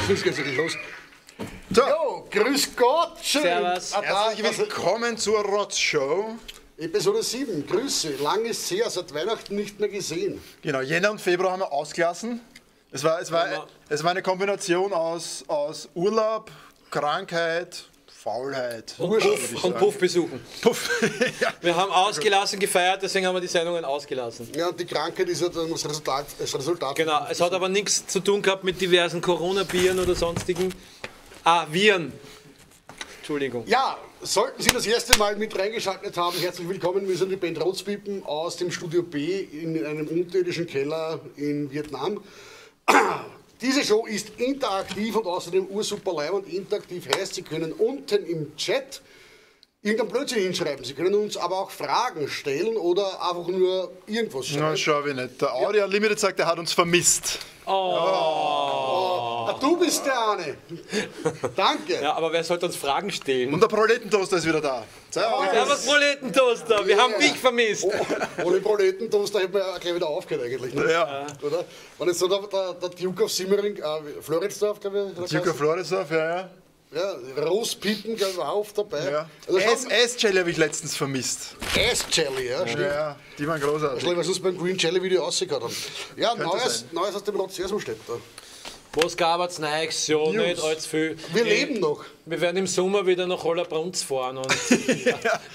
Früh geht's wirklich los. So. Jo, grüß Gott, schön. Servus. Herzlich willkommen zur Rotz-Show. Episode 7, Grüße. Lang ist her, seit Weihnachten nicht mehr gesehen. Genau, Jänner und Februar haben wir ausgelassen. Es war eine Kombination aus Urlaub, Krankheit, Faulheit. Und Puff besuchen. Puff. Ja. Wir haben ausgelassen gefeiert, deswegen haben wir die Sendungen ausgelassen. Ja, und die Krankheit ist ja dann das Resultat. Genau, es hat aber nichts zu tun gehabt mit diversen Corona-Bieren oder sonstigen. Viren. Entschuldigung. Ja, sollten Sie das erste Mal mit reingeschaltet haben, herzlich willkommen. Wir sind die Band Rotzpiepen aus dem Studio B in einem unterirdischen Keller in Vietnam. Diese Show ist interaktiv und außerdem ursuper live und interaktiv heißt, Sie können unten im Chat irgendeinen Blödsinn hinschreiben. Sie können uns aber auch Fragen stellen oder einfach nur irgendwas schreiben. Na, schau wie nicht. Der Audi Unlimited sagt, er hat uns vermisst. Du bist der Arne. Danke. Ja, aber wer sollte uns Fragen stellen? Und der Proletentoaster ist wieder da. Servus Proletentoaster, wir haben dich vermisst. Ohne Proletentoaster hätten wir ja gleich wieder aufgehört eigentlich. Ne? Ja. Oder? War jetzt so der Duke of Simmering, Floridsdorf, glaube ich. Duke of Floridsdorf, ja. Ja, Rostpiepen, glaube ich, war auch dabei. Ja. Also Eisjelly habe ich letztens vermisst. Eisjelly, ja, stimmt. Ja, die waren großartig. Schlimm, was uns beim Green Jelly Video ausgehört haben. Ja, Neues aus dem Rotzersumstädter. Was gab es Neues? Ja, nicht allzu viel. Wir leben noch. Wir werden im Sommer wieder nach Hollerbrunz fahren und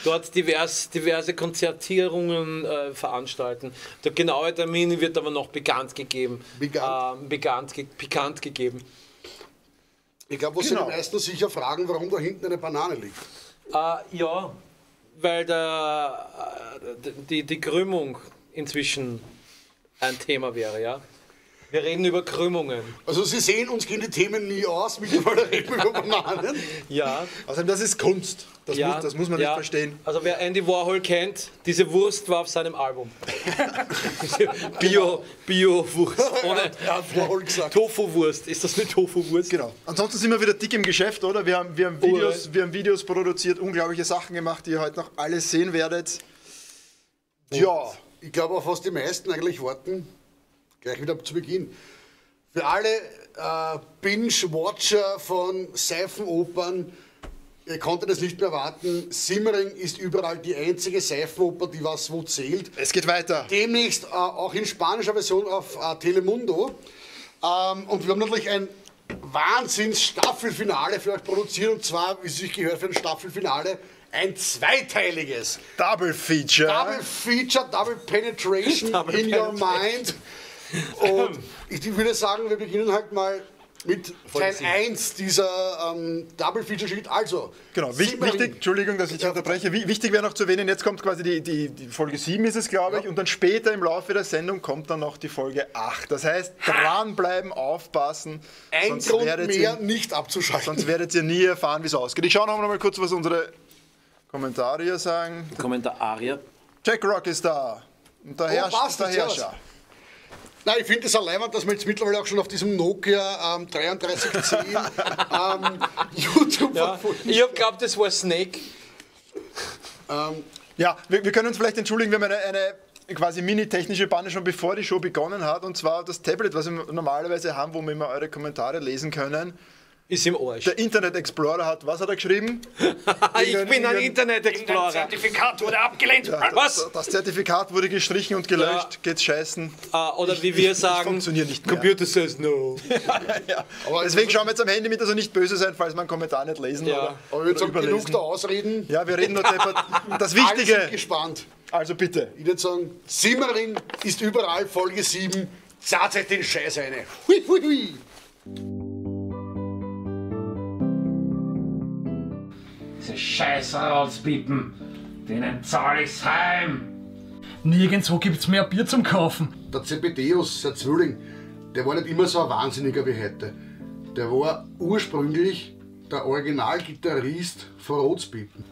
dort diverse Konzertierungen veranstalten. Der genaue Termin wird aber noch bekannt gegeben. Pikant gegeben. Ich glaube, was Genau. Sie die meisten sicher fragen, warum da hinten eine Banane liegt. Ja, weil die Krümmung inzwischen ein Thema wäre, ja. Wir reden über Krümmungen. Also Sie sehen, uns gehen die Themen nie aus, mittlerweile reden wir über Bananen. Ja. Außerdem, das ist Kunst. Das muss man nicht verstehen. Also wer Andy Warhol kennt, diese Wurst war auf seinem Album. Bio-Wurst. Er hat Warhol gesagt. Tofu-Wurst. Ist das nicht Tofu-Wurst? Genau. Ansonsten sind wir wieder dick im Geschäft, oder? Wir haben Videos produziert, unglaubliche Sachen gemacht, die ihr heute noch alles sehen werdet. Ja. Ich glaube, auf was die meisten eigentlich warten, gleich wieder zu Beginn. Für alle Binge-Watcher von Seifenopern, ihr konntet es nicht mehr erwarten, Simmering ist überall die einzige Seifenoper, die was wo zählt. Es geht weiter. Demnächst auch in spanischer Version auf Telemundo. Und wir haben natürlich ein Wahnsinns-Staffelfinale für euch produziert. Und zwar, wie es sich gehört für ein Staffelfinale, ein zweiteiliges. Double Feature. Double Feature, Double Penetration in your mind. Und ich würde sagen, wir beginnen halt mal mit Teil 1 dieser Double Feature Sheet. Also, Genau, wichtig, Entschuldigung, dass ich dich unterbreche. Wichtig wäre noch zu erwähnen, jetzt kommt quasi die Folge 7 ist es, glaube ich, und dann später im Laufe der Sendung kommt dann noch die Folge 8. Das heißt, dranbleiben, aufpassen. Ein Grund mehr, nicht abzuschalten. Sonst werdet ihr nie erfahren, wie es ausgeht. Ich schaue noch mal kurz, was unsere Kommentare hier sagen. Kommentar Aria. Jack Rock ist da. Und der Herrscher. Nein, ich finde es allein, dass wir jetzt mittlerweile auch schon auf diesem Nokia 3310 YouTube verfolgen. Ich habe geglaubt, das war Snake. Ja, wir können uns vielleicht entschuldigen, wir haben eine quasi mini-technische Panne schon bevor die Show begonnen hat, und zwar das Tablet, was wir normalerweise haben, wo wir immer eure Kommentare lesen können. Ist im Arsch. Der Internet Explorer was hat er geschrieben? Ich bin ein Internet Explorer. Das Zertifikat wurde abgelehnt. Ja, Was? Das Zertifikat wurde gestrichen und gelöscht. Ja. Geht's scheißen. Oder wie wir sagen, funktioniert nicht mehr. Computer says no. Ja. Aber Deswegen schauen wir jetzt am Handy mit, also nicht böse sein, falls wir einen Kommentar nicht lesen. Ja. Aber wir oder sagen, genug überlesen. der Ausreden. Ja, wir reden nur deppert. Das Alle sind Wichtige. gespannt. Also bitte. Ich würde sagen, Simmering ist überall, Folge 7. Zahlt euch den Scheiß eine. Hui, hui, hui. Diese scheiß Rotzpiepen, denen zahl ich's heim. Nirgendwo gibt's mehr Bier zum Kaufen. Der Zebedeus, der Zwilling, der war nicht immer so ein Wahnsinniger wie heute. Der war ursprünglich der Originalgitarrist von Rotzpiepen.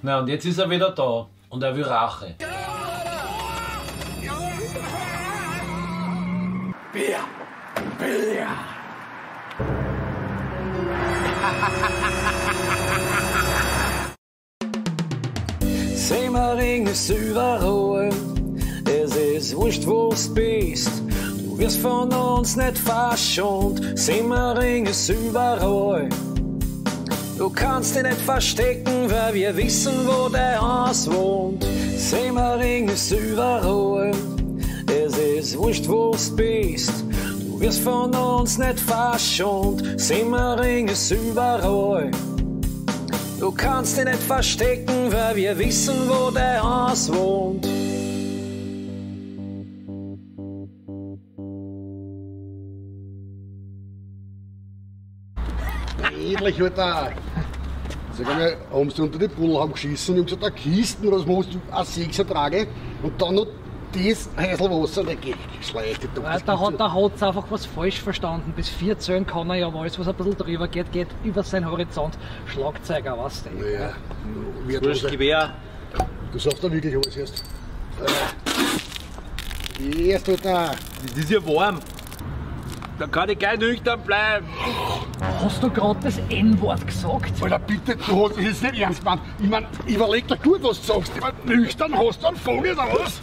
Na, und jetzt ist er wieder da und er will Rache. Bier, Bier. Simmering ist überall, es ist wurscht, wo du bist. Du wirst von uns nicht verschont. Simmering ist überall. Du kannst dich nicht verstecken, weil wir wissen, wo der Haus wohnt. Simmering ist überall. Es ist wurscht, wo du bist. Du wirst von uns nicht verschont. Simmering ist überall. Du kannst dich nicht verstecken, weil wir wissen, wo der Haus wohnt. Ähnlich, Alter. Sag einmal, haben sie unter die Bullham geschissen und gesagt, Kisten, was musst du ein 6er tragen und dann noch das Heiselwasser geschleicht. Da hat es einfach was falsch verstanden. Bis 4 zählen kann er ja, aber alles, was ein bisschen drüber geht, geht über seinen Horizont. Schlagzeuger, weißt du. Naja, Gewehr. Du sagst da wirklich alles erst. Erst, Alter. Das ist ja warm. Da kann ich gleich nüchtern bleiben. Hast du gerade das N-Wort gesagt? Alter, bitte, du hast das jetzt nicht ernst gemeint. Ich mein, überleg dir gut, was du sagst. Ich mein, nüchtern hast du einen Vogel oder was?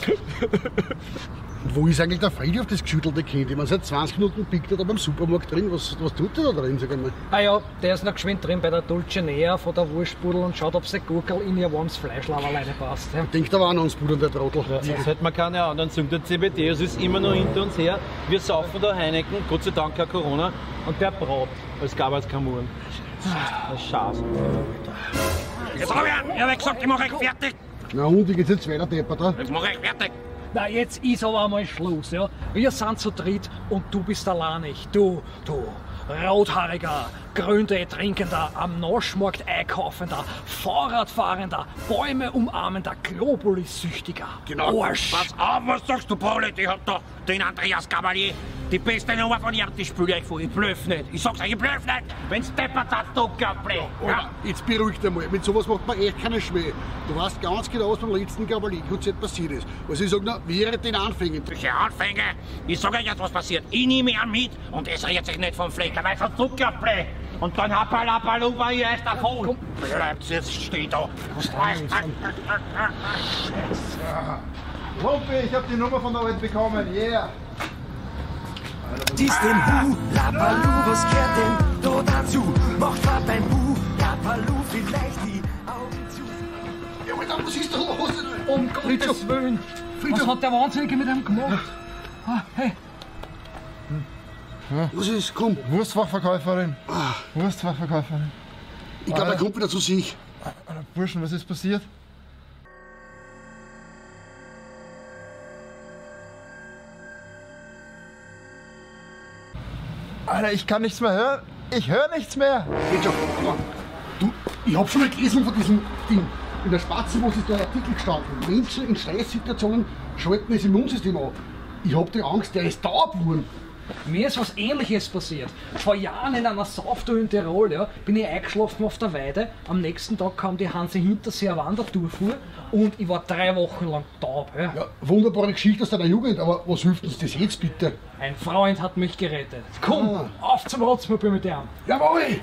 Wo ist eigentlich der Friedi auf das geschüttelte Kind? Ich meine, seit 20 Minuten pickt er da beim Supermarkt drin. Was tut der da drin, sag einmal? Ah ja, der ist noch geschwind drin bei der Dulcinea von der Wurstpudel und schaut, ob sein Gurkel in ihr warmes Fleischlaberleine passt. Ja. Denkt aber auch an uns, Bruder, der Trottel. Ja, sonst hätten wir keine anderen Züge. Der CBD, es ist immer noch hinter uns her. Wir saufen da Heineken, Gott sei Dank kein Corona. Und der braut als Gabertskamuren. Das ist Scheiße. Jetzt hab ich hab gesagt, ich mach euch fertig. Na und, wie geht's jetzt weiter, Depper? Jetzt mach ich fertig. Na, jetzt ist aber einmal Schluss, ja. Wir sind zu dritt und du bist alleinig. Du, rothaariger, Grüntee trinkender, am Naschmarkt einkaufender, Fahrradfahrender, Bäume umarmender, Globulis-süchtiger. Genau. Arsch. Pass auf, was sagst du, Pauli? Ich hab da den Andreas Cavalier. Die beste Nummer von ihm, die spüle ich euch vor. Ich blöff nicht. Ich sag's euch, ich blöff nicht. Wenn's deppert hat, du Gablé. Alter, jetzt beruhigt einmal. Mit sowas macht man echt keine Schmäh. Du weißt ganz genau, was beim letzten Cavalier-Konzert passiert ist. Also ich sag nur, während den Anfängen. Welche Anfänge? Ich sag euch jetzt, was passiert. Ich nehme ihn mit und es rührt sich nicht vom Fleck, weil sonst du Gablé. Und dann Happalapaluba, ihr ist davon. Bleibt jetzt stehen da. Lumpi, ich hab die Nummer von der Welt bekommen, yeah! Dies den Hu, Lapalu, was gehört denn da dazu? Macht grad beim Hu, Lapalu vielleicht die Augen zu. Ja, Alter, was ist da los? Um Gottes Willen. Was hat der Wahnsinnige mit ihm gemacht? Ah, hey. Was ist? Komm. Wurstfachverkäuferin. Wurstfachverkäuferin. Ich glaube, er kommt wieder zu sich. Burschen, was ist passiert? Alter, ich kann nichts mehr hören. Ich höre nichts mehr. Geht schon. Du, ich hab schon mal gelesen von diesem Ding. In der Spatzenpost ist da ein Artikel gestanden. Menschen in Stresssituationen schalten das Immunsystem an. Ich hab die Angst, der ist taub geworden. Mir ist was Ähnliches passiert. Vor Jahren in einer Sauftour in Tirol, ja, bin ich eingeschlafen auf der Weide. Am nächsten Tag kam die Hanse Hinterseer Wandertour und ich war 3 Wochen lang taub. Ja. Ja, wunderbare Geschichte aus deiner Jugend, aber was hilft uns das jetzt bitte? Ein Freund hat mich gerettet. Komm, auf zum Rotzmobil mit dem. Jawohl!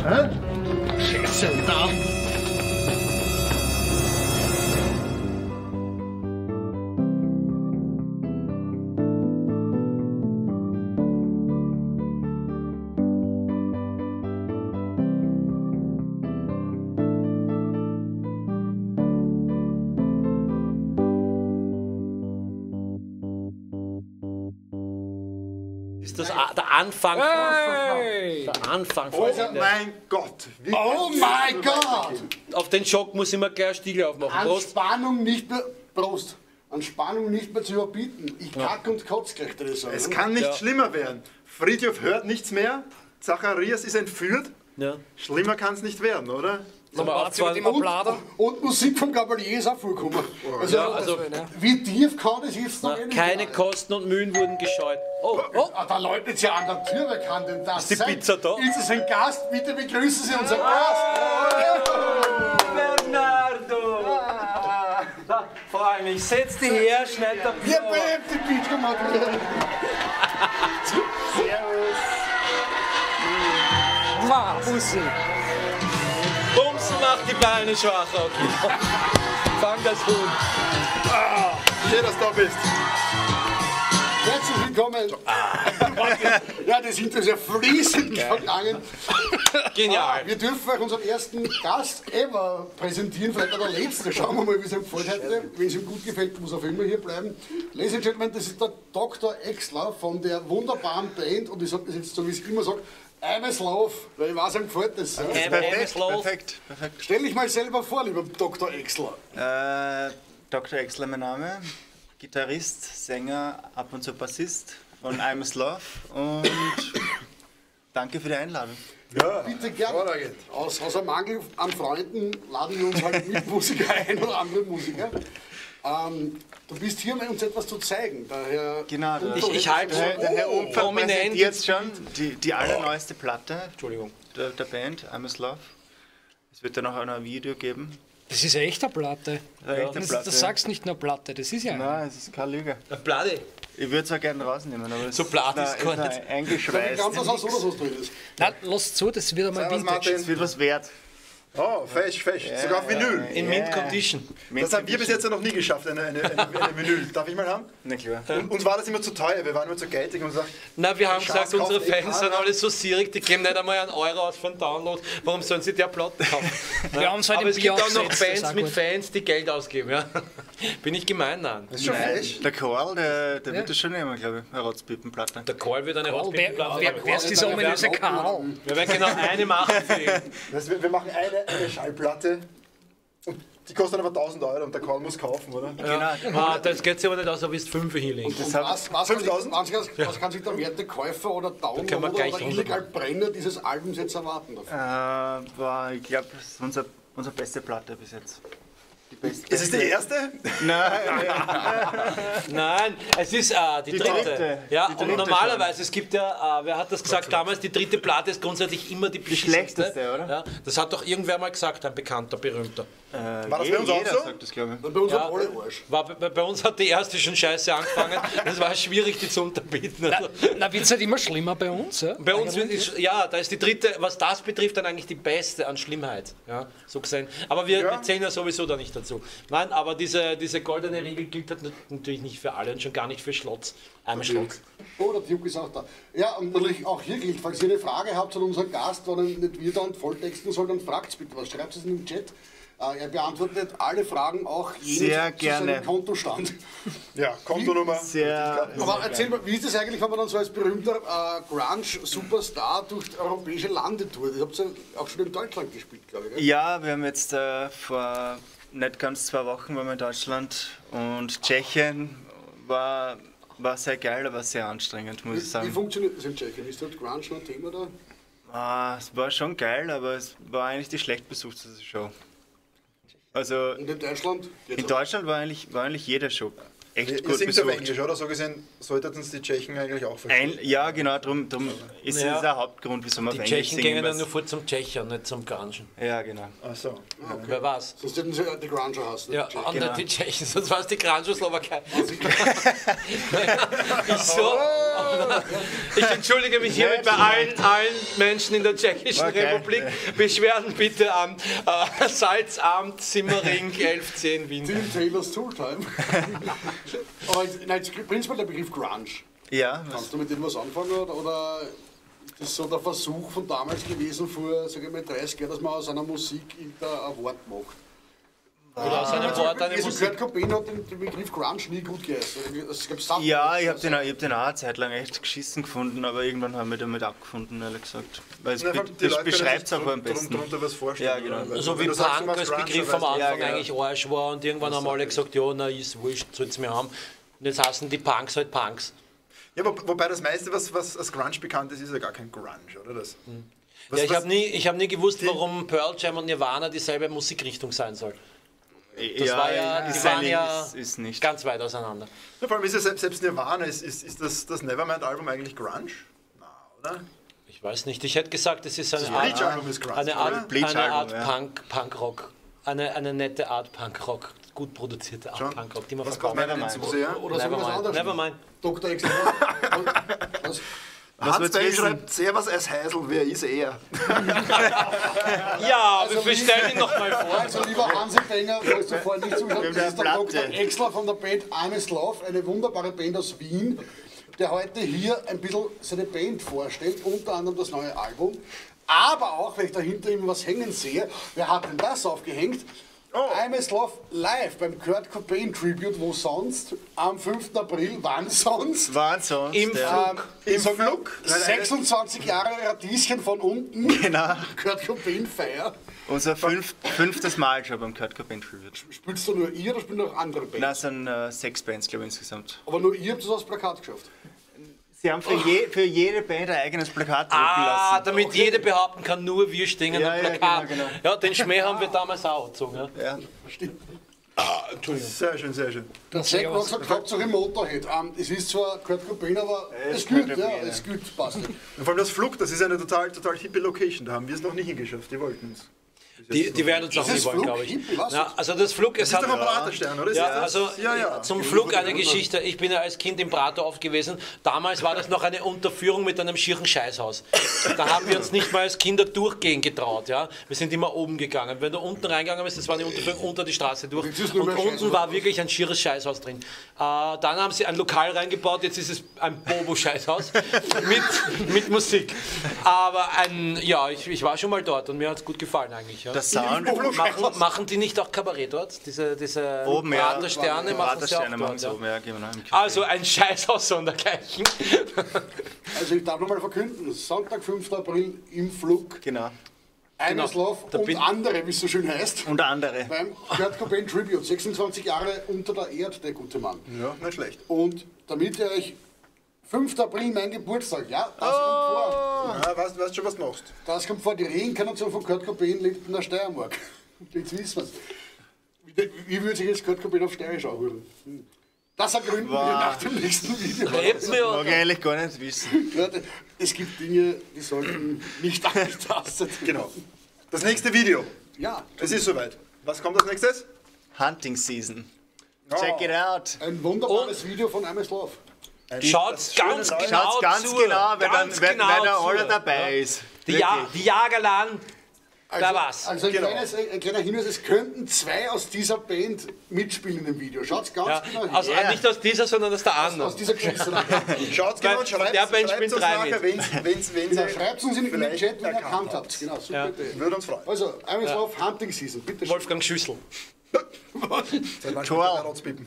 Hä? Scheiße, da! Ist das der Anfang? Hey! Der Anfang. Oh mein Gott! Oh mein Gott! Auf den Schock muss ich mir gleich einen Stiegel aufmachen. An Prost. Spannung nicht mehr. Prost! An Spannung nicht mehr zu überbieten. Ich kack und kotz gleich, dir das sagen. Es kann nicht Ja. schlimmer werden. Friedhof hört nichts mehr. Zacharias ist entführt. Ja. Schlimmer kann es nicht werden, oder? Sollen wir aufzahlen? Und Musik vom Gabalier ist auch vorgekommen. Also, Ja, also wie tief kann das jetzt noch na, keine Kosten und Mühen wurden gescheut. Oh, Da läutet ja an der Tür, wer kann denn das Ist die sein? Pizza da? Ist es ein Gast? Bitte begrüßen Sie unseren Gast. Bernardo! Da freue mich. Setz dich her, schneid der Hier bleibt die Pizza mal. Bussi. Bumsen macht die Beine schwach, okay. Fang das Hund. Schön, dass du da bist. willkommen. Ja, das Intro ist ja fließend vergangen. Genial. Wir dürfen euch unseren ersten Gast ever präsentieren, vielleicht auch der letzte. Schauen wir mal, wie es ihm gefällt heute. Wenn es ihm gut gefällt, muss er für immer hier bleiben. Ladies and Gentlemen, das ist der Dr. Exler von der wunderbaren Band, und ich sage das jetzt so, wie ich es immer sage, I'm a Sloth, weil ich weiß, ihm gefällt das. Perfekt. Stell dich mal selber vor, lieber Dr. Exler. Dr. Exler mein Name, Gitarrist, Sänger, ab und zu Bassist von I'm a Sloth und danke für die Einladung. Ja, bitte gerne. Aus einem Mangel an Freunden laden wir uns halt Mitmusiker ein oder andere Musiker. Du bist hier, um uns etwas zu zeigen. Daher genau, ich halte der Herr Umfang prominent präsentiert schon die allerneueste Platte Entschuldigung. der Band, I'm a Sloth. Es wird dann auch ein Video geben. Das ist eine echte Platte. Das sagst nicht nur Platte, das ist ja. Nein, es ist keine Lüge. Eine Platte. Ich würde es auch gerne rausnehmen, aber So Platte ist gar nicht. ich eingeschweißt. glaube, dass auch so oder so drin ist. Nein, lass zu, das wird einmal Vintage. Es wird was wert. Oh, fesch. Sogar auf Vinyl. In Mint Condition. Das haben wir bis jetzt noch nie geschafft, eine Vinyl. Darf ich mal haben? Na klar. Uns war das immer zu teuer, wir waren immer zu geizig und gesagt, Na, wir haben Schatz, gesagt, unsere kauft Fans sind alle so sierig, die geben nicht einmal einen Euro aus für einen Download. Warum sollen sie der Platten kaufen? Wir haben es halt Aber im es gibt auch noch Bier Fans mit Fans, die Geld ausgeben. Ja? Bin ich gemein? Nein. das ist schon fesch. Der Karl, der wird das schon nehmen, glaube ich, eine Rotzpippenplatte. Der Karl wird eine Wer ist dieser ominöse Karl? Wir werden genau eine machen für ihn. Wir machen eine Schallplatte und die kostet aber 1.000 Euro und der Karl muss kaufen, oder? Ah, das geht sich aber nicht aus, ob es 5 Healing. Und was kann sich der werte Käufer oder Downloader oder illegal Brenner dieses Albums jetzt erwarten? Ich glaube, das ist unsere beste Platte bis jetzt. Ist es die erste? Nein, es ist die dritte. Ja, Die dritte und normalerweise, es gibt ja, wer hat das gesagt damals, die dritte Platte ist grundsätzlich immer die schlechteste, oder? Ja, das hat doch irgendwer mal gesagt, ein bekannter, berühmter. War das bei uns auch so? Sagt das, glaube ich. Bei uns haben alle Arsch. Bei uns hat die erste schon scheiße angefangen. Es war schwierig, die zu unterbieten. Also, Na, wird es halt immer schlimmer bei uns? Ja? bei uns ist, ja, da ist die dritte, was das betrifft, dann eigentlich die beste an Schlimmheit. Ja, so gesehen. Aber wir zählen ja sowieso da nicht dazu. Nein, aber diese goldene Regel gilt halt natürlich nicht für alle und schon gar nicht für Schlotz. Einmal Schlotz. Oh, der Duke ist auch da. Ja, und natürlich auch hier gilt, falls ihr eine Frage habt an unseren Gast, wenn er nicht wir da und volltexten soll, dann fragt bitte was. Schreibt es in den Chat. Er beantwortet alle Fragen, auch Sehr gerne. zu seinem Kontostand. Ja, Kontonummer. Aber erzähl mal, wie ist das eigentlich, wenn man dann so als berühmter Grunge-Superstar durch europäische Lande tourt? Das habt ihr auch schon in Deutschland gespielt, glaube ich. Gell? Ja, wir haben jetzt vor nicht ganz 2 Wochen waren wir in Deutschland und Tschechien war sehr geil, aber sehr anstrengend, muss ich Wie sagen. funktioniert das in Tschechien? Ist dort Grunge noch ein Thema da? Es war schon geil, aber es war eigentlich die schlecht besuchte Show. Also Und in Deutschland? in Deutschland war eigentlich jede Show echt Ihr gut singt auf besucht. Englisch, oder? So gesehen sollten uns die Tschechen eigentlich auch verstehen. Ja, genau, darum ist Ja. das der Hauptgrund, wieso wir Die auf Englisch Tschechen singen. gehen dann was- nur vor zum Tschechen, nicht zum Grungen. Ja, genau. Ach so. Wer weiß? Sonst hätten sie ja die Grunger hassen. Ja, Tschechen. und Genau. nicht die Tschechen, sonst war es die Grunge-Slowakei. Ich entschuldige mich hiermit bei allen Menschen in der Tschechischen Okay. Republik. Beschwerden bitte an Salzamt, Simmering, 1110 Wien. Tim Taylors Tooltime. Aber prinzipiell der Begriff Grunge. Ja, Kannst du mit dem was anfangen? Oder ist das so der Versuch von damals gewesen, vor sag ich mal, 30 Jahren, dass man aus einer Musik ein Wort macht? Oder aus einem Wort eine Also Musik. Kurt Cobain hat den Begriff Grunge nie gut geheißen. Es gab Sachen, ja, ich hab den auch eine Zeit lang echt geschissen gefunden, aber irgendwann haben wir damit abgefunden, ehrlich gesagt. Weil es das beschreibt es auch am besten. Darunter was vorstellen. Ja, genau. oder? So Wenn wie du sagst, du Punk machst als Grunge, Begriff dann am weißt du, Anfang genau. eigentlich Arsch war und irgendwann haben alle gesagt, ja, na ist wurscht, soll es mir haben. Und jetzt heißen die Punks halt Punks. Ja, wobei das meiste, was als Grunge bekannt ist, ist ja gar kein Grunge, oder? Das, Ja, ich hab nie gewusst, warum Pearl Jam und Nirvana dieselbe Musikrichtung sein soll. Das war ja, die waren ja ist nicht. ganz weit auseinander. Ja, vor allem ist ja selbst Nirvana, ist das Nevermind-Album eigentlich Grunge? Na, oder? Ich weiß nicht, ich hätte gesagt, es ist eine Bleach-Album ist Grunge, Art, oder? eine Art Bleach-Album, ja. Punkrock. Eine nette Art Punkrock. Gut produzierte Art Schon. Punkrock, die man Was verkauft. kommt mir denn zu sehr? Oder so was anderes. Nevermind. Dr. Extra. Was? Hans willst du Bein wissen? schreibt, Servus als Heisel, wer ist er? Ja, wir stellen ihn noch mal vor. Also lieber Hansi Benger, falls du vorhin nicht zuhört, Wir das ist der haben eine Dr. Platte. Exler von der Band I'm a Sloth, eine wunderbare Band aus Wien. der heute hier ein bisschen seine Band vorstellt, unter anderem das neue Album. Aber auch, weil ich da hinter ihm was hängen sehe, wer hat denn das aufgehängt? I'm a Love live beim Kurt Cobain Tribute, wo sonst? Am 5. April, wann sonst? Im Flug. Im Flug. 26 Jahre Radieschen von unten. Genau. Kurt Cobain Feier. Unser fünftes Mal schon beim Kurt Cobain Tribute. Spielst du nur ihr oder spielen noch andere Bands? Nein, es sind 6 Bands, glaube ich, insgesamt. Aber nur ihr habt es aufs Plakat geschafft. Sie haben für jede Band ein eigenes Plakat drucken lassen. Damit jede behaupten kann, nur wir stehen am Plakat. Genau. Ja, den Schmäh haben wir damals auch gezogen. Ja. Stimmt. Entschuldigung. Sehr schön, sehr schön. Der Zack hat gesagt, Hauptsache im Motorhead. Es ist zwar Kurt Cobain, aber es gilt, ja, es gilt, passt. Und vor allem das Flug, das ist eine total hippe Location, da haben wir es noch nicht hingeschafft, die wollten es. Die werden uns auch nicht wollen, glaube ich. Na, also das Flug, es Das hat... ist doch ein Praterstern, oder? Ja, also Ja. zum Flug eine Geschichte. Ich bin ja als Kind im Prater oft gewesen. Damals war das noch eine Unterführung mit einem schieren Scheißhaus. Da haben wir uns nicht mal als Kinder durchgehen getraut. Ja? Wir sind immer oben gegangen. Wenn du unten reingegangen bist, das war eine Unterführung unter die Straße durch. Und unten war wirklich ein schieres Scheißhaus drin. Dann haben sie ein Lokal reingebaut, jetzt ist es ein Bobo-Scheißhaus mit Musik. Aber ich war schon mal dort und mir hat es gut gefallen eigentlich. Ja. Das Sound. Machen die nicht auch Kabarett dort? Diese Oben, ja. Pratersterne machen sie auch Pratersterne machen dort. sie Ja. oben, ja, genau. Also ein Scheißhaus sondergleichen. Also ich darf nochmal verkünden, Sonntag, 5. April im Flug. Genau. I'm a Love und andere, wie es so schön heißt. Und andere. Beim Kurt Cobain Tribute, 26 Jahre unter der Erde, der gute Mann. Ja, nicht schlecht. Und damit ihr euch 5. April mein Geburtstag, ja, das kommt vor. Ja, weißt schon, was du machst. Das kommt vor, die Reinkarnation von Kurt Cobain lebt in der Steiermark. Jetzt wissen wir es. Wie würde sich jetzt Kurt Cobain auf Steirisch anhören? Das ergründen wir nach dem nächsten Video. Mag ich eigentlich gar nicht wissen. Ja, es gibt Dinge, die sollten nicht angetastet werden. Genau. Das nächste Video. Ja, Es ist soweit. Was kommt als nächstes? Hunting Season. Check it out. ein wunderbares Video von I'm a Love. Schaut's ganz genau Schaut's ganz zu. genau, wer Ganz da genau alle zu. dabei ist. Die Wirklich. Jagerland, da war's. Also Genau. ein kleiner Hinweis, es könnten 2 aus dieser Band mitspielen in dem Video. Schaut's ganz Ja, genau hin. also nicht aus dieser, sondern aus der anderen. Aus dieser Geschichte. Schaut genau und schreibt der Band uns spielt 3 nachher, wenn Genau, schreibt uns in den vielleicht Chat, wenn ihr erkannt erkannt habt. habt. Genau, super Ja. Idee. Würde uns freuen. Also, I'm a Love Hunting Season, bitte schön. Wolfgang Schüssel. Seit wann Tor. spielt der Rotzpippen?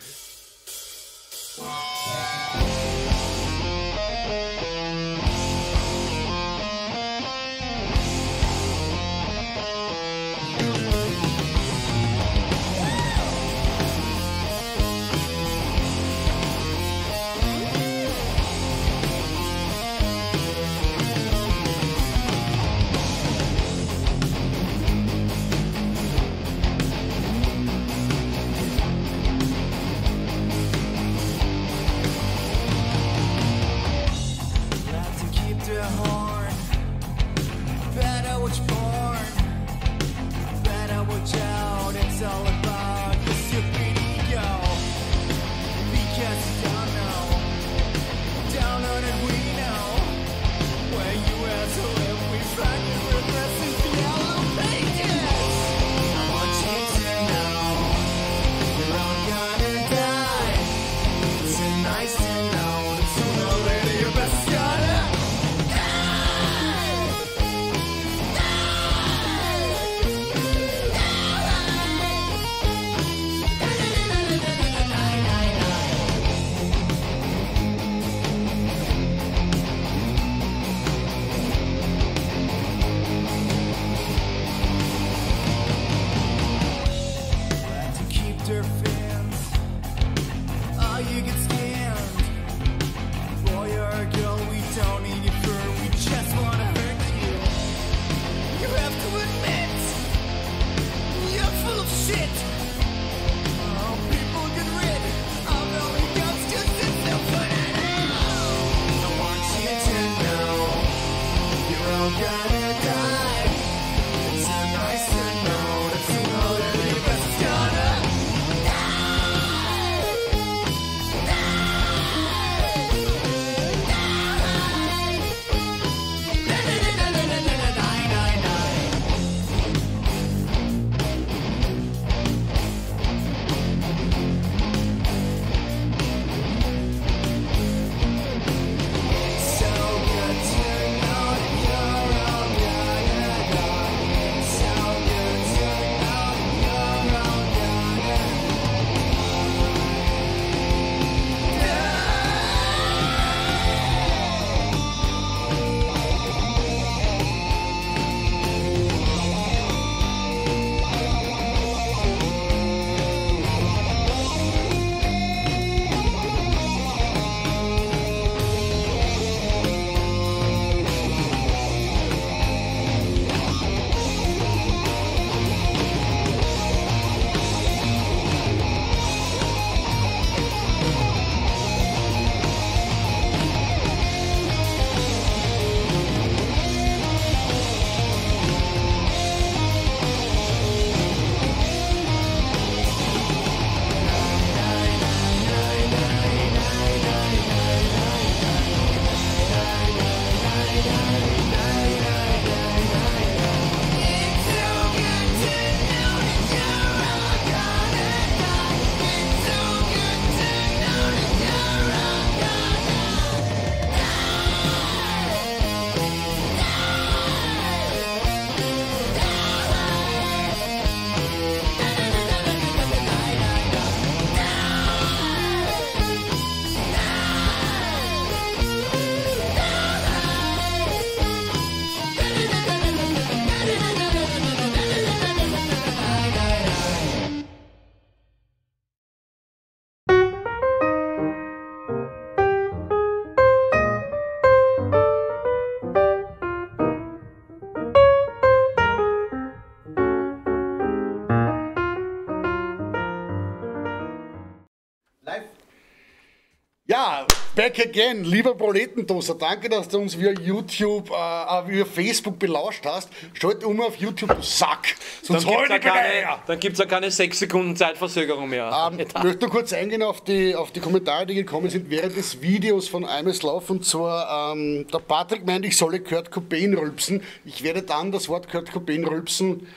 back again, lieber Proletentoaster. Danke, dass du uns via YouTube, via Facebook belauscht hast. Schalt auf YouTube, du Sack. Sonst dann gibt es ja keine 6 Sekunden Zeitverzögerung mehr. Ich möchte nur kurz eingehen auf die Kommentare, die gekommen sind während des Videos von Imes Lauf. Und zwar, der Patrick meint, ich solle Kurt Cobain rülpsen. Ich werde dann das Wort Kurt Cobain rülpsen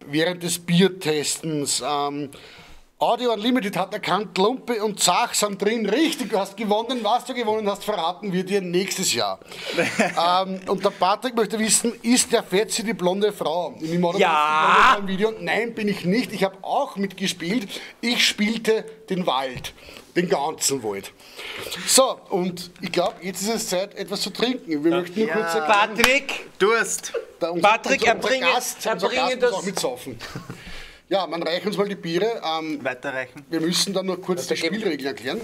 während des Biertestens. Audio Unlimited hat erkannt, Lumpe und Zach sind drin. Richtig, du hast gewonnen. Was du gewonnen hast, verraten wir dir nächstes Jahr. Und der Patrick möchte wissen, ist der Fetzi die blonde Frau? Ja! Video. Nein, bin ich nicht. Ich habe auch mitgespielt. Ich spielte den Wald. Den ganzen Wald. So, und ich glaube, jetzt ist es Zeit, etwas zu trinken. Wir möchten nur kurz erklären. Patrick! Durst! Patrick, unser Gast muss auch mitsaufen. Ja, man reicht uns mal die Biere. Weiterreichen. Wir müssen dann noch kurz die Spielregeln erklären.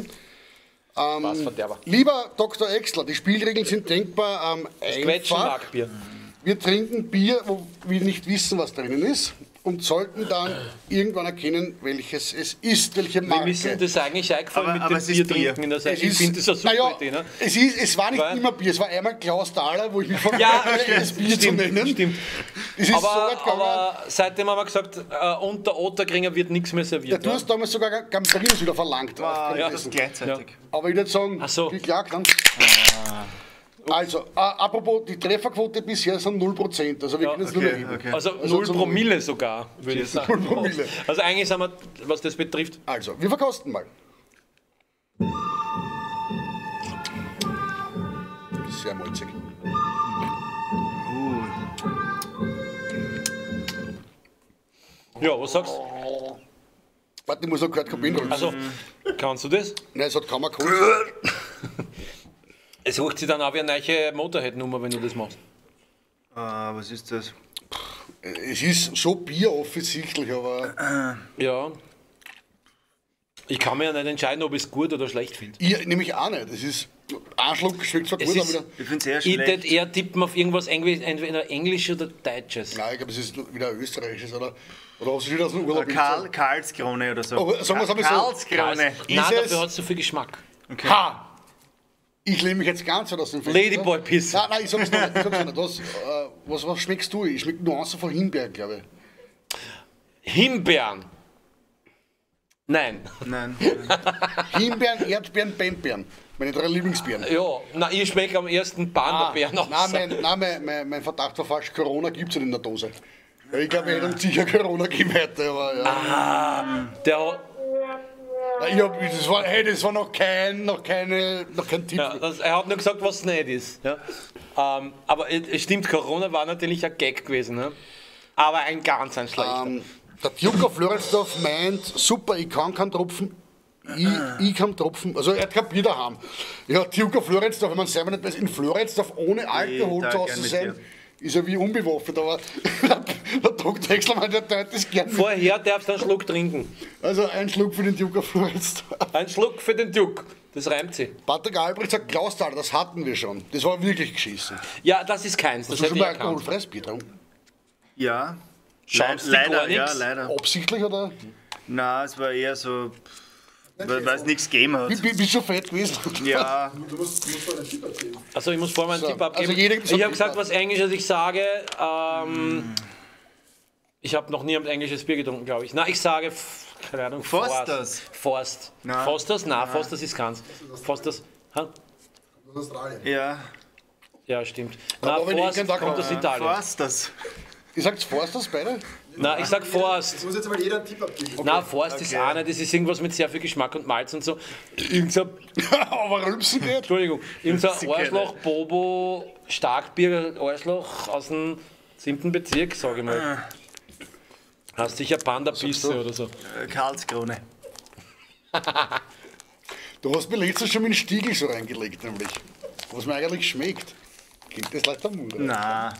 Verderber. Lieber Dr. Exler, die Spielregeln sind denkbar einfach. Wir trinken Bier, wo wir nicht wissen, was drinnen ist. Und sollten dann irgendwann erkennen, welches es ist, welche Marke. Wir müssen das eigentlich eingefallen mit dem Bier trinken. Das heißt, ich finde das eine super Idee. Ne? Es war nicht immer Bier, es war einmal Klaus Thaler, wo ich mich von das Bier zu nennen. Stimmt. Das ist aber seitdem haben wir gesagt, unter Otterkringer wird nichts mehr serviert. Ja, du hast damals sogar Gambrinus wieder verlangt. Ja, das gleichzeitig. Ja. Aber ich würde sagen, geklagt dann. Also, apropos, die Trefferquote bisher sind 0%. Also wir können es nur mehr geben. Also 0 Promille sogar, würde ich sagen. 0 Promille. Also eigentlich sind wir, was das betrifft. Also, wir verkosten mal. Sehr malzig. Ja, was sagst du? Warte, ich muss noch Kurt Cobain rülpsen. Also, kannst du das? Nein, es hat kaum eine Kunst. Es hocht sich dann auch wie eine neue Motorhead-Nummer, wenn du das machst. Was ist das? Es ist schon Bier offensichtlich, aber... Ja. Ich kann mir ja nicht entscheiden, ob ich es gut oder schlecht finde. Ich nämlich auch nicht. Es ist... Ein Schluck schmeckt zwar gut, aber wieder... Ich finde es sehr Ich schlecht. würde eher tippen auf irgendwas entweder Englisch oder Deutsches. Nein, ich glaube, es ist wieder Österreichisches, oder hast du wieder aus dem Urlaub? Karlskrone oder so. Oh, sagen wir es einmal so. Karlskrone. Nein, dafür hat es so viel Geschmack. Okay. Ha! Ich lehne mich jetzt ganz aus dem Fenster. Ladyboy-Piss. Nein, ich sag's nicht. Was schmeckst du? Ich schmeck Nuancen von Himbeeren, glaube ich. Himbeeren. Nein. Himbeeren, Erdbeeren, Bambeeren. Meine 3 Lieblingsbeeren. Ja, nein, ich schmecke am ersten Panda-Beeren aus. Nein, mein Verdacht war falsch. Corona gibt es nicht in der Dose. Ich glaube, wir hätten sicher Corona gegeben heute. Aber, ja. Der hat... Das war noch kein Tipp. Ja, er hat nur gesagt, was es nicht ist. Ja. Aber es stimmt, Corona war natürlich ein Gag gewesen. Ne? Aber ein schlechter. Der Duke of Floridsdorf meint, super, ich kann keinen Tropfen. Ich kann Tropfen, also er hat kein Bier daheim. Ja, Duke of Floridsdorf, wenn man selber nicht weiß, in Floridsdorf ohne Alkohol zu Hause sein, ist er wie unbewaffnet, aber der Dr. Exler meint, der teilt das gerne. Vorher darfst du einen Schluck trinken. Also ein Schluck für den Duke of Floridsdorf. Ein Schluck für den Duke, das reimt sich. Patrick Albrecht sagt, Klaus Thaler, das hatten wir schon. Das war wirklich geschissen. Ja, das ist keins, das hätte hätte ich ich erkannt. alkoholfreies Bier getrunken? Ja. Schaust du gar nichts? Leider. Absichtlich oder? Nein, es war eher so, weil es nichts gegeben hat. Bist du fett gewesen? Ja. Also ich muss vorher meinen Tipp abgeben. Also ich habe gesagt, was Englisches ich sage. Ich habe noch nie ein englisches Bier getrunken, glaube ich. Nein, ich sage, keine Ahnung, Forsters. Forst. Nein. Forsters? Nein, Forsters ist keins. Forsters. Ja. Ja, stimmt. Aber Nein, Forst kommt aus Italien. Forsters. Ihr sagt Forsters beide? Nein, ich sag Forst. Ich muss jetzt mal jeder einen Tipp abgeben. Okay. Nein, Forst ist auch nicht. Das ist irgendwas mit sehr viel Geschmack und Malz und so. Aber Rülpsen geht. Entschuldigung. Irgendein Arschloch, Bobo, Starkbier, Arschloch aus dem 7. Bezirk, sage ich mal. Hast sicher Panda-Pisse oder so. Karlskrone. Du hast mir letztens schon mit dem Stiegel so reingelegt, nämlich. Was mir eigentlich schmeckt. Klingt das leicht am Mund? Nein.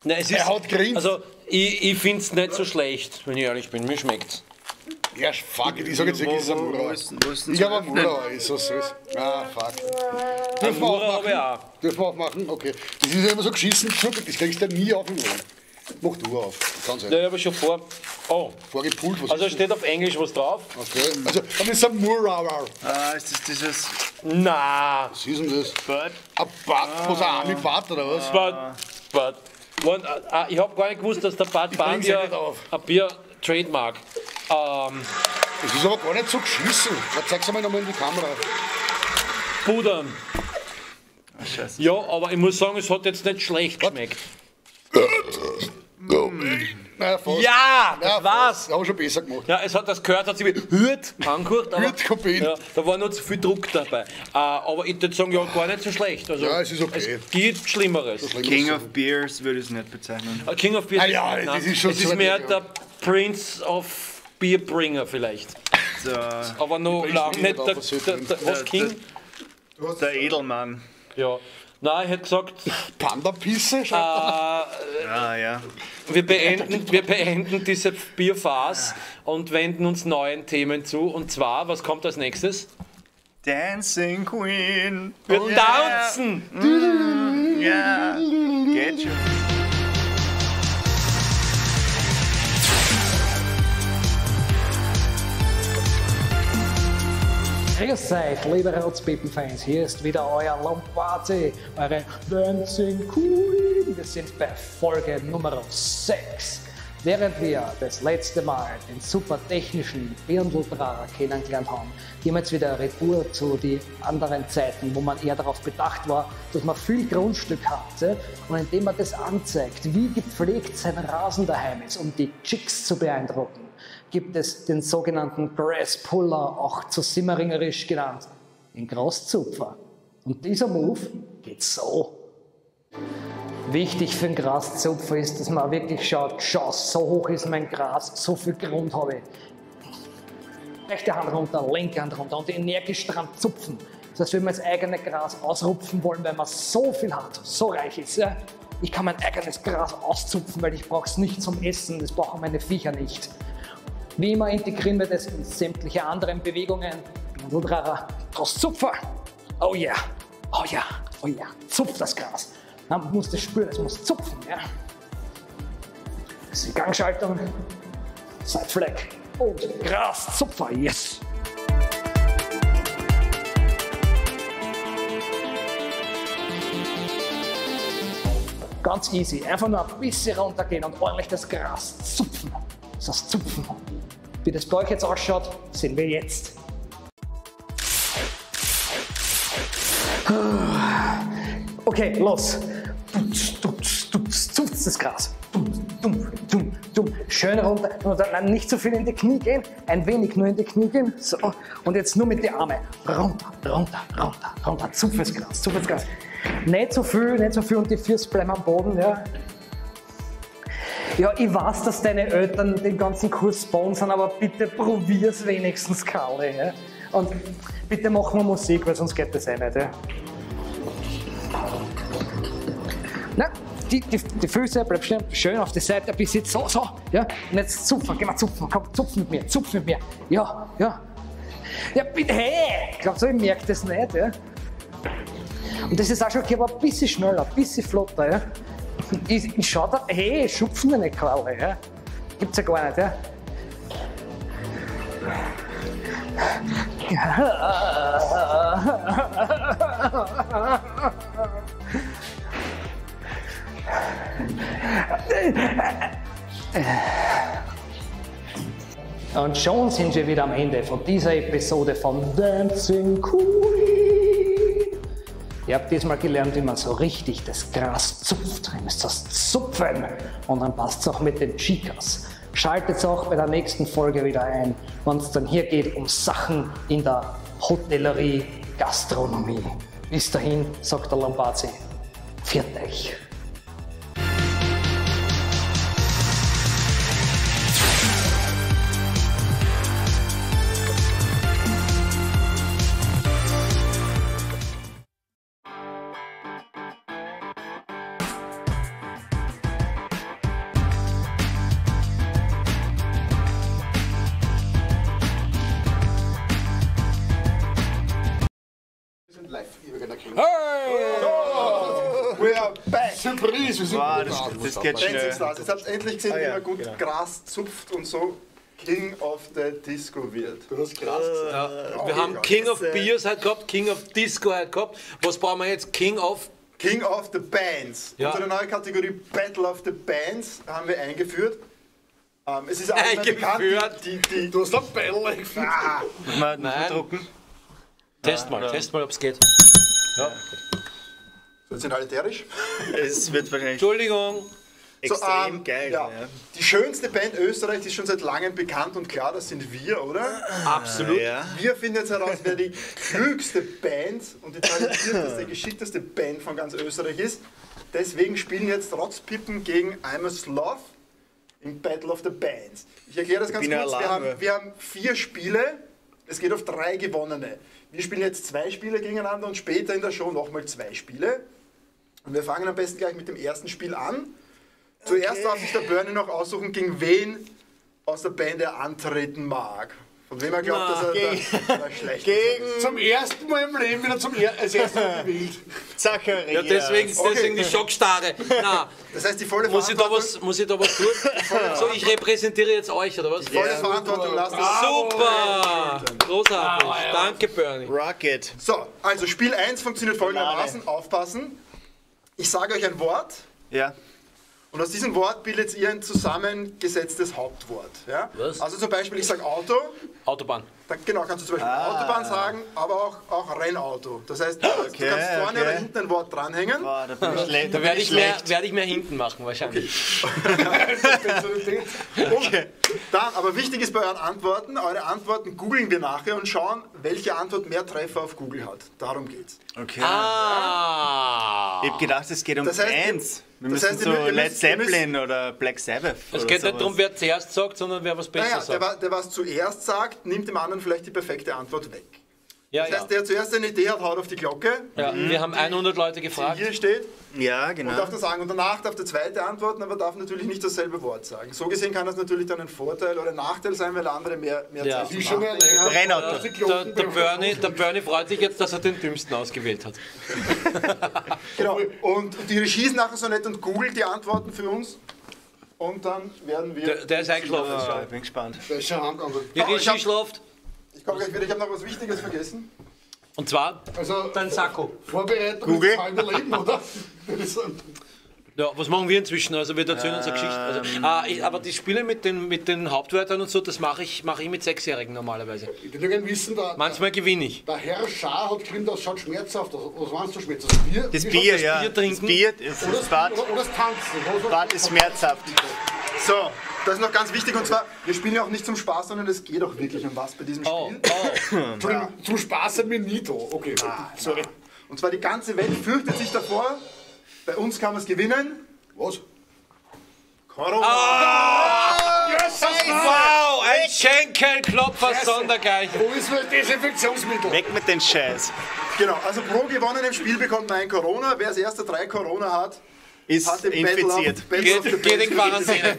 Nein, es ist, hat grinst. also, ich finde es nicht so schlecht, wenn ich ehrlich bin. Mir schmeckt's. Ja, fuck it. Ich sage jetzt wirklich, es ist ein Murauer. Ich habe einen Murauer, ist so süß. Ah, fuck. Dürfen wir aufmachen? Dürfen wir aufmachen? Okay. Das ist ja immer so geschissen, das kriegst du ja nie auf im Leben. Mach du auf. Ganz Ja, ich habe schon vor. Oh, Vorgepult, was also ist steht auf Englisch was drauf? das? Okay, also dann ist ein Murauer. Ist das dieses Na, Was ist denn das? Bud? Ein Bad, was ein Army-Bad oder was? but ich habe gar nicht gewusst, dass der Bad Band bring's ja nicht auf. ein Bier-Trademark. Das ist aber gar nicht so geschissen. Jetzt zeig's einmal nochmal in die Kamera. Pudern. Ah, scheiße. Ja, aber ich muss sagen, es hat jetzt nicht schlecht geschmeckt. Naja, fast. Ja, das Ja, war's. fast. Ja, aber schon besser gemacht. Ja, es hat das gehört, hat sich wie Hürt angehört, aber Hürt-Kopien. ja, da war noch zu viel Druck dabei. Aber ich würde sagen, ja, gar nicht so schlecht. Also, Ja, es ist okay. Es gibt Schlimmeres. King of Beers würde ich es nicht bezeichnen. King of Beer. Ah ja, das ist schon es so ist mehr weit weg, der Prince of Beerbringer vielleicht. Der, Aber noch bringst lang mich nicht nicht der, auf, was der, der, was King? der Edelmann. Ja. Nein, ich hätte gesagt, Panda-Pisse? Ah, ja. wir beenden diese Bierphase und wenden uns neuen Themen zu. Und zwar, was kommt als nächstes? Dancing Queen. Wir Oh, tanzen! Ja, geht schon. Grüß euch, liebe Rotzpiepen-Fans, hier ist wieder euer Lombardi, eure Dancing Queen. Wir sind bei Folge Nummer 6. Während wir das letzte Mal den super technischen Birndl-Drager kennengelernt haben, gehen wir jetzt wieder retour zu den anderen Zeiten, wo man eher darauf bedacht war, dass man viel Grundstück hatte und indem man das anzeigt, wie gepflegt sein Rasen daheim ist, um die Chicks zu beeindrucken, gibt es den sogenannten Grasspuller, auch zu Simmeringerisch genannt, den Graszupfer. Und dieser Move geht so. Wichtig für den Graszupfer ist, dass man wirklich schaut, schau, so hoch ist mein Gras, so viel Grund habe ich. Rechte Hand runter, linke Hand runter und energisch dran zupfen. Das heißt, wenn wir das eigene Gras ausrupfen wollen, weil man so viel hat, so reich ist, ja, ich kann mein eigenes Gras auszupfen, weil ich brauche es nicht zum Essen, das brauchen meine Viecher nicht. Wie immer integrieren wir das in sämtliche anderen Bewegungen. Graszupfer. Oh yeah, oh yeah, oh yeah. Zupf das Gras. Man muss das spüren, es muss zupfen. Ja. Das ist die Gangschaltung. Seitfleck und Graszupfer. Yes. Ganz easy. Einfach nur ein bisschen runtergehen und ordentlich das Gras zupfen. Das Zupfen. Wie das bei euch jetzt ausschaut, sehen wir jetzt. Okay, los. Zupft das Gras. Schön runter. Und dann nicht zu viel in die Knie gehen. Ein wenig nur in die Knie gehen. So. Und jetzt nur mit den Armen. Runter, runter, runter, runter. Zupf das Gras, zupf das Gras. Nicht so viel und die Füße bleiben am Boden. Ja. Ja, ich weiß, dass deine Eltern den ganzen Kurs sponsern, aber bitte probier's wenigstens, Karl. Ja? Und bitte machen wir Musik, weil sonst geht das eh nicht. Ja? Na, die Füße bleiben schön auf die Seite, bis jetzt so. Ja? Und jetzt zupfen, geh mal zupfen, komm, zupf mit mir. Ja. Ja, bitte, hey! Glaubst du, ich merke das nicht? Ja? Und das ist auch schon okay, aber ein bisschen schneller, ein bisschen flotter. Ja? Ich schaue da, hey, schupfen wir nicht, Karl. Ja? Gibt's ja gar nicht, ja? Und schon sind wir wieder am Ende von dieser Episode von Dancing Queen. Ihr habt diesmal gelernt, wie man so richtig das Gras zupft. Ihr müsst das zupfen und dann passt es auch mit den Chicas. Schaltet auch bei der nächsten Folge wieder ein, wenn es dann hier geht um Sachen in der Hotellerie, Gastronomie. Bis dahin, sagt der Lombardi, pfiat euch. Live, ich habe keiner kennt. We are back! Surprise, wir sind Das geht Dancing schnell. Stars. Jetzt habt ihr endlich gesehen, wie man gut Gras zupft und so King of the Disco wird. Du hast Gras gesagt. Ja. Wir haben King of Beers halt gehabt, King of Disco halt gehabt. Was brauchen wir jetzt? King of the Bands. Ja. Unsere neue Kategorie Battle of the Bands haben wir eingeführt. Es ist allgemein bekannt, Du hast ein Battle eingeführt. Nein. Drucken. Test mal, ob es geht. Ja. So, sind alle alterisch. Es wird wahrscheinlich Entschuldigung. extrem geil. Ja. Ja. Die schönste Band Österreichs ist schon seit langem bekannt und klar, das sind wir, oder? Absolut. Ja. Wir finden jetzt heraus, wer die klügste Band und die talentierteste, geschickteste Band von ganz Österreich ist. Deswegen spielen jetzt Rotzpippen gegen I'm a Sloth im Battle of the Bands. Ich erkläre das ganz bin kurz. allein, Wir haben 4 Spiele, es geht auf 3 gewonnene. Wir spielen jetzt 2 Spiele gegeneinander und später in der Show nochmal 2 Spiele. Und wir fangen am besten gleich mit dem ersten Spiel an. Zuerst darf sich der Bernie noch aussuchen, gegen wen aus der Band er antreten mag. Von wem er glaubt, dass er der schlecht ist. Zum ersten Mal im Leben wieder als erstes Mal gewählt. Zacharias. Ja, deswegen die Schockstarre. Na, Das heißt, die volle muss ich da Verantwortung, was tun? So, ich repräsentiere jetzt euch, oder was? volle Verantwortung lassen. Super! Großartig. Danke, Bernie. Rocket. So, also Spiel 1 funktioniert folgendermaßen. Aufpassen. Ich sage euch ein Wort. Ja. Und aus diesem Wort bildet ihr ein zusammengesetztes Hauptwort. Ja? Was? Also zum Beispiel, ich sage Auto, Autobahn. dann genau, kannst du zum Beispiel Autobahn sagen, aber auch Rennauto. Das heißt, du kannst vorne oder hinten ein Wort dranhängen. Boah, da bin ich schlecht. Da werde ich mehr hinten machen, wahrscheinlich. Okay. Dann, aber wichtig ist bei euren Antworten, eure Antworten googeln wir nachher und schauen, welche Antwort mehr Treffer auf Google hat. Darum geht's. Okay. Ah! Ich hab gedacht, es geht um Das heißt, Bands. Wir das müssen heißt, so ihr müsst- Led Zeppelin oder Black Sabbath. Es geht nicht darum, wer zuerst sagt, sondern wer was besser Naja, sagt. der was zuerst sagt, nimmt dem anderen vielleicht die perfekte Antwort weg. Ja, Das ja. heißt, der zuerst eine Idee hat, haut auf die Glocke, Ja, wir haben 100 Leute die gefragt. hier steht, Ja, und genau. darf das sagen. Und danach darf der zweite antworten, aber darf natürlich nicht dasselbe Wort sagen. So gesehen kann das natürlich dann ein Vorteil oder ein Nachteil sein, weil der andere mehr Ja. Zeit Die schon mal hat. Rennauto. Der Bernie freut sich jetzt, dass er den dümmsten ausgewählt hat. Genau. Und die Regie ist nachher so nett und googelt die Antworten für uns. Und dann werden wir... Der ist eingeschlafen. Ja, ich bin gespannt. Das ist schon heimgegangen. Die Regie schläft. Ich komme gleich wieder, ich habe noch was Wichtiges vergessen. Und zwar Also, dein Sakko. Vorbereitung Google. ist halber Leben, oder? Würde ich sagen. Ja, was machen wir inzwischen? Also wir erzählen uns eine Geschichte. Also, aber die Spiele mit den Hauptwörtern und so, das mache ich mit 6-Jährigen normalerweise. Ich würde gerne wissen, Manchmal gewinne ich. der Herr Schaar hat geschrieben, das schaut schmerzhaft aus. Was meinst du schmerzhaft? Das Bier? Das Wie Bier, schaut ja. Bier trinken? Das Bier, das Bad. Oder das Tanzen. Bad ist schmerzhaft. So, das ist noch ganz wichtig und zwar, wir spielen ja auch nicht zum Spaß, sondern es geht auch wirklich um was bei diesem Oh, Spiel. oh. Entschuldigung, zum Spaß sind wir nie da. Okay, sorry. Und zwar die ganze Welt fürchtet sich davor. Bei uns kann man es gewinnen. Was? Corona. Wow, ein Schenkelklopfer sondergleichen. Wo ist mein Desinfektionsmittel? Weg mit den Scheiß. Genau, also pro gewonnenem Spiel bekommt man ein Corona. Wer als erster 3 Corona hat, Ist hat den infiziert. Battle of the Geht in Bands. Quarantäne.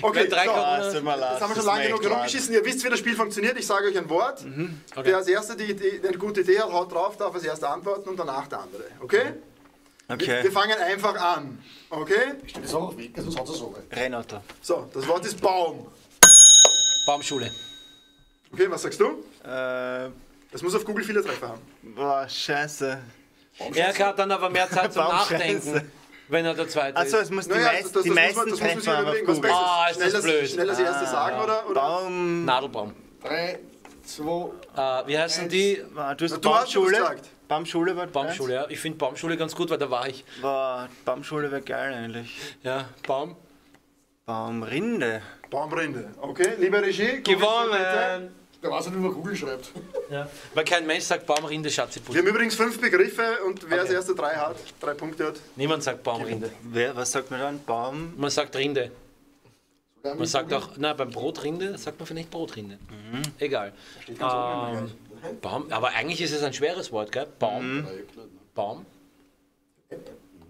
Okay, Wer 3 so. Corona- Ah, es tut mir leid. Jetzt haben wir Das schon lange ist mir genug echt leid. rumgeschissen. Ihr wisst, wie das Spiel funktioniert. Ich sage euch ein Wort. Okay. Wer als erster eine gute Idee hat, haut drauf, darf als erster antworten und danach der andere. Okay? Wir Okay. fangen einfach an. Okay? Steht das auch weg, sonst hat es so. Rennauto. So, das Wort ist Baum. Baumschule. Okay, was sagst du? Äh, Das muss auf Google viele Treffer haben. boah, scheiße. Er hat dann aber mehr Zeit zum Baumscheiße. Nachdenken, wenn er der Zweite Achso, ist. es muss Naja, die meisten das muss man sich Treffer haben auf überlegen. Was Google. besser Ah, ist das blöd. Schnell als erstes sagen oder? Baum. Nadelbaum. 3, 2, Wie heißen die? Du hast Du hast Baumschule. gesagt. Baumschule war Baumschule, ja. Ich finde Baumschule ganz gut, weil da war ich. Boah, Baumschule wäre geil eigentlich. Ja, Baum. Baumrinde. Baumrinde. Okay, liebe Regie. Google Gewonnen! der weiß nicht, wie man Google schreibt. Ja. Weil kein Mensch sagt Baumrinde, Schatziputt. Wir haben übrigens 5 Begriffe und wer als Okay. erster 3 hat, 3 Punkte hat. Niemand sagt Baumrinde. Was sagt man dann? Baum. Man sagt Rinde. Man sagt auch, na, beim Brotrinde sagt man vielleicht Brotrinde. Egal. Baum, aber eigentlich ist es ein schweres Wort, gell? Baum. Baum.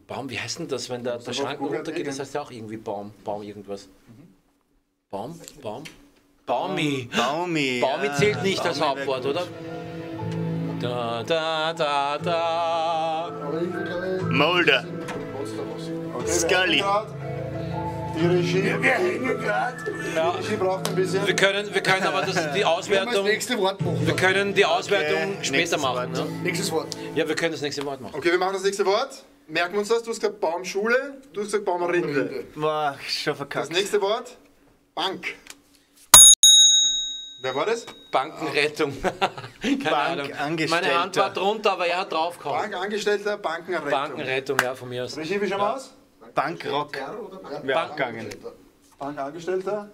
Baum, wie heißt denn das, wenn der Schrank runtergeht? Das heißt ja auch irgendwie Baum. Baum irgendwas. Baum? Baum? Baumi. Baumi. Baumi ja. zählt nicht als Baumi wär Hauptwort, gut. oder? Da, da, da, da. Aber irgendwie glaube ich. Mulder. Scully. Die Regie. Wir hängen gerade. Die Regie braucht ein bisschen. Wir können aber die Das Auswertung. nächste Wort machen. Wir können die Auswertung später nächstes machen. Wort. Ne? Nächstes Wort. Ja, wir können das nächste Wort machen. Okay, wir machen das nächste Wort. Merken wir uns das. Du hast gesagt Baumschule, du hast gesagt Baumrinde. Boah, schon Das verkackt. nächste Wort, Bank. Wer war das? Bankenrettung. Keine Ahnung. Bankangestellter. Meine Hand war drunter, aber er hat draufgehauen. Bankangestellter, Bankenrettung. Bankenrettung, ja, von mir aus. Regie, wie schauen wir aus? Bankrock. Wäre auch gegangen. Bankangestellter,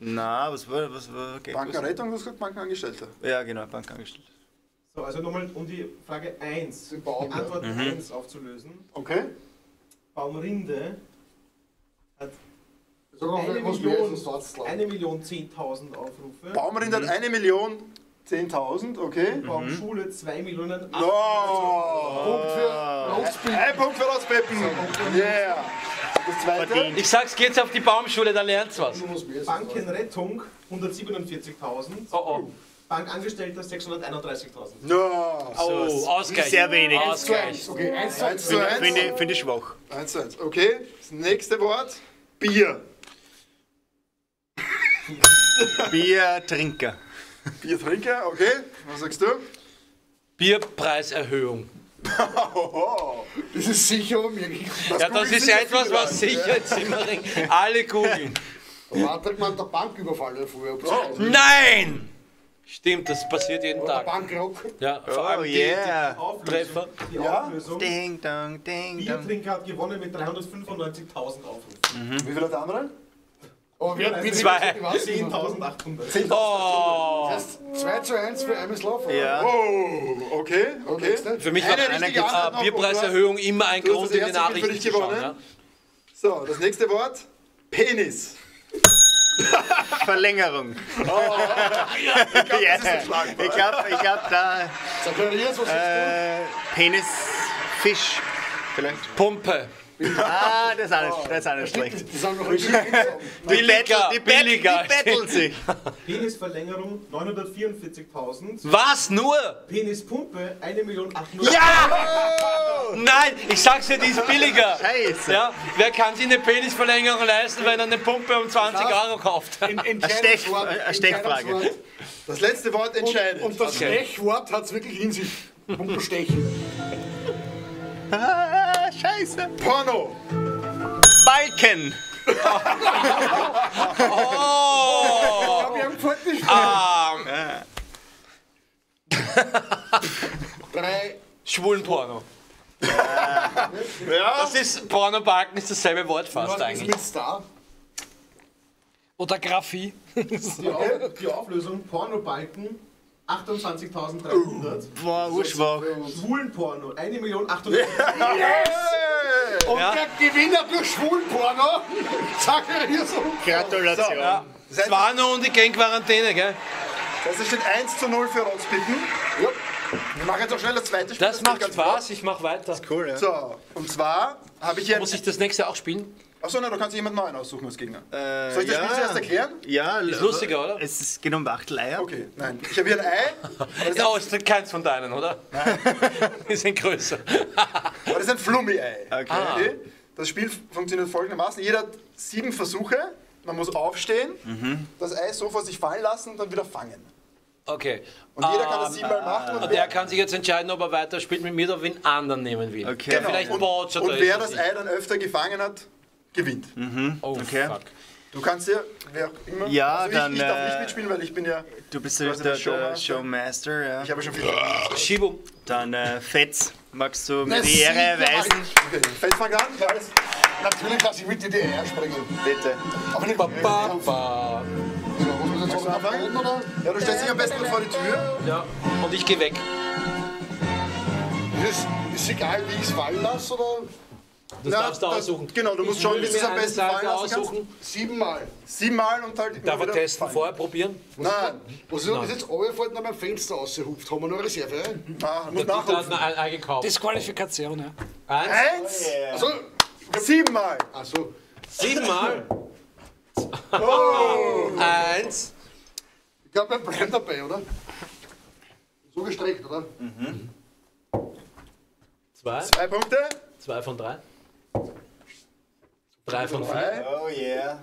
Na, was war Bankenrettung, du hast gesagt Bankenangestellter. Ja, genau, Bankangestellter. So, also nochmal um die Frage 1, die Baum, ja. Antwort 1 aufzulösen. Okay. Baumrinde hat Sag auch, was wir jetzt sonst glauben. 1.010.000 Aufrufe. Baumrind hat 1.010.000, okay. Baumschule 2.000.000. Oh. Punkt für Rotzbild. Ein Punkt für Rotzpippen. Yeah. Das zweite. Verdient. Ich sag's, geht's auf die Baumschule, da lernt's was. Bankenrettung 147.000. Oh, oh. Bankangestellter 631.000. No. Oh, Ausgleich. Sehr wenig. Ausgleich. Okay, 1 zu 1. Finde ich schwach. 1 zu 1. Okay. Das nächste Wort, Bier. Biertrinker. Biertrinker, okay. Was sagst du? Bierpreiserhöhung. Das ist sicher um mir. Ja, das ist etwas, was sicher in Simmering alle googeln. Wartet man der Banküberfall früher. Nein! Stimmt, das passiert jeden Oder Tag. Bankrock. Ja, vor allem yeah. Auflösung. Treffer. Die Auflösung. Ding dong, ding dong. Biertrinker hat gewonnen mit 395.000 Aufrufen. Wie viel hat der andere? Oh, wir haben Zwei. 10.800. Oh! Das heißt 2 zu 1 für Amislav. Ja. Oh, okay, okay. Für mich war Eine richtige Antwort noch, Bierpreiserhöhung immer ein du hast Grund, das in die erste Spiel für Nachrichten dich zu schauen. gewonnen. Ja. So, das nächste Wort, Penis. Verlängerung. Ich glaub da Zacharias, was sagst Penis, Fisch. Vielleicht. Pumpe. Ah, das ist auch nicht schlecht. du? Die sagen noch richtig. Billiger, Die billiger. betteln sich. Penisverlängerung 944.000. Was nur? Penispumpe 1.800.000. Ja! Nein, ich sag's dir, die ist billiger. Scheiße. Ja, wer kann sich eine Penisverlängerung leisten, wenn er eine Pumpe um 20 Euro kauft? Eine Stechfrage. Das letzte Wort entscheidet. Und das Stechwort hat es wirklich in sich. Pumpe stechen. Ah, scheiße. Porno. Balken. Oh! Wir haben vorhin nicht 3. Schwulenporno. Ja. Das ist Porno-Balken, ist dasselbe Wort fast Was ist eigentlich. mit Star? Oder Graphie. Die Auflösung Pornobalken 28.300. Boah, urschwach. Schwulenporno 1.800.000. Und der Gewinner durch Schwulenporno, Zacharias. Gratulation. Ja. 2-0 und ich gehe in Quarantäne, gell? Das steht 1:0 für Rotzpippen. Ja. Wir machen jetzt auch schnell das zweite Spiel. Das macht Spaß, ich mach weiter. Cool, ja. So, und zwar habe ich hier... Muss ich das nächste auch spielen? Achso, nein, du kannst jemand neuen aussuchen als Gegner. Soll ich das ja. Spiel zuerst erklären? Ja, Ist lustiger, oder? Es geht um Wachteleier. Okay, nein. Ich habe hier ein Ei. Aber Ja, ist keins von deinen, oder? Nein. Die sind größer. das ist ein Flummi-Ei. Okay. Das Spiel funktioniert folgendermaßen. Jeder hat 7 Versuche. Man muss aufstehen, das Ei so vor sich fallen lassen und dann wieder fangen. Okay. Und jeder kann das 7-mal machen. Und Der kann sich jetzt entscheiden, ob er weiter spielt mit mir oder wen anderen nehmen will. Okay. Der Genau. vielleicht und, Botsch oder und wer ist das Ei dann öfter gefangen hat, gewinnt. Oh, Okay. fuck. Du kannst ja, wer auch immer. Ja, also dann, ich darf nicht mitspielen, weil ich bin ja. Du bist quasi der Showmaster. Showmaster, ja. Ich habe schon viel. Schiebung. Dann Fetz, magst du mir Das die Ehre sieht ja erweisen? Okay, Fett fang an. Alles. Natürlich lasse ich mit dir die Eier springen. Bitte. Aber nicht Ba, ba. So, muss man jetzt Magst du auch anfangen? anfangen, oder? Ja, du stellst dich am besten vor die Tür. Ja. Und ich gehe weg. Ist egal, wie ich es fallen lasse, oder? Das darfst du aussuchen. Genau, du musst schauen, wie du es am besten fallen lassen kannst. 7-mal. 7-mal und halt. Darf immer er wieder testen, fallen. vorher probieren? Nein. Was ist, bis jetzt alle fällt nach meinem Fenster rausgehupft? Haben wir noch Reserve? Ah, muss Der Dieter hat nachrufen. ein Ei gekauft. Disqualifikation, ja. 1, 1, Also, 7-mal. also 7-mal. Oh. 1. ich glaube, wir bleiben dabei, oder? So gestreckt, oder? 2. 2 Punkte. 2 von 3. 3 von 4. Oh yeah.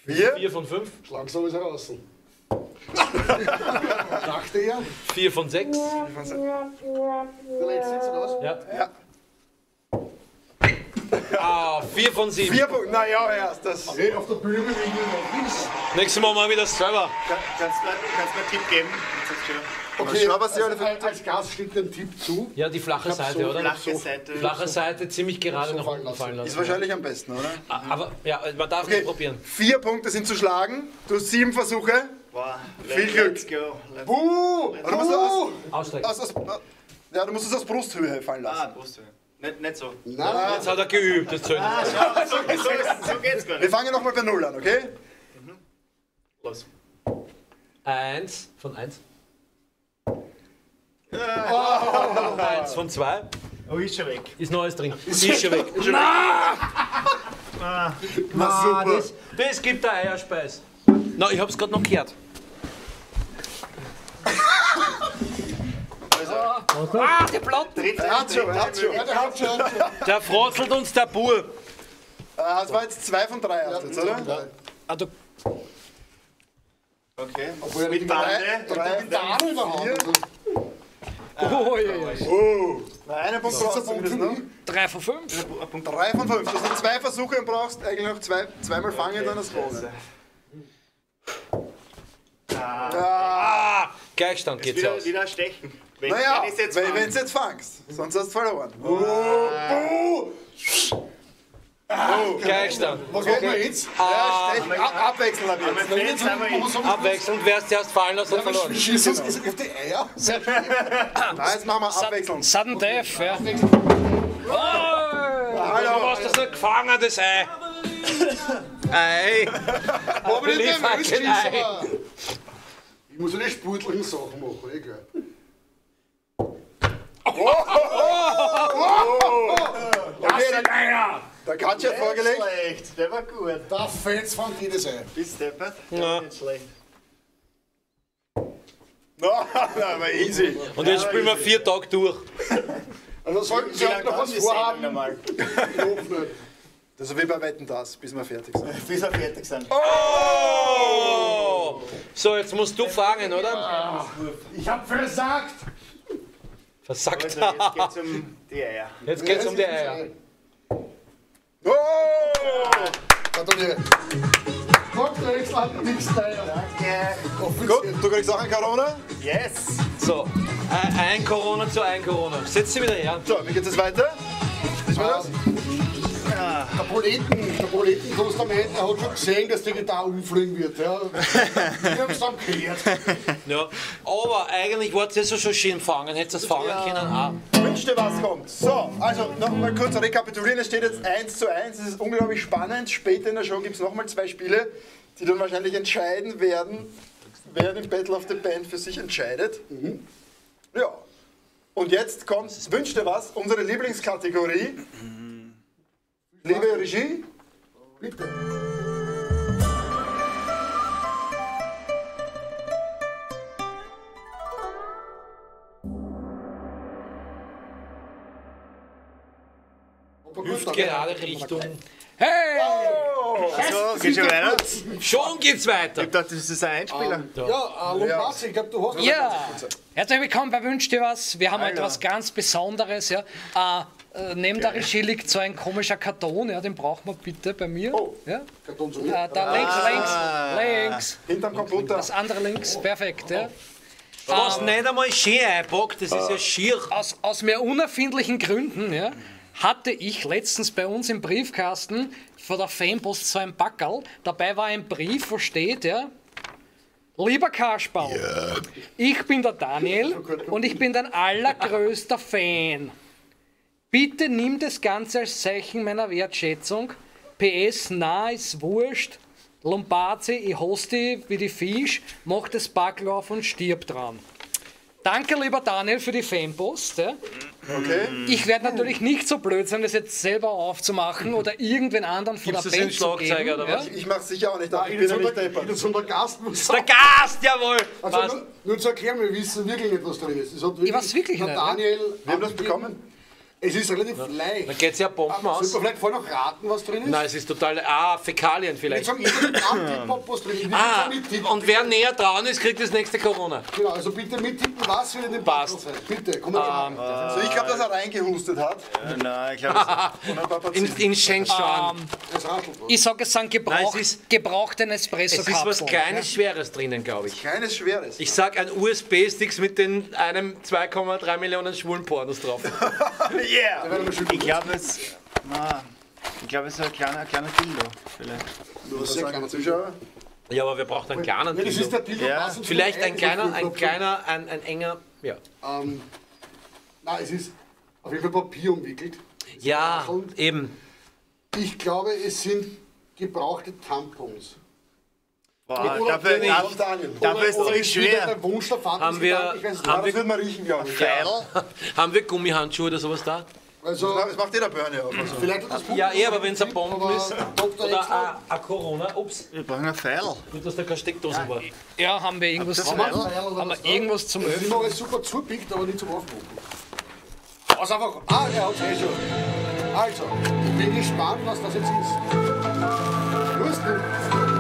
4. 4 von 5. Langsam ist er raus. Dachte ja. 4 von 6. Der letzte jetzt raus. Ja. Ah, 4 von 7. 4 Punkte. Naja, erst das. Hey, auf der Bühne bewegen wir noch. Nächstes Mal wieder selber. Kannst du mir einen Tipp geben? Okay, schau, was ihr alle als Gast steht ein Tipp zu. Ja, die flache Seite, so oder? Flache Seite. Flache Seite, ziemlich gerade nach unten fallen lassen. Ist wahrscheinlich am besten, oder? Aber ja, man darf Okay, nicht probieren. 4 Punkte sind zu schlagen. Du hast 7 Versuche. Wow. Viel Glück. Let's go. Buh! Du musst Aussteigen. ja, du musst es aus Brusthöhe fallen lassen. Brusthöhe. Nicht so. Nein, Jetzt hat er geübt, das zählt nicht. So geht's gar Wir nicht. fangen nochmal bei 0 an, okay? Los. 1 von 1. 1 von 2. Oh, ist schon weg. Ist noch alles drin. Ist schon weg. Na super. Das gibt der Eierspeis. Na, ich hab's gerade noch gehört. Der Blatt. Er hat schon. Der frotzelt uns der Bur. Das war jetzt 2 von 3, hast du jetzt, oder? Ah, du, Okay. Mit Bande. 3, 4. Oh, ja, ja. Einen Punkt brauchst du zumindest noch. 3 von 5. 3 von 5. Das sind 2 Versuche und brauchst eigentlich noch zweimal fangen, dann das Krone. Gleichstand geht's aus. Wieder stechen. Naja, Wenn ich's jetzt wenn fang. du jetzt fangst, sonst hast du verloren. Gleichstand. was machen wir jetzt? Abwechseln ab Mein jetzt. Fan sind wir in. Abwechselnd, wer es zuerst fallen lässt, hat verloren. Schießt uns auf die Eier? Nein, jetzt machen wir abwechselnd. Sudden Death, ja. Du Hallo. hast das nicht gefangen, das Ei. Ei. Aber nicht Lief mehr kein Ei. Ich muss ja die sportlichen Sachen machen, eh klar. Der Katja hat vorgelegt. Schlecht. Der war gut. Da fällt's von jedes Ei. Bis deppert. Ja. Nicht schlecht. Aber easy. Und jetzt spielen wir 4 Tage durch. Also sollten Sie Wie auch lange noch kann was die Sendung vorhaben, normal? ich hoffe nicht. Das ist wie bei Wetten das, bis wir fertig sind. Bis wir fertig sind. Oh! So, jetzt musst du fangen, oder? Ich hab versagt! Versackt. Also, jetzt geht's um die Eier. Jetzt geht's um die Eier. Oh! Gratuliere. Dr. Wechsel hat nichts Eier. Gut, du kriegst auch ein Corona. Yes! So, ein Corona zu ein Corona. Setz sie wieder her. So, wie geht es weiter? Wissen wir das? Der Proletentoaster meint, er hat schon gesehen, dass die Gitarre umfliegen wird. Ja. Wir haben es dann geklärt. Ja. Aber eigentlich war es schon schön fangen. Hättest du es fangen können auch. Wünsch dir, was kommt. So, also nochmal kurz rekapitulieren. Es steht jetzt 1:1. Es ist unglaublich spannend. Später in der Show gibt es nochmal 2 Spiele, die dann wahrscheinlich entscheiden werden, wer den Battle of the Band für sich entscheidet. Ja. Und jetzt kommt, wünsch dir was, unsere Lieblingskategorie. Liebe Regie. Bitte. Hüft gerade Richtung. Hey! So, geht schon weiter? Schon geht's weiter. Ich dachte, das ist ein Einspieler. Ja, Lombassi, ich glaube, du hast Ja, herzlich willkommen bei Wünsch dir was. Wir haben heute was ganz Besonderes. Ja. Neben der Regie liegt so ein komischer Karton, ja, den brauchen wir bitte bei mir. Ja. Karton zu Da links. Hinterm Computer. Das andere links, perfekt. Ja. Du hast nicht einmal schön einpackt, das ist ja schier. Aus mehr unerfindlichen Gründen, ja, hatte ich letztens bei uns im Briefkasten von der Fanpost so ein Packerl. Dabei war ein Brief, wo steht, ja, lieber Kasperl, ich bin der Daniel und ich bin dein allergrößter Fan. Bitte nimm das Ganze als Zeichen meiner Wertschätzung. PS, na, ist wurscht. Lombardi, ich hasse dich wie die Fisch, mach das Packerl auf und stirb dran. Danke, lieber Daniel, für die Fanpost. Ja. Okay. Ich werde natürlich nicht so blöd sein, das jetzt selber aufzumachen oder irgendwen anderen von Gibt's der das in Band zu geben. Schlagzeuger oder was? Ich mach's sicher auch nicht, aber ich bin ja nicht deppert. So der Gast muss Der Gast, jawohl! Also Passt. nur zu erklären, wir wissen wirklich nicht, was drin ist. Es hat Ich weiß wirklich der nicht, Daniel Wir haben das angegeben. bekommen. Es ist relativ Da leicht. geht's ja Bomben aus. Sollte man vielleicht vorher noch raten, was drin ist? Nein, es ist total. Fäkalien Ich vielleicht. sage, ich Antipp, was drin ist. Ich will mittippen. Und wer näher dran ist, kriegt das nächste Corona. Genau, also bitte mittippen, was wird in dem Passt. Bottle sein. Bitte, komm mal Also ich glaube, dass er reingehustet hat. Nein, ich glaube, Und ein paar In Shenzhen. Es raschelt was. Ich sage, es sind Nein, es ist- gebrauchten Es Espresso-Kapseln. ist was Kleines, Schweres drinnen, glaube ich. Keines Schweres. Ich sag ein USB-Sticks mit einem 2,3 Millionen schwulen Pornos drauf. Yeah! ich glaube, es ist ein kleiner Dildo. Vielleicht. Du hast sagen, Zuschauer? Ja, aber wir brauchen einen kleinen Ja, das ist Dildo. der Dildo Ja, passend zu Vielleicht dem ein enger. Ja. Nein, es ist auf jeden Fall Papier umwickelt. Ja, eben. Ich glaube, es sind gebrauchte Tampons. Boah, Oder dafür vielleicht- dafür oder- ist es oder ziemlich ist wieder schwer. der Wunsch der Haben wir- Fantasiegedanke, ich weiß nicht. Ja, das wird man riechen, glaube ich. Haben wir Gummihandschuhe oder sowas da? Also, Das macht jeder Burne auf. Also. vielleicht hat das Publikum Ja, aber wenn es ein nicht, Bomben aber ist. Dr. Oder Extra- ein Corona. Ups, Wir brauchen ein Pfeil. gut, dass da keine Steckdosen war. Ja, haben wir irgendwas das zum Pfeil? Haben wir irgendwas zum Das ist Öffnen? immer alles super zupickt, aber nicht zum Aufmachen. Also einfach. Ah, er hat es eh schon. Also, ich bin gespannt, was das jetzt ist. Lust nicht.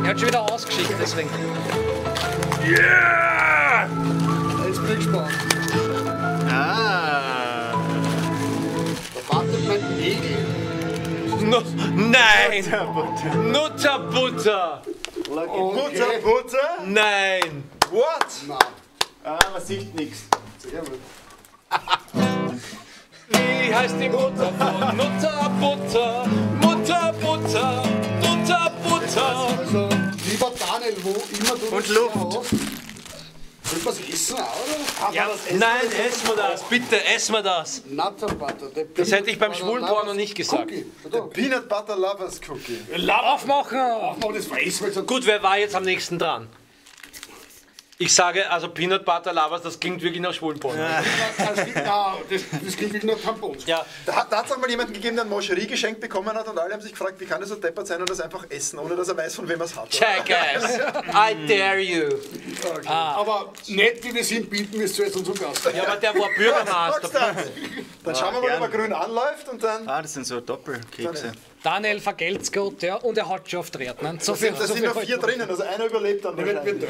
Er hat schon wieder ausgeschieden, deswegen. Jetzt bin ich gespannt. Ah. Da wartet mein Nägel. Nein! Nutterbutter! Butter, Butter? Nein! What? Nein, Ah, man sieht nichts. sehr gut. Wie heißt die Mutter von Nutterbutter? Mutterbutter! Nutterbutter! Also, lieber Daniel, wo immer du Und das Luft. hast, willst du was essen auch, oder? Ja, nein, essen wir das, bitte, essen wir das. Nutter Butter. Das hätte ich beim Schwulenporno nicht gesagt. Peanut Butter Lovers Cookie. Aufmachen! Aufmachen, das weiß man jetzt. Gut, wer war jetzt am nächsten dran? Ich sage, also Peanut Butter Lovers, das klingt wirklich nach Schwulenporno. Das klingt wie nur Tampons. Ja, Da hat es auch mal jemanden gegeben, der ein Moncherie geschenkt bekommen hat und alle haben sich gefragt, wie kann das so deppert sein und das einfach essen, ohne dass er weiß, von wem er es hat. Jackass! I dare you! Aber nett wie wir sind, bieten wir es zuerst unserem Gast. Ja, aber der war Bürgermeister. Dann schauen wir mal, ob er grün anläuft und dann... Ah, das sind so Doppelkekse. Daniel vergelt's gut, ja, und er hat schon auf Dreht. Ne? So viel, Da sind noch 4 drinnen, also einer überlebt dann wahrscheinlich.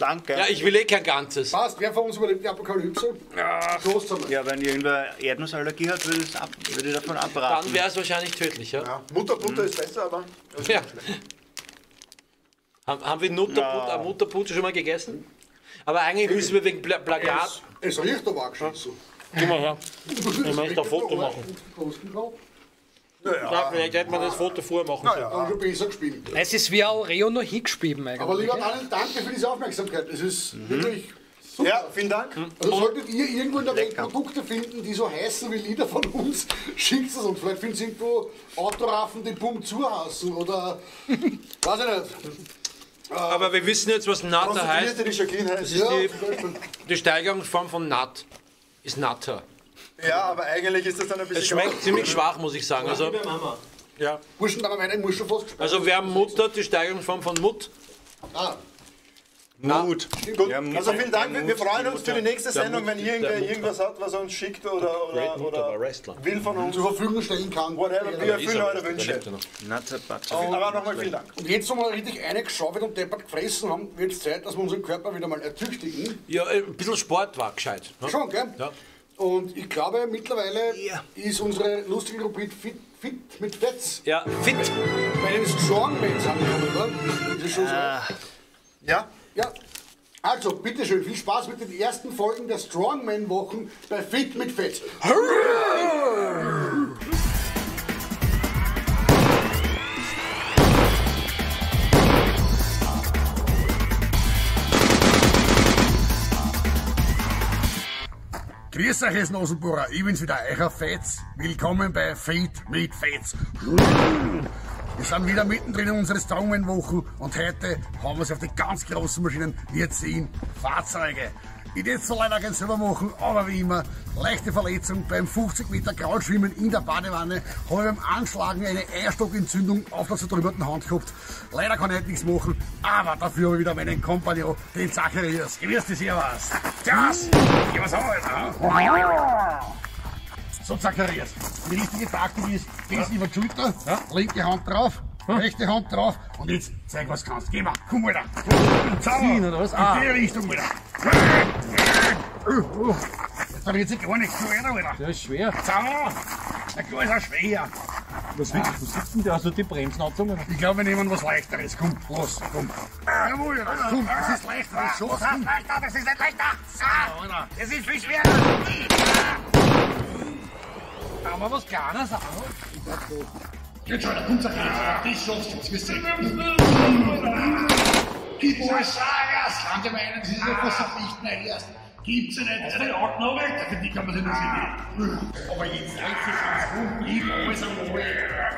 Danke. Ja, ich will eh kein Ganzes. Passt, wer von uns überlebt die Apokalypse? Prost einmal. Ja, wenn irgendwer Erdnussallergie hat, würde ich davon abraten. Dann wäre es wahrscheinlich tödlich, ja? Ja, Mutterbutter ist besser, aber... Ja. Haben wir Mutterbutter schon mal gegessen? Aber eigentlich müssen wir wegen Plagiat. Es riecht aber auch schon so. Geh mal her. Ich möchte ein Foto machen. Ja, vielleicht hätte man das Foto vorher machen sollen. Haben schon besser gespielt. Es ist wie ein Oreo nur hingespieben eigentlich. Aber lieber Daniel, danke für diese Aufmerksamkeit. Es ist wirklich super. Ja, vielen Dank. Also solltet ihr irgendwo in der Welt Produkte finden, die so heißen wie Lieder von uns, schickt es uns. Vielleicht findet ihr irgendwo Autoraffen, die Bumm zuhassen oder weiß ich nicht. Aber wir wissen jetzt, was Natter heißt. Prostituierte, die Jacqueline heißt. Das ist Ja, die, zum Beispiel. die Steigerungsform von Nat. Ist Natter. Ja, aber eigentlich ist das dann ein bisschen... Es schmeckt ziemlich schwach, muss ich sagen. Also, ja. Burschen, da weiter, ich muss schon fast gesperrt. Also wir haben Mutter, die Steigerungsform von Mut. Ah, Mut. Gut, Ja, Mut. also vielen Dank, wir freuen uns für die nächste Der Sendung, Mut- wenn irgendwer der Mut- irgendwas hat, was er uns schickt oder Wrestler. will von uns. zur Verfügung stellen kann. Whatever, wir erfüllen eure Wünsche. Nutterbutter. Aber nochmal vielen Dank. Und jetzt, wo wir richtig eingeschaut und deppert gefressen haben, wird es Zeit, dass wir unseren Körper wieder mal ertüchtigen. Ja, ein bisschen Sport war gescheit. Ne? Schon, gell? Ja. Und ich glaube, mittlerweile ist unsere lustige Rubrik Fit mit Fetz Ja, fit. bei den Strongmans angekommen, oder? Ist das schon so? Ja? Ja. Also, bitteschön, viel Spaß mit den ersten Folgen der Strongman-Wochen bei Fit mit Fetz. Grüß euch, Herr Nosenbohrer, ich bin's wieder, euer Fetz. Willkommen bei Fit mit Fetz. Wir sind wieder mittendrin in unseren Strongman-Wochen und heute haben wir es auf die ganz großen Maschinen. Wir ziehen Fahrzeuge. Ich hätte es leider gerne selber machen, aber wie immer, leichte Verletzung beim 50 Meter Kraulschwimmen in der Badewanne, habe ich beim Anschlagen eine Eierstockentzündung auf der zerdrüberten Hand gehabt. Leider kann ich heute nichts machen, aber dafür habe ich wieder meinen Kompagnon, den Zacharias. Ihr wisst es ja was. Servus! Geh was an, So, Zacharias, die richtige Taktik ist, gehst über die Schulter, linke Hand drauf, rechte Hand drauf und jetzt zeig, was du kannst. Geh mal, komm, Alter. Ziehen oder was? In die Richtung, Alter. Jetzt habe ich jetzt gar nichts zu weiter, Alter. Der ist schwer. Sauber. Der Klar ist auch schwer. Was sitzt denn der? Hast du die Bremsenabzungen? Ich glaube, wir nehmen was Leichteres. Komm, los, komm. Jawohl, Alter. Komm, das ist leichter als Schuss. Das ist leichter, das ist nicht leichter. Alter. Das ist viel schwerer. Aber was Kleines auch. Jetzt schon, komm, Zacharias. Das schaffst du jetzt, wirst du sehen. Gib alles. Kann dir meinen, das ist etwas verpflichtend erst. Gibt's ja nicht. Das ist eine Ordnung, für die kann man sich nicht sehen. Aber jetzt reicht es ganz gut. Gib alles einmal.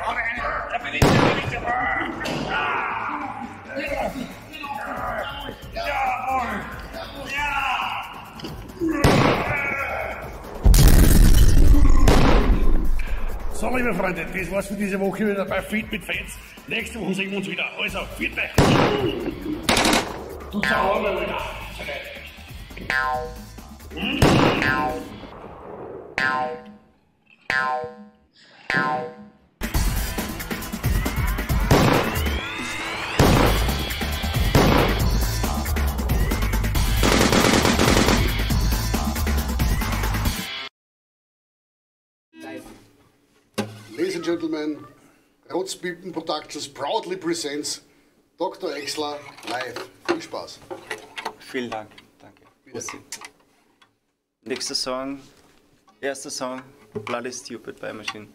Schau rein. Da bin ich So, liebe Freunde, das war's für diese Woche wieder bei Fit mit Fans. Nächste Woche sehen wir uns wieder. Also, vierte. Du sauber, wieder. Ladies and gentlemen, Rotzpiepen Productions proudly presents Dr. Exler live. Viel Spaß. Vielen Dank. Danke. Nächster Song, erster Song, Bloody Stupid by Machine.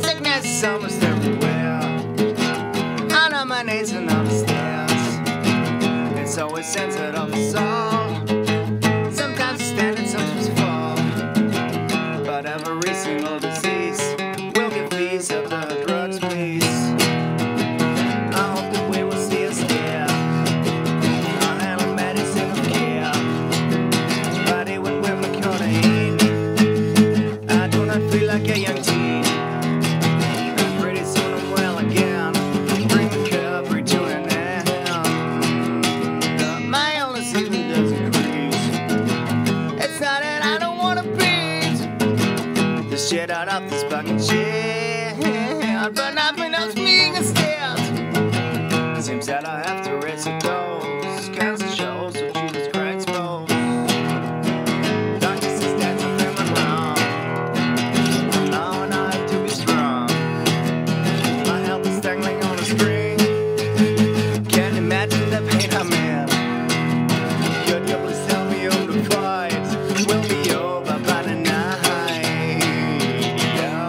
Sickness is almost everywhere. I know my name's and I'm the stairs. It's always centered on the song. Sometimes I stand and sometimes I fall. But every single disease will give peace of the drugs, please. I hope that we will see us there. I handle medicine of care. But even with my codeine, I do not feel like a young teen. And pretty soon I'm well again. Bring the cup, return an end. My illness even does increase. It's not that I don't wanna beat the shit out of this fucking shit, but nothing else being instead. Seems that I have to risk those cancer shows of Jesus Christ most. Doctor says that's a family wrong. Now and I have to be strong. My health is dangling on a string. Can't imagine the pain I'm in. Could you please tell me the fight will be over by the night? Yeah.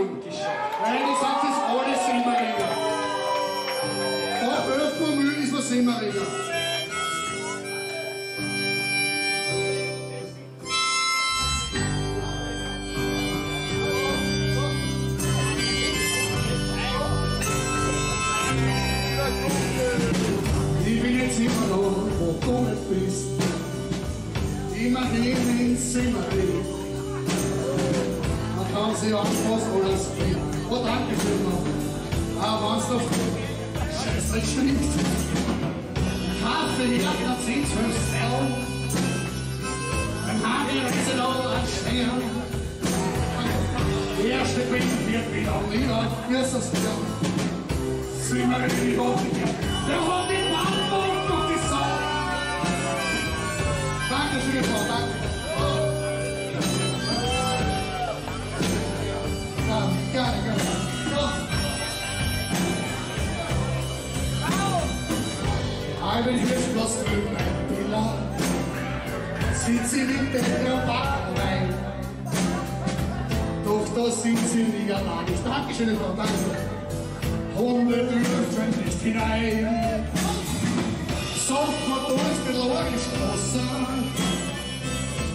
Meinung. Weil du sagst, das ist alles Semmeringer. Ab 11 Uhr Müll ist man Semmeringer. Ich bin jetzt immer noch, wo du nicht bist. Immerhin in Semmering. Man kann sich anfassen alles geben. Oh, danke schön noch. Aber wenn's doch scheiße stimmt. Kaffee, ich hab noch 10, 12 Cent. Beim Hagel ist es auch ein Stern. Der erste Wind wird wieder nieder, wirst du's hören. Semmering, ich hoffe, der hat die Wand durch die Sau. Danke schön, Frau, danke. Geil. Ich bin jetzt bloß drüben ein Bilder. Sieht sie mit der Backen rein. Doch da sind sie nicht allein. Dankeschön, Frau, danke. Hunde dürfen nicht hinein. Sonst man durch die Logenstraße.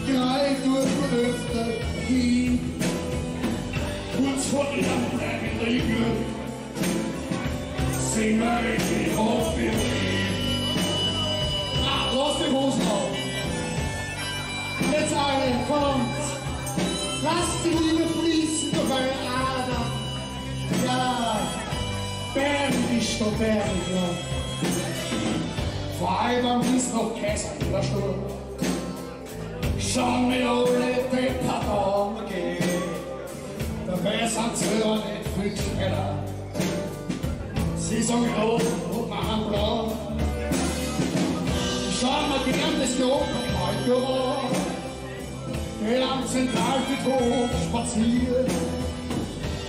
Gleich durch die Lüfte hin. Kurz vor ihrem kleinen Riegel sehen wir richtig auf den Weg. Lass die Hosen auf. Jetzt alle, kommt. Lasst die Liebe fließen durch eure Adern. Ja, Berg ist doch Berg, ja. Vor allem ist noch Kaiser in der Stunde. Schauen wir alle den Pardon gehen. Dabei sind sie ja nicht viel schneller. Sie sagen rot und machen blau. Schauen wir gern das Joghurt geht am Zentralfriedhof spazieren.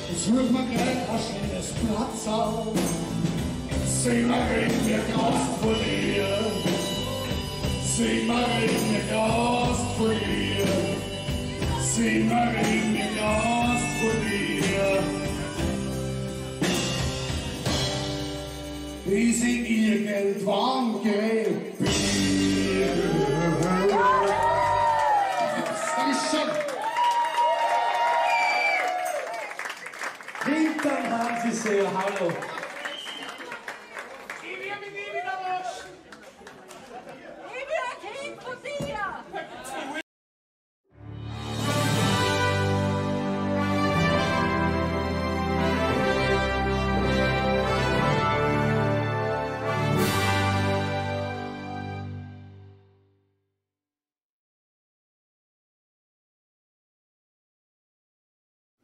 Jetzt suchen wir gleich ein schönes Platz auf. Semmering, wir Gast vor dir. Semmering, wir Gast vor dir. Semmering, wir Gast vor dir. Wie sie irgendwann gebiert. Dankeschön. Hintern haben Sie sehr, hallo. Ich will mich nie wieder waschen. Ich will ein Kind von dir.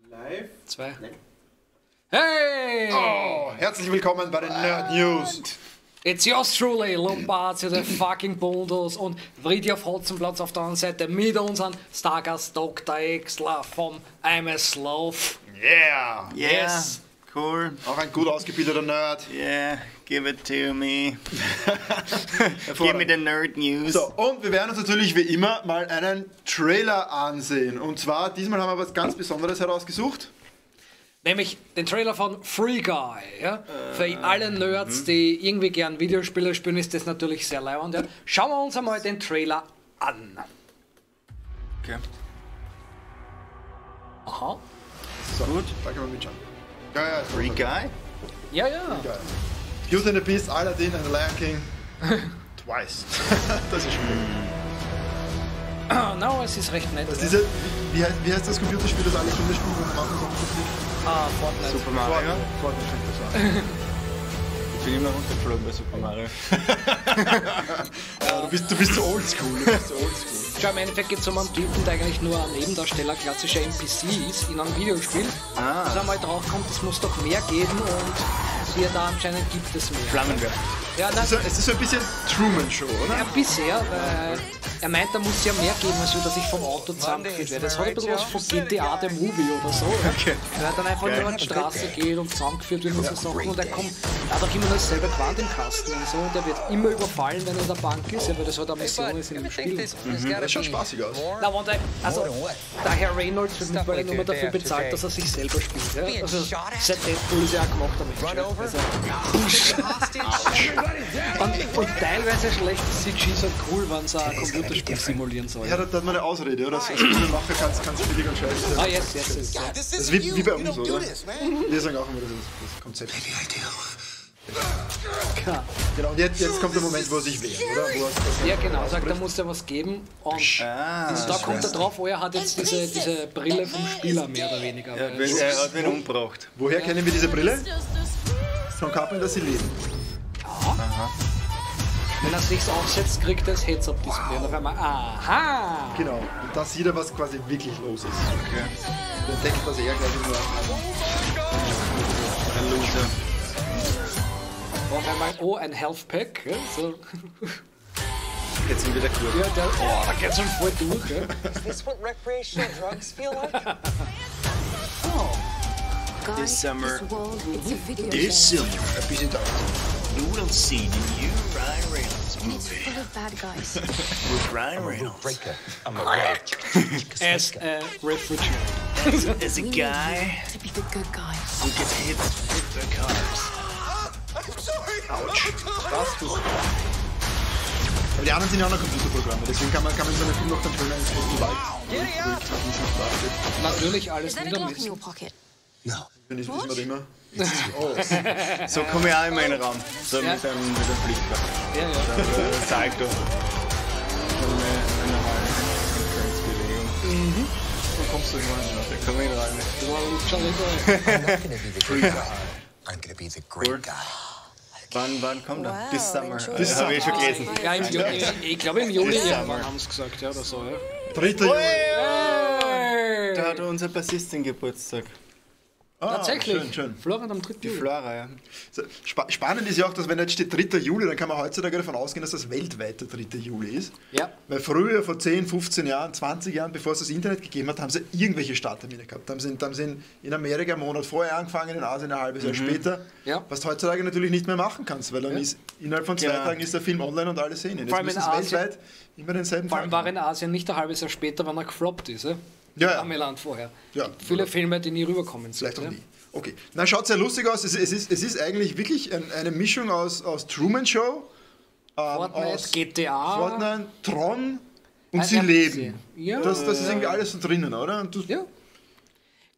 Live. 2. Hey! Oh, herzlich willkommen bei den Nerd News. It's yours truly, Lombardi, the fucking Bundles und Fridtjof Hotzenplatz auf der anderen Seite mit unseren Stargast Dr. Exler vom I'm a Sloth. Yeah! Yes. Cool. Auch ein gut ausgebildeter Nerd. Yeah, give it to me. Give me the Nerd News. So, und wir werden uns natürlich wie immer mal einen Trailer ansehen. Und zwar, diesmal haben wir was ganz Besonderes herausgesucht. Nämlich den Trailer von Free Guy. Ja? Für alle Nerds, die irgendwie gern Videospiele spielen, ist das natürlich sehr leibend. Ja? Schauen wir uns einmal den Trailer an. Okay. Aha. So, gut. Da können wir mitschauen. Ja, Free Guy? Ja. Beauty and the Beast, Aladdin and the Lion King. Twice. Das ist schwierig. No, es ist recht nett. Das ist diese, wie heißt das Computerspiel, das alle Kinder spielen und machen so Fortnite. Super Mario? Fortnite fängt das an. Ich bin immer runtergeflogen bei Super Mario. Ja, du bist so oldschool. Schau, im Endeffekt geht es um einen Typen, der eigentlich nur ein Nebendarsteller, klassischer NPC ist in einem Videospiel. Dass er mal draufkommt, es muss doch mehr geben und hier da anscheinend gibt es mehr. Flammenwerfer. Ja, nein, Es ist so ein bisschen Truman-Show, oder? ja, bisher, weil er meint, da muss ja mehr geben, als dass ich vom Auto zusammengeführt werde. Das hat ein bisschen was von GTA, der Movie oder so. Okay. Weil er dann einfach nur an die Straße geht und zusammengeführt wird und so Sachen. Und er kommt, er hat auch immer dasselbe Quant im Kasten und so. Und er wird immer überfallen, wenn er in der Bank ist, ja, weil das halt eine Mission ist in dem Spiel. Das schaut spaßig aus. Na, und der Herr Reynolds wird mittlerweile nur mehr dafür bezahlt, dass er sich selber spielt. Ja? Also, seit Deadpool ist er auch gemacht damit. Und teilweise schlechtes CG ist halt cool, wenn sie ein Computerspiel simulieren sollen. Ja, da hat man eine Ausrede, oder? Als Spielemacher kannst du billig und scheiße sein. Ah, yes. Das ist wie bei uns, oder? Wir sagen auch immer, das ist das Konzept. Ja. Genau, und jetzt kommt der Moment, wo er sich wehrt, oder? Ja, genau, sagt, da muss er was geben. Und da kommt er drauf, er hat jetzt diese Brille vom Spieler, mehr oder weniger. Er hat ihn umgebracht. Woher kennen wir diese Brille? Von Kappeln, dass sie leben. Ja. Wenn er sich's aufsetzt, kriegt er das Heads-Up-Display. Und auf einmal, aha! Genau, und da sieht er, was quasi wirklich los ist. Okay. Der entdeckt, dass er gleich nur Ein Loser. Und auf einmal, oh, ein Health-Pack. Ja, so. Geht's ihm wieder gut. Ja, da geht's schon voll durch. Ja. Is this what recreational drugs feel like? This summer. This summer. Ein bisschen dauert. Noodle scene in you, Ryan Reynolds And it's full of bad guys. with Ryan Reynolds. I'm a As a refugee. As a guy To be the good guy. who gets hit with the cars. Autsch. Das tut. Aber die anderen sind ja auch noch Computerprogramme, deswegen kann man so einen Film noch dann schöner ins Wald. Natürlich alles Is that a wieder Glock in mit. your pocket? Wenn ich wissen wir immer. So komme ich auch in meinen Raum. So Ja. mit einem Flicker. Ja. Salto. So kommst du irgendwann hin. Da komme ich rein. Das war ein Lutscherling. I'm gonna be the great guy. Wann kommt er? Wow, This summer. enjoy. Das habe ich schon gelesen. Ja, ich glaube im Juli irgendwann haben sie gesagt, ja, oder so. Ja. 3. Juli. Da hat unser Bassistin Geburtstag. Tatsächlich. Schön. Florian am 3. Die Juli. Flora, ja. So, spannend ist ja auch, dass wenn jetzt steht 3. Juli, dann kann man heutzutage davon ausgehen, dass das weltweit der 3. Juli ist. Ja. Weil früher, vor 10, 15 Jahren, 20 Jahren, bevor es das Internet gegeben hat, haben sie irgendwelche Starttermine gehabt. Haben sie in Amerika einen Monat vorher angefangen, in Asien ein halbes Jahr später. Ja. Was du heutzutage natürlich nicht mehr machen kannst, weil dann ist innerhalb von 2 Genau. Tagen ist der Film online und alle sehen ihn. Vor Jetzt allem müssen in es Asien- weltweit immer denselben Vor Tag allem war machen. in Asien nicht ein halbes Jahr später, wenn er gefloppt ist. Ja? Ja, Am Land vorher. Ja. Viele Filme, die nie rüberkommen sind. Vielleicht auch ja? nie. Okay. Na, schaut sehr lustig aus. Es ist eigentlich wirklich eine Mischung aus Truman Show, Fortnite, aus GTA. Fortnite, Tron und Ah, sie ja, leben. Ja. Das ist irgendwie alles so drinnen, oder? Und du, Ja.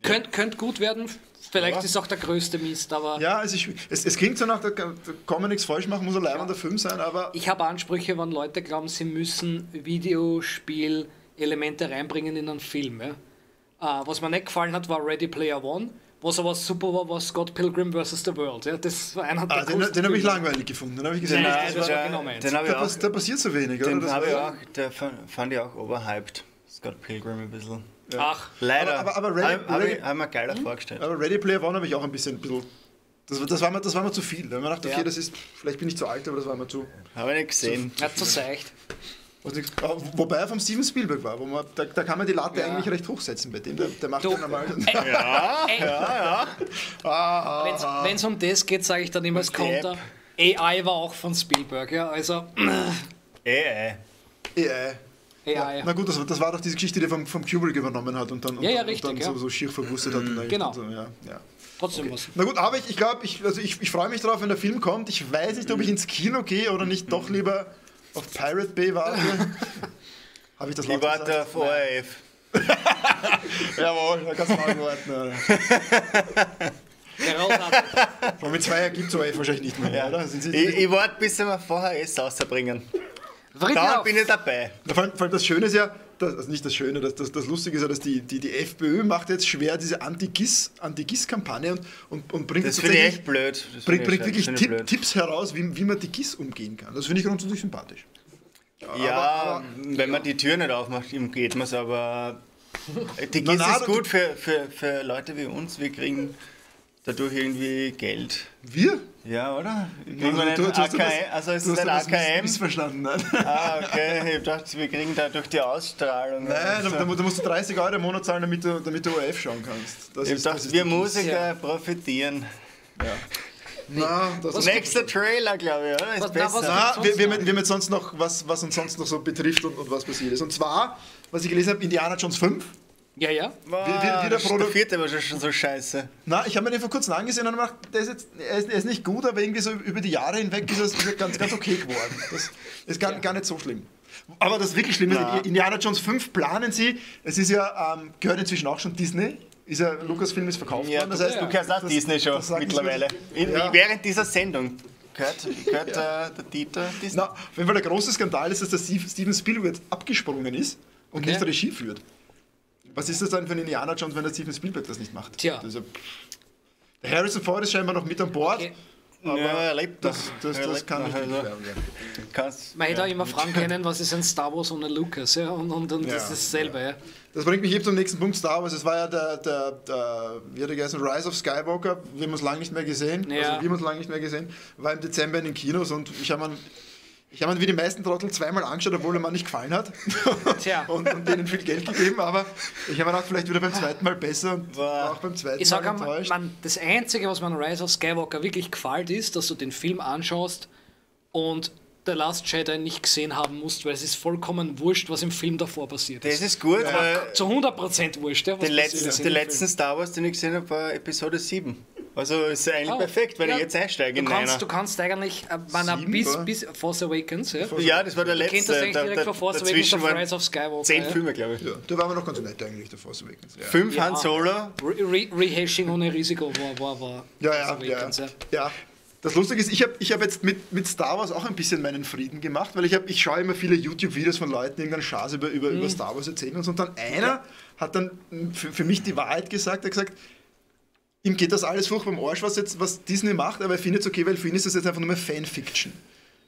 Könnt gut werden. Vielleicht ist auch der größte Mist, aber ja, es klingt so nach, da kann man nichts falsch machen, muss ein leibender Film sein, aber ich habe Ansprüche, wenn Leute glauben, sie müssen Videospiel-Elemente reinbringen in einen Film. Ja? Was mir nicht gefallen hat, war Ready Player One. Was aber super war, war Scott Pilgrim vs. The World. Ja? Das war einer der coolsten den habe ich Filme. langweilig gefunden. Den habe ich gesehen. Nein, das war genau meins. Den habe ich auch. Da passiert so wenig, oder? Den Das habe ich war- auch. Der fand ich auch overhyped. Scott Pilgrim ein bisschen. Ach, Leider. Aber Hab mir geiler vorgestellt. Aber Ready Player One habe ich auch ein bisschen. Das war mir zu viel. Da habe ich mir gedacht, okay, Ja. das ist. Vielleicht bin ich zu alt, aber das war mir zu. Habe ich nicht gesehen. hat so seicht. Wobei er vom Steven Spielberg war, da kann man die Latte Ja. eigentlich recht hochsetzen bei dem. Der macht Du- dann einmal. Wenn es um das geht, sage ich dann immer als Konter. AI war auch von Spielberg. Ja? Also AI. Na gut, das war doch diese Geschichte, die er vom Kubrick übernommen hat und dann, Ja, und richtig, dann ja. so schier verwurstet hat. Und Genau. Und so, ja. Trotzdem was. Na gut, aber ich glaube, ich freue mich drauf, wenn der Film kommt. Ich weiß nicht, ob ich ins Kino gehe oder nicht doch lieber auf Pirate Bay warte. Habe ich das Ich laut warte gesagt? auf ORF. Jawohl, da kannst du mal warten. Aber mit 2 gibt es ORF wahrscheinlich nicht mehr, oder? Ich warte, bis sie mir VHS rausbringen. Da Friedhof. bin ich dabei. Vor allem das Schöne ist ja, also nicht das Schöne, das Lustige ist ja, dass die FPÖ macht jetzt schwer diese Anti-GIS-Kampagne und bringt Das jetzt finde ich tatsächlich- echt blöd. Das bringt finde ich wirklich finde ich blöd. Tipps heraus, wie man die GIS umgehen kann. Das finde ich grundsätzlich sympathisch. Ja, wenn man die Tür nicht aufmacht, geht man es, aber die GIS Na, ist gut für Leute wie uns. Wir kriegen dadurch irgendwie Geld. Wir? Ja, oder? Nein, Kriegen wir nicht AKM? Also ist es nicht AKM? Missverstanden, nein. Ah, okay. Ich dachte, wir kriegen da durch die Ausstrahlung. Nein, da musst du 30 € im Monat zahlen, damit du ORF schauen kannst. Ich dachte, wir Musiker profitieren. Ja. Na, Nächster Trailer, glaube ich, oder? Ist besser. Wir haben jetzt sonst noch, was uns sonst noch so betrifft und was passiert ist. Und zwar, was ich gelesen habe, Indiana Jones 5. Ja. Der vierte war schon so scheiße. Na, ich habe mir den vor kurzem angesehen und gedacht, er ist nicht gut, aber irgendwie so über die Jahre hinweg ist er ganz okay geworden. Das ist gar nicht so schlimm. Aber das wirklich Schlimme ist, Indiana Jones 5 planen sie, es ist ja, gehört inzwischen auch schon Disney. Lucasfilm ist verkauft worden. Das heißt, du gehörst auch Disney schon mittlerweile. Während dieser Sendung gehört der Dieter Disney. Na, auf jeden Fall der große Skandal ist, dass der Steven Spielberg abgesprungen ist und nicht Regie führt. Was ist das dann für ein Indiana Jones, wenn der Steven Spielberg das nicht macht? Tja. Der Harrison Ford ist scheinbar noch mit an Bord. Okay. Aber er lebt das kann nicht werden. Man hätte auch immer fragen können, was ist ein Star Wars ohne Lucas, ja? Und das ist dasselbe. Ja. Das bringt mich eben zum nächsten Punkt, Star Wars. Es war ja wie hat er geheißen, Rise of Skywalker. Wir haben uns lange nicht mehr gesehen. Ja. War im Dezember in den Kinos und ich habe mir wie die meisten Trottel zweimal angeschaut, obwohl er mir nicht gefallen hat. und denen viel Geld gegeben, aber ich habe mir gedacht, vielleicht wieder beim zweiten Mal besser und war auch beim zweiten Mal enttäuscht. Das Einzige, was mir an Rise of Skywalker wirklich gefällt, ist, dass du den Film anschaust und The Last Jedi nicht gesehen haben musst, weil es ist vollkommen wurscht, was im Film davor passiert ist. Das ist gut, weil zu 100% wurscht. Ja, den letzten Star Wars, den ich gesehen habe, war Episode 7. Also ist eigentlich perfekt, wenn ich jetzt einsteige in einer. Du kannst eigentlich bis Force Awakens. Ja, das war der letzte. Du kennst das eigentlich direkt von Force Awakens auf Rise of Skywalker. 10 Filme, glaube ich. Ja, da waren wir noch ganz nett eigentlich, der Force Awakens. 5 Han Solo. Rehashing ohne Risiko war Ja. Das Lustige ist, ich hab jetzt mit Star Wars auch ein bisschen meinen Frieden gemacht, weil ich schaue immer viele YouTube-Videos von Leuten, die irgendeinen Schaß über Star Wars erzählen und dann einer hat dann für mich die Wahrheit gesagt, er hat gesagt, ihm geht das alles furchtbar am Arsch, was Disney macht, aber er findet es okay, weil für ihn ist das jetzt einfach nur mehr Fanfiction.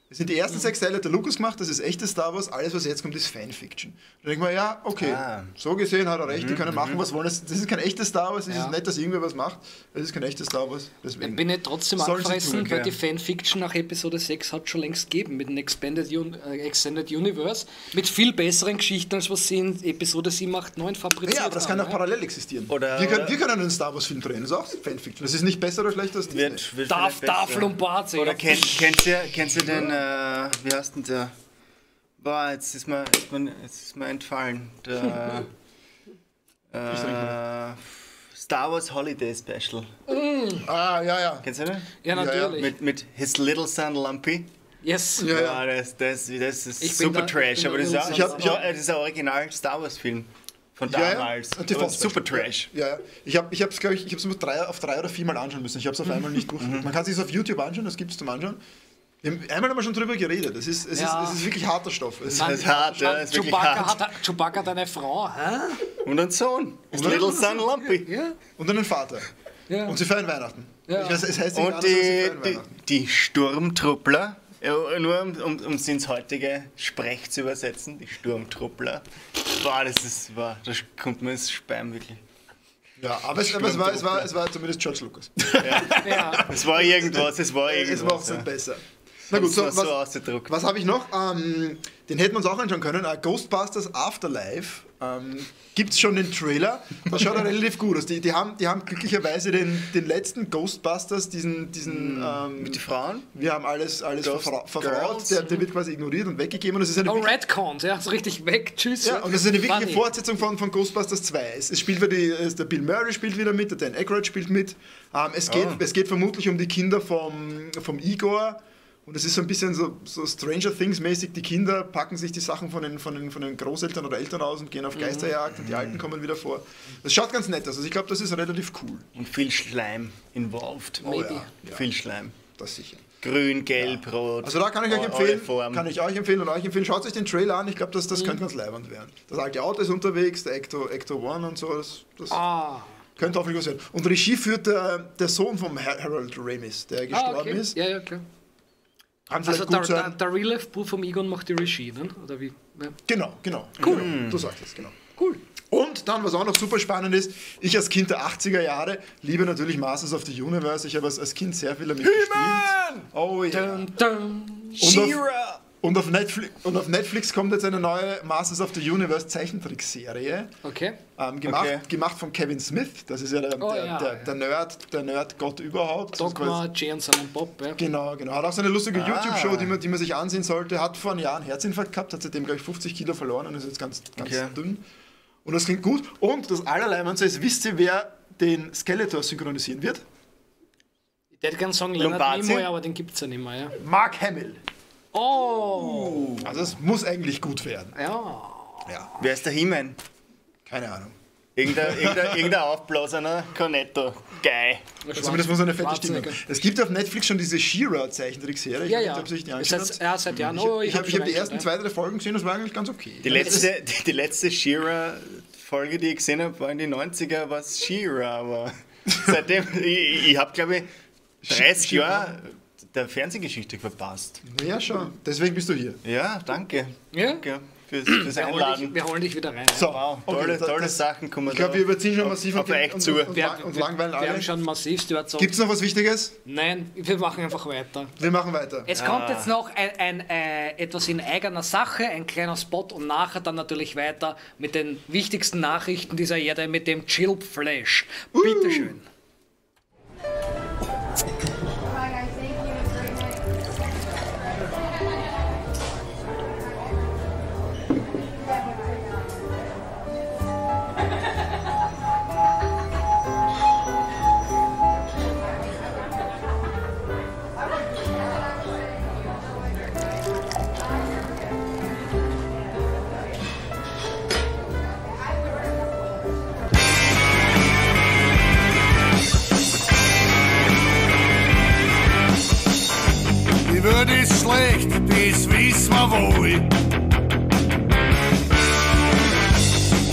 Das sind die ersten 6 Teile, hat der Lucas gemacht, das ist echtes Star Wars, alles was jetzt kommt ist Fanfiction. Da denke ich mir, ja, okay, so gesehen hat er recht, die können machen, was wollen. Das ist kein echtes Star Wars, es ist nicht, dass irgendwer was macht, es ist kein echtes Star Wars. Deswegen. Ich bin nicht trotzdem angefressen, weil die Fanfiction nach Episode 6 hat schon längst gegeben, mit dem Extended Universe, mit viel besseren Geschichten, als was sie in Episode 7, 8, 9 fabriziert haben. Ja, aber das kann auch parallel existieren. Wir können einen Star Wars Film drehen, das ist auch Fanfiction. Das ist nicht besser oder schlechter als Disney. Darf Lombardi. Oder kennst du den wie heißt denn der? Boah, jetzt ist mir entfallen. Der Star Wars Holiday Special. Ja. Kennst du den? Ja, natürlich. Mit His Little Son Lumpy. Yes. Ja. Das ist super Trash, aber das ist ein Original Star Wars Film. Von damals. Ja. Super Trash. Ja. Ich habe es auf 3 oder 4 Mal anschauen müssen. Ich habe es auf einmal nicht durchgeführt. Man kann es sich auf YouTube anschauen, das gibt es zum Anschauen. Einmal haben wir schon drüber geredet. Es ist wirklich harter Stoff. Es ist hart, ja. Es ist wirklich hart. Chewbacca hat eine Frau, hä? Und einen Sohn. Little Son Lumpy. Ja. Und einen Vater. Ja. Und sie feiern Weihnachten. Ja. Ich weiß, es heißt und die Sturmtruppler, nur um es ins heutige Sprech zu übersetzen, die Sturmtruppler. Boah, das kommt mir ins Speim wirklich. Ja, aber es war zumindest George Lucas. Ja. Es war irgendwas. Es war auch nicht besser. Na gut, was habe ich noch? Den hätten wir uns auch anschauen können. Ghostbusters Afterlife. Gibt es schon den Trailer? Das schaut ja relativ gut aus. Die haben glücklicherweise den letzten Ghostbusters, diesen mit den Frauen? Wir haben alles verfraut. Der wird quasi ignoriert und weggegeben. Und das ist eine Redcon, ja, so richtig weg. Tschüss. Ja, und das ist eine wirkliche Fortsetzung von Ghostbusters 2. Es spielt der Bill Murray spielt wieder mit, der Dan Aykroyd spielt mit. Es geht vermutlich um die Kinder vom Igor. Und es ist so ein bisschen so Stranger Things mäßig, die Kinder packen sich die Sachen von den Großeltern oder Eltern aus und gehen auf Geisterjagd und die Alten kommen wieder vor. Das schaut ganz nett aus, also ich glaube, das ist relativ cool. Und viel Schleim involved. Ja. Viel Schleim. Das sicher. Grün, gelb, rot. Also da kann ich euch empfehlen, und euch empfehlen, schaut euch den Trailer an, ich glaube, das könnte ganz leibend werden. Das alte Auto ist unterwegs, der Ecto One und so, das könnte hoffentlich was werden. Und Regie führt der Sohn von Harold Ramis, der gestorben ist. Ja, klar. Also der Real-Life-Bruder vom Egon macht die Regie, ne? Oder wie? Ja. Genau. Cool. Du sagst es, genau. Cool. Und dann, was auch noch super spannend ist, ich als Kind der 80er Jahre liebe natürlich Masters of the Universe. Ich habe als Kind sehr viel damit gespielt. Oh ja. Und auf Netflix kommt jetzt eine neue Masters of the Universe Zeichentrickserie. Okay. Gemacht von Kevin Smith. Das ist ja der Nerd-Gott überhaupt. Dogma, Jay und Silent Bob. Ja. Genau. Hat auch so eine lustige YouTube-Show, die man sich ansehen sollte. Hat vor einem Jahr einen Herzinfarkt gehabt, hat seitdem, glaube ich, 50 Kilo verloren und ist jetzt ganz dünn. Und das klingt gut. Und das Allerleimendste ist, wisst ihr, wer den Skeletor synchronisieren wird? Ich hätte gerne sagen Leonard Nimoy, aber den gibt es ja nicht mehr. Ja. Mark Hamill. Oh! Also es muss eigentlich gut werden. Ja. Wer ist der He-Man? Keine Ahnung. Irgendein aufblasener Cornetto-Guy. Zumindest muss er eine fette Stimme haben. Es gibt auf Netflix schon diese She-Ra-Zeichentrickserie. Ja. Seit Jahren. Ich habe die ersten 2-3 Folgen gesehen, das war eigentlich ganz okay. Die letzte She-Ra-Folge, die ich gesehen habe, war in den 90er, was She-Ra war. Seitdem, ich habe, glaube ich, 30 Jahre der Fernsehgeschichte verpasst. Ja, schon. Deswegen bist du hier. Ja, danke. Ja? Danke fürs Einladen. Wir holen dich wieder rein. So, wow, tolle Sachen kommen. Ich glaube, wir überziehen schon massiv auf Eck zu. Und langweilen alle. Wir haben schon massiv überzogen. Gibt es noch was Wichtiges? Nein, wir machen einfach weiter. Wir machen weiter. Es kommt jetzt noch etwas in eigener Sache, ein kleiner Spot und nachher dann natürlich weiter mit den wichtigsten Nachrichten dieser Erde, mit dem Chillflash. Bitteschön. Die Würde ist schlecht, das wissen wir wohl.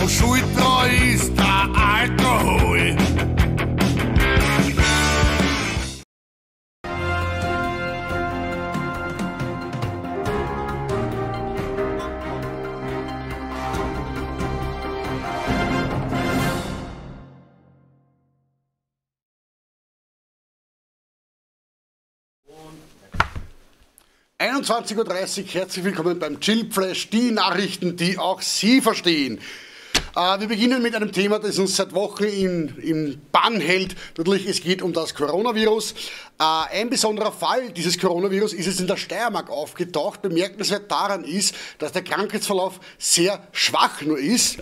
Und schuld dran ist der Alkohol. – 21:30 Uhr, herzlich willkommen beim Chillflash, die Nachrichten, die auch Sie verstehen. Wir beginnen mit einem Thema, das uns seit Wochen im Bann hält. Natürlich, es geht um das Coronavirus. Ein besonderer Fall dieses Coronavirus ist es in der Steiermark aufgetaucht. Bemerkenswert daran ist, dass der Krankheitsverlauf sehr schwach nur ist.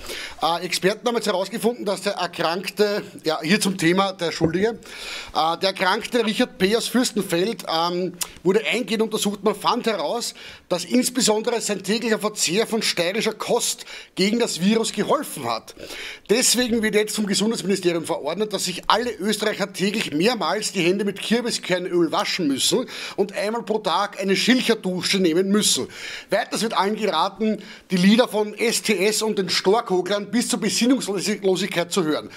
Experten haben jetzt herausgefunden, dass der Erkrankte, ja hier zum Thema der Schuldige, der Erkrankte Richard P. aus Fürstenfeld wurde eingehend untersucht. Man fand heraus, dass insbesondere sein täglicher Verzehr von steirischer Kost gegen das Virus geholfen hat. Deswegen wird jetzt vom Gesundheitsministerium verordnet, dass sich alle Österreicher täglich mehrmals die Hände mit Kürbiskernöl waschen müssen und einmal pro Tag eine Schilcherdusche nehmen müssen. Weiters wird allen geraten, die Lieder von STS und den Storkoglern bis zur Besinnungslosigkeit zu hören.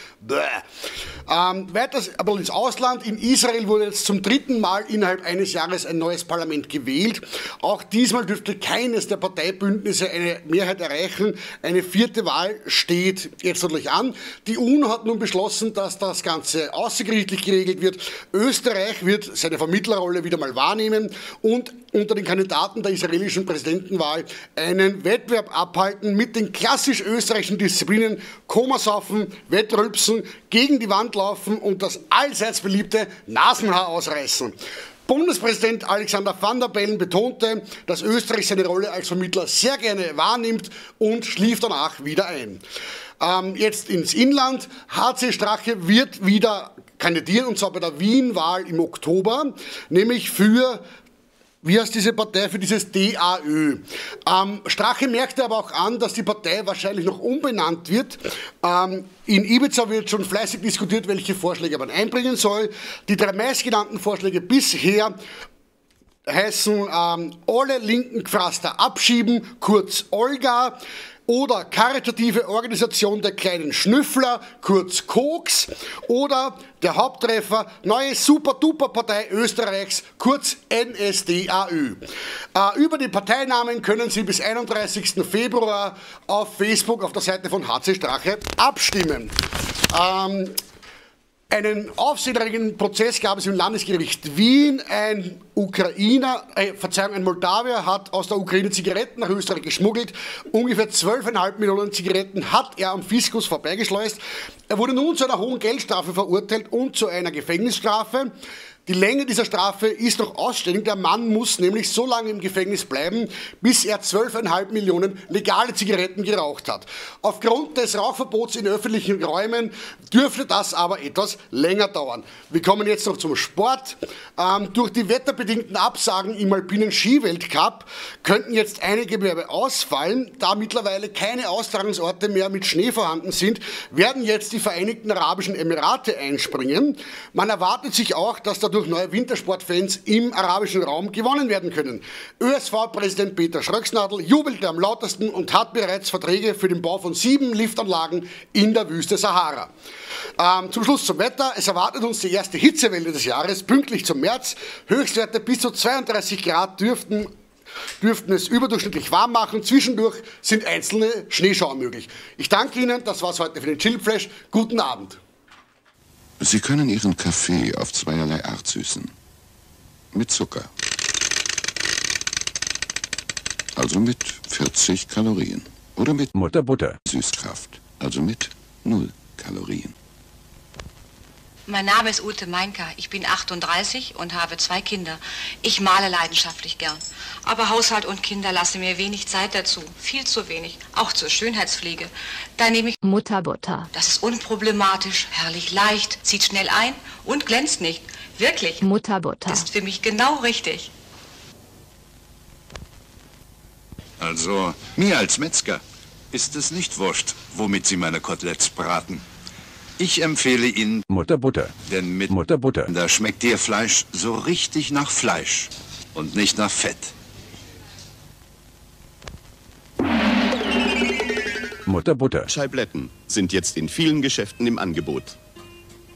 Weiters aber ins Ausland. In Israel wurde jetzt zum 3. Mal innerhalb eines Jahres ein neues Parlament gewählt. Auch diesmal dürfte keines der Parteibündnisse eine Mehrheit erreichen. Eine 4. Wahl steht jetzt natürlich an. Die UNO hat nun beschlossen, dass das Ganze außergerichtlich geregelt wird. Österreich wird seine Vermittlerrolle wieder mal wahrnehmen und unter den Kandidaten der israelischen Präsidentenwahl einen Wettbewerb abhalten mit den klassisch österreichischen Disziplinen Komasaufen, Wettrülpsen, gegen die Wand laufen und das allseits beliebte Nasenhaar ausreißen. Bundespräsident Alexander Van der Bellen betonte, dass Österreich seine Rolle als Vermittler sehr gerne wahrnimmt und schlief danach wieder ein. Jetzt ins Inland. HC Strache wird wieder kandidieren, und zwar bei der Wien-Wahl im Oktober, nämlich für, wie heißt diese Partei, für dieses DAÖ. Strache merkte aber auch an, dass die Partei wahrscheinlich noch umbenannt wird. In Ibiza wird schon fleißig diskutiert, welche Vorschläge man einbringen soll. Die 3 meistgenannten Vorschläge bisher heißen alle linken Pfraster abschieben, kurz Olga, oder karitative Organisation der kleinen Schnüffler, kurz Koks, oder der Haupttreffer, neue Super-Duper-Partei Österreichs, kurz NSDAÖ. Über die Parteinamen können Sie bis 31. Februar auf Facebook auf der Seite von HC Strache abstimmen. Einen aufsehenerregenden Prozess gab es im Landesgericht Wien. Ein ein Moldawier hat aus der Ukraine Zigaretten nach Österreich geschmuggelt. Ungefähr 12,5 Millionen Zigaretten hat er am Fiskus vorbeigeschleust. Er wurde nun zu einer hohen Geldstrafe verurteilt und zu einer Gefängnisstrafe. Die Länge dieser Strafe ist noch ausständig. Der Mann muss nämlich so lange im Gefängnis bleiben, bis er 12,5 Millionen legale Zigaretten geraucht hat. Aufgrund des Rauchverbots in öffentlichen Räumen dürfte das aber etwas länger dauern. Wir kommen jetzt noch zum Sport. Durch die wetterbedingten Absagen im alpinen Skiweltcup könnten jetzt einige Bewerbe ausfallen. Da mittlerweile keine Austragungsorte mehr mit Schnee vorhanden sind, werden jetzt die Vereinigten Arabischen Emirate einspringen. Man erwartet sich auch, dass dadurch neue Wintersportfans im arabischen Raum gewonnen werden können. ÖSV-Präsident Peter Schröcksnadel jubelte am lautesten und hat bereits Verträge für den Bau von 7 Liftanlagen in der Wüste Sahara. Zum Schluss zum Wetter. Es erwartet uns die erste Hitzewelle des Jahres, pünktlich zum März. Höchstwerte bis zu 32 Grad dürften es überdurchschnittlich warm machen. Zwischendurch sind einzelne Schneeschauer möglich. Ich danke Ihnen, das war's heute für den Chillflash. Guten Abend. Sie können Ihren Kaffee auf zweierlei Art süßen. Mit Zucker. Also mit 40 Kalorien. Oder mit Mutterbutter. Süßkraft. Also mit 0 Kalorien. Mein Name ist Ute Meinker. Ich bin 38 und habe 2 Kinder. Ich male leidenschaftlich gern. Aber Haushalt und Kinder lassen mir wenig Zeit dazu. Viel zu wenig. Auch zur Schönheitspflege. Da nehme ich Mutterbutter. Das ist unproblematisch, herrlich leicht, zieht schnell ein und glänzt nicht. Wirklich. Mutterbutter. Ist für mich genau richtig. Also, mir als Metzger ist es nicht wurscht, womit Sie meine Koteletts braten. Ich empfehle Ihnen Mutterbutter. Denn mit Mutterbutter. Da schmeckt Ihr Fleisch so richtig nach Fleisch und nicht nach Fett. Mutterbutter. Scheibletten sind jetzt in vielen Geschäften im Angebot.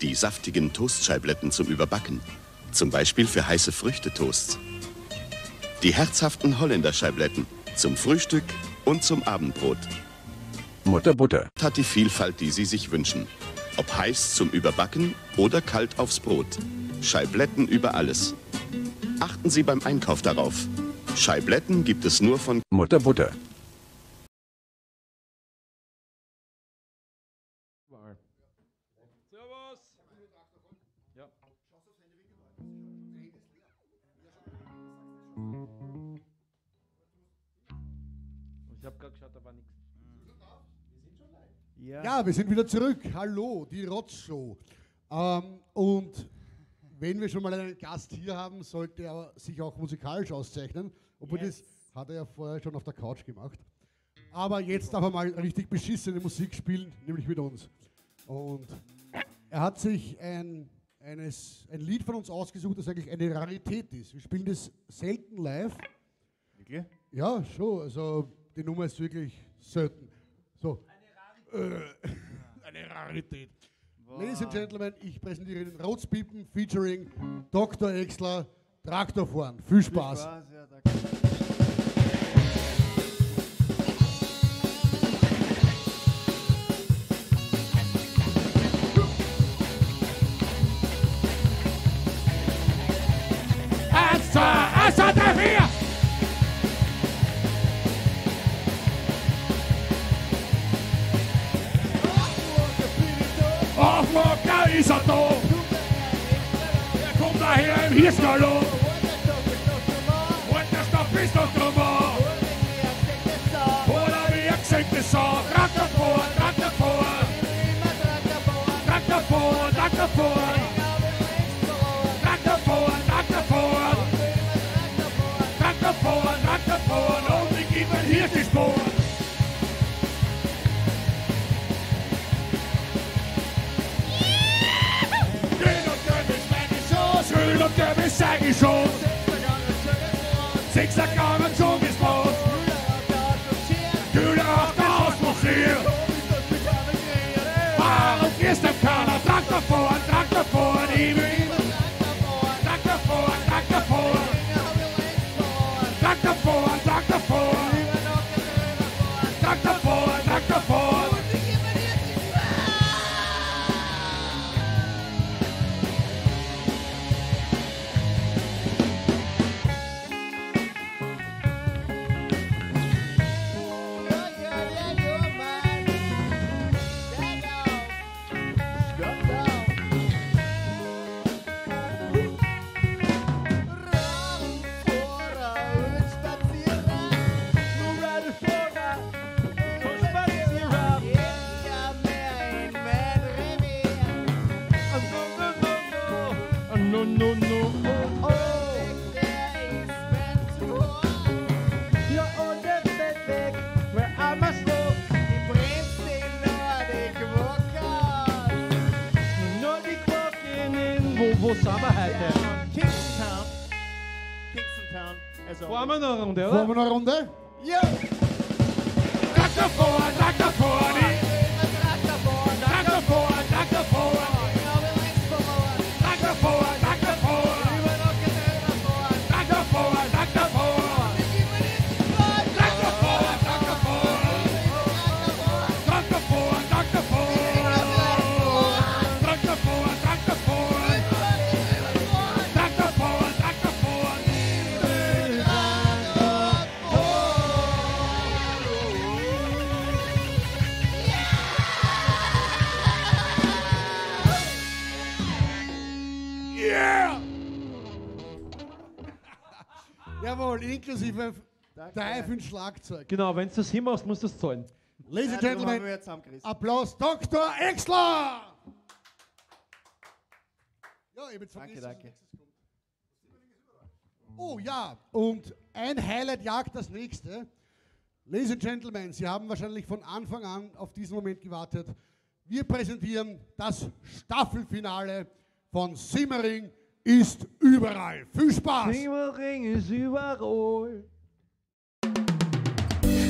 Die saftigen Toastscheibletten zum Überbacken. Zum Beispiel für heiße Früchtetoasts. Die herzhaften Holländerscheibletten zum Frühstück und zum Abendbrot. Mutterbutter. Hat die Vielfalt, die Sie sich wünschen. Ob heiß zum Überbacken oder kalt aufs Brot. Scheibletten über alles. Achten Sie beim Einkauf darauf. Scheibletten gibt es nur von Mutterbutter. Ich habe gerade geschaut, da war nichts. Ja, wir sind wieder zurück. Hallo, die Rotzshow. Und wenn wir schon mal einen Gast hier haben, sollte er sich auch musikalisch auszeichnen. Obwohl das hat er ja vorher schon auf der Couch gemacht. Aber jetzt darf er mal richtig beschissene Musik spielen, nämlich mit uns. Und er hat sich ein Lied von uns ausgesucht, das eigentlich eine Rarität ist. Wir spielen das selten live. Wirklich? Ja, schon. Also die Nummer ist wirklich selten. So. Eine Rarität. Wow. Ladies and Gentlemen, ich präsentiere den Rotzpiepen featuring Dr. Exler, Traktorfahren. Viel Spaß. Viel Spaß, ja, danke. Ist er da? Er kommt daher im Hirsgalopp. Und der Stopp ist doch drüber. Oder wie er gesenkt ist, so. Traktor vor, Traktor vor. Traktor vor, Traktor vor. Traktor vor, Traktor vor. Traktor vor, Traktor vor. Und ich gebe hier die Spur. Schön und der sag ich schon. 6 gegangen, so geht's los. Kühler auf der Hausmusik. Warum gehst du keiner? Traktor vor, ich will Traktor vor. Traktor vor. Traktor vor. Wo sind wir heute? Kingston Town. Fahren wir noch eine Runde, oder? Fahren wir noch eine Runde? Ja! Traktor vor, Traktor vor, Traktor vor, Traktor vor, Traktor vor, Traktor vor, Traktor vor, Traktor vor, Traktor vor, Traktor vor, Traktor vor, Traktor vor, Traktor vor, Traktor vor, Traktor vor, Traktor vor, Traktor vor. Yeah! Jawohl, inklusive 3 für ein Schlagzeug. Genau, wenn du das hinmachst, musst du das zahlen. Ladies and Gentlemen, Applaus, Dr. Exler! Ja, ich hab jetzt vergessen, Danke. Oh ja, und ein Highlight jagt das nächste. Ladies and Gentlemen, Sie haben wahrscheinlich von Anfang an auf diesen Moment gewartet. Wir präsentieren das Staffelfinale von Simmering ist überall. Viel Spaß! Simmering ist überall.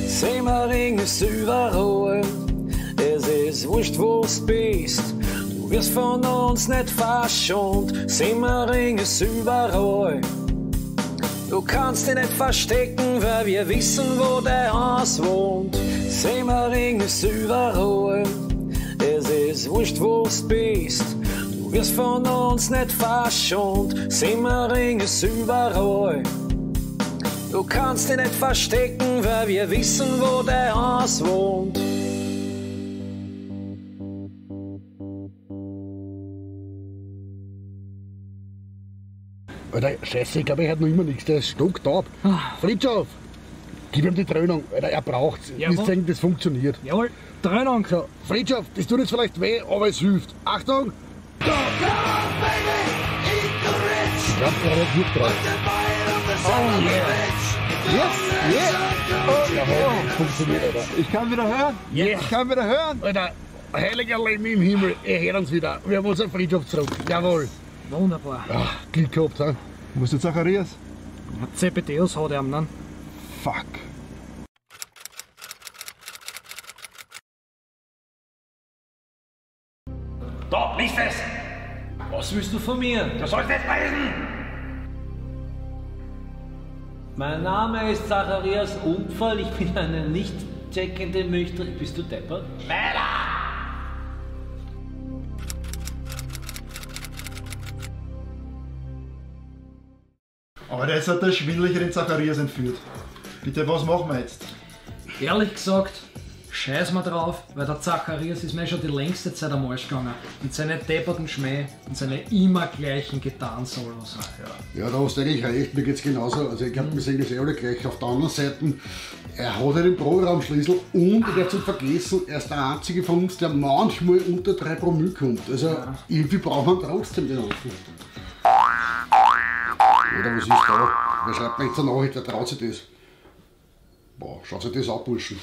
Simmering ist überall. Es ist wurscht, wo du bist. Du wirst von uns nicht verschont. Simmering ist überall. Du kannst dich nicht verstecken, weil wir wissen, wo dein Haus wohnt. Simmering ist überall. Es ist wurscht, wo du bist. Du wirst von uns nicht verschont. Simmering ist überall. Du kannst dich nicht verstecken, weil wir wissen, wo dein Haus wohnt. Alter, scheiße, ich glaube, er hat noch immer nichts. Der ist stocktaub. Fritschow, gib ihm die Dröhnung. Alter, er braucht's. Jawohl. Willst sagen, das funktioniert. Jawohl, Dröhnung. So, Fritschow, das tut jetzt vielleicht weh, aber es hilft. Achtung! Ich glaub, der hat gut drauf. Oh yeah. Yes, yeah. Oh, jawohl, funktioniert, Alter. Ich kann wieder hören. Yeah. Ich kann wieder hören. Alter, heiliger Leben im Himmel, er hört uns wieder. Wir haben unseren Fritschow zurück. Jawohl. Wunderbar. Ach, Glück gehabt, ha? Wo ist der Zacharias? Zebedeus hat er am dann. Fuck. Da, lies es! Was willst du von mir? Du sollst es lesen! Mein Name ist Zacharias Unfall. Ich bin eine nicht checkende Milch. Bist du deppert? Aber jetzt hat der Schwindlicher den Zacharias entführt. Bitte, was machen wir jetzt? Ehrlich gesagt, scheiß mal drauf, weil der Zacharias ist mir schon die längste Zeit am Arsch gegangen. Und seine depperten Schmäh und seine immer gleichen Gitarren-Solos. Ja, da hast du eigentlich recht, mir geht's genauso. Also ich glaube, wir sehen das alle gleich. Auf der anderen Seite, er hat ja den Programmschlüssel und er hat zu vergessen, er ist der einzige von uns, der manchmal unter 3 Promille kommt. Also irgendwie braucht man trotzdem den Anfang. Oder was ist da? Wer schreibt mir jetzt eine Nachricht, wer traut sich das? Boah, schaut sich das an, Burschen.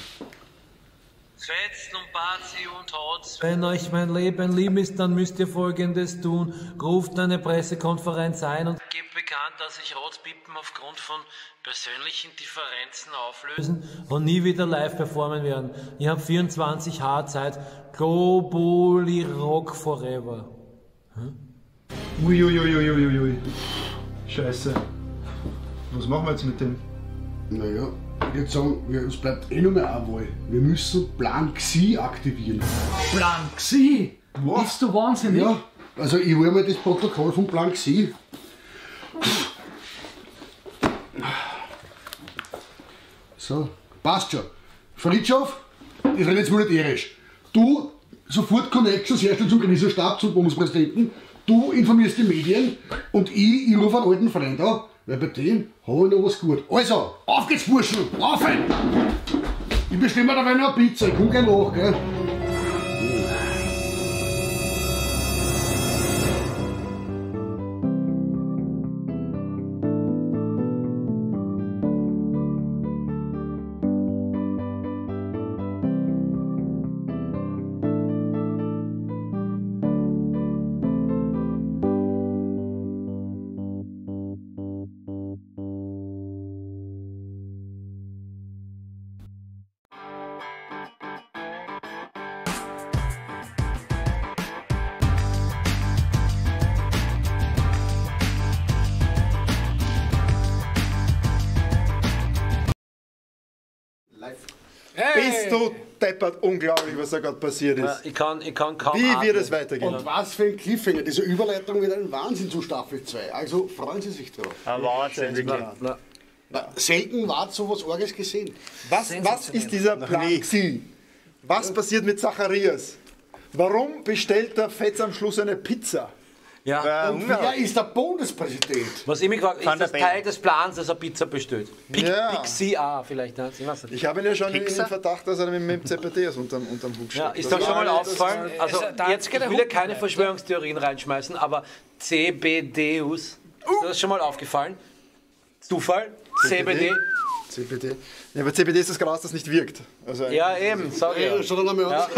Schwätzt und Bazi und Hotz. Wenn euch mein Leben lieb ist, dann müsst ihr Folgendes tun. Ruft eine Pressekonferenz ein und gebt bekannt, dass sich Rotzpippen aufgrund von persönlichen Differenzen auflösen und nie wieder live performen werden. Ihr habt 24 H-Zeit. Globally Rock Forever. Uiuiuiuiui. Scheiße. Was machen wir jetzt mit dem? Naja, ich würde sagen, uns bleibt eh nur mehr eine Wahl. Wir müssen Plan Xi aktivieren. Plan Xi? Bist du wahnsinnig? Ja, also ich will mal das Protokoll von Plan Xi. So, passt schon. Fritschow, ich rede jetzt militärisch. Du sofort Connections herstellen zum Krisenstab, zum Bundespräsidenten. Du informierst die Medien und ich rufe einen alten Freund an, weil bei dem habe ich noch was gut. Also, auf geht's, Burschen, auf! Ich bestelle mir dabei noch eine Pizza, ich komm gleich nach, gell? Bist du deppert, unglaublich, was da gerade passiert ist. Ja, ich kann kaum Wie atmen. wird es weitergehen? Und was für ein Cliffhanger, diese Überleitung wird ein Wahnsinn zu Staffel 2. Also freuen Sie sich drauf. Ein Wahnsinn, wirklich. Selten war sowas Orges gesehen. Was ist dieser Plan Xi? Was passiert mit Zacharias? Warum bestellt der Fetz am Schluss eine Pizza? Ja. Und wer ist der Bundespräsident? Was ich mich gefragt Van ist der das Bellen. Teil des Plans, dass er Pizza bestellt? Ja. Pixia vielleicht, ne? Ich weiß nicht. Ich habe ihn ja schon in Pixar? den Verdacht, dass er mit dem ZPT unterm Hut steht. Ja, ist doch schon mal aufgefallen? Also jetzt ich will ja keine Verschwörungstheorien reinschmeißen, aber CBDus, ist das schon mal aufgefallen? Zufall? CBD? CBD. Ja, aber CBD ist das Gras, das nicht wirkt. Also Ja, eben, sag ich ja. Schau mal Ja. an.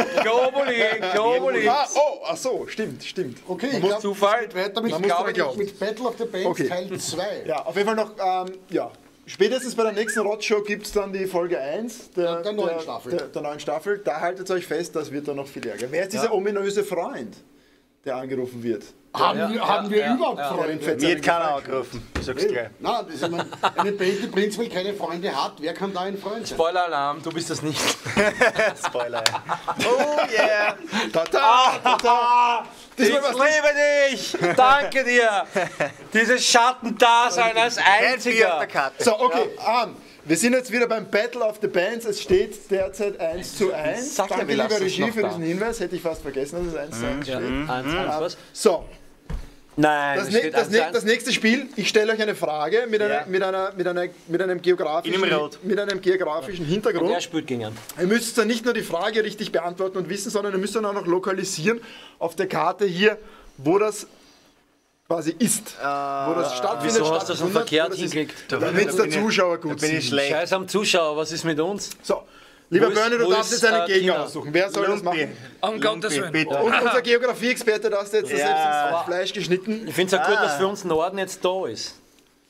Globally. Ach so, stimmt. Okay, ich muss glaube, Zufall. weiter mit, Man muss dran glauben. mit Battle of the Bands Okay. Teil 2. Ja, auf jeden Fall noch, spätestens bei der nächsten Rodshow gibt es dann die Folge 1 der neuen Staffel. Der neuen Staffel. Da haltet euch fest, das wird dann noch viel ärger. Wer ist dieser ominöse Freund, der angerufen wird? Haben wir überhaupt Freunde? Mir hat keiner angerufen, ich sag's dir. Nein, das ist eine Band, die prinzipiell keine Freunde hat. Wer kann da ein Freund sein? Spoiler-Alarm, du bist das nicht. Spoiler. Oh yeah. Ich liebe dich! Danke dir! Dieses Schattendasein als einziger. So, okay, wir sind jetzt wieder beim Battle of the Bands. Es steht derzeit 1:1. Sag ja, Danke, wir lassen liebe es Regie, noch für da. diesen Hinweis. Hätte ich fast vergessen, dass es 1:1 steht. 1-1, was? So, Nein, das nächste Spiel, ich stelle euch eine Frage mit einem geografischen Hintergrund. Und er spielt gegen ihn. Ihr müsst dann nicht nur die Frage richtig beantworten und wissen, sondern ihr müsst dann auch noch lokalisieren auf der Karte hier, wo das quasi ist. Wo das stattfindet. Wieso hast du das so verkehrt hingekriegt? Damit es der Zuschauer gut sieht. Scheiß am Zuschauer, was ist mit uns? So, lieber Wo ist- Bernie, du wo darfst ist, jetzt einen Gegner Tina? aussuchen. Wer soll das machen? Um Gottes Willen. Und unser Geografie-Experte, da hast du jetzt selbst ins Fleisch geschnitten. Ich finde es auch gut, dass für uns Norden jetzt da ist.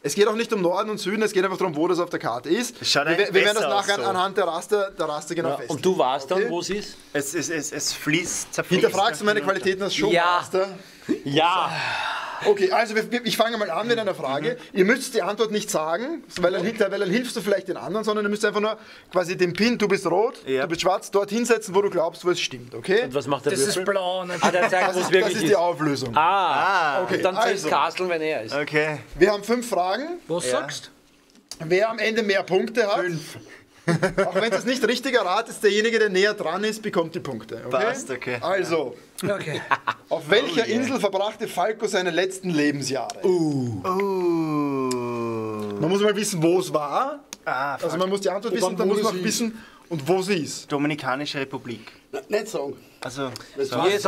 Es geht auch nicht um Norden und Süden, es geht einfach darum, wo das auf der Karte ist. schaut Wir eigentlich werden das besser aus nachher so. anhand der Raster genau festlegen. Und du weißt dann, Okay. wo es ist? Es fließt, zerfließt. Hinterfragst du meine Qualitäten als Showmaster? Ja. Okay, also ich fange mal an mit einer Frage. Ihr müsst die Antwort nicht sagen, weil dann hilfst du vielleicht den anderen, sondern ihr müsst einfach nur quasi den Pin, du bist rot, du bist schwarz, dort hinsetzen, wo du glaubst, wo es stimmt, okay? Und was macht der Das Würfel? ist blau. Ne? Ah, der zeigt, wo es wirklich Das ist die Auflösung. Okay. Und dann zählt also. Castle, wenn er ist. Okay. Wir haben 5 Fragen. Was sagst Wer am Ende mehr Punkte hat, auch wenn es nicht richtiger Rat ist, derjenige, der näher dran ist, bekommt die Punkte. Okay? Passt, okay. Also, du? Okay. auf welcher Insel verbrachte Falco seine letzten Lebensjahre? Man muss mal wissen, wo es war. Also man muss die Antwort wissen, dann muss man auch wissen, und wo sie ist. Dominikanische Republik. Nicht sagen. Also, Jetzt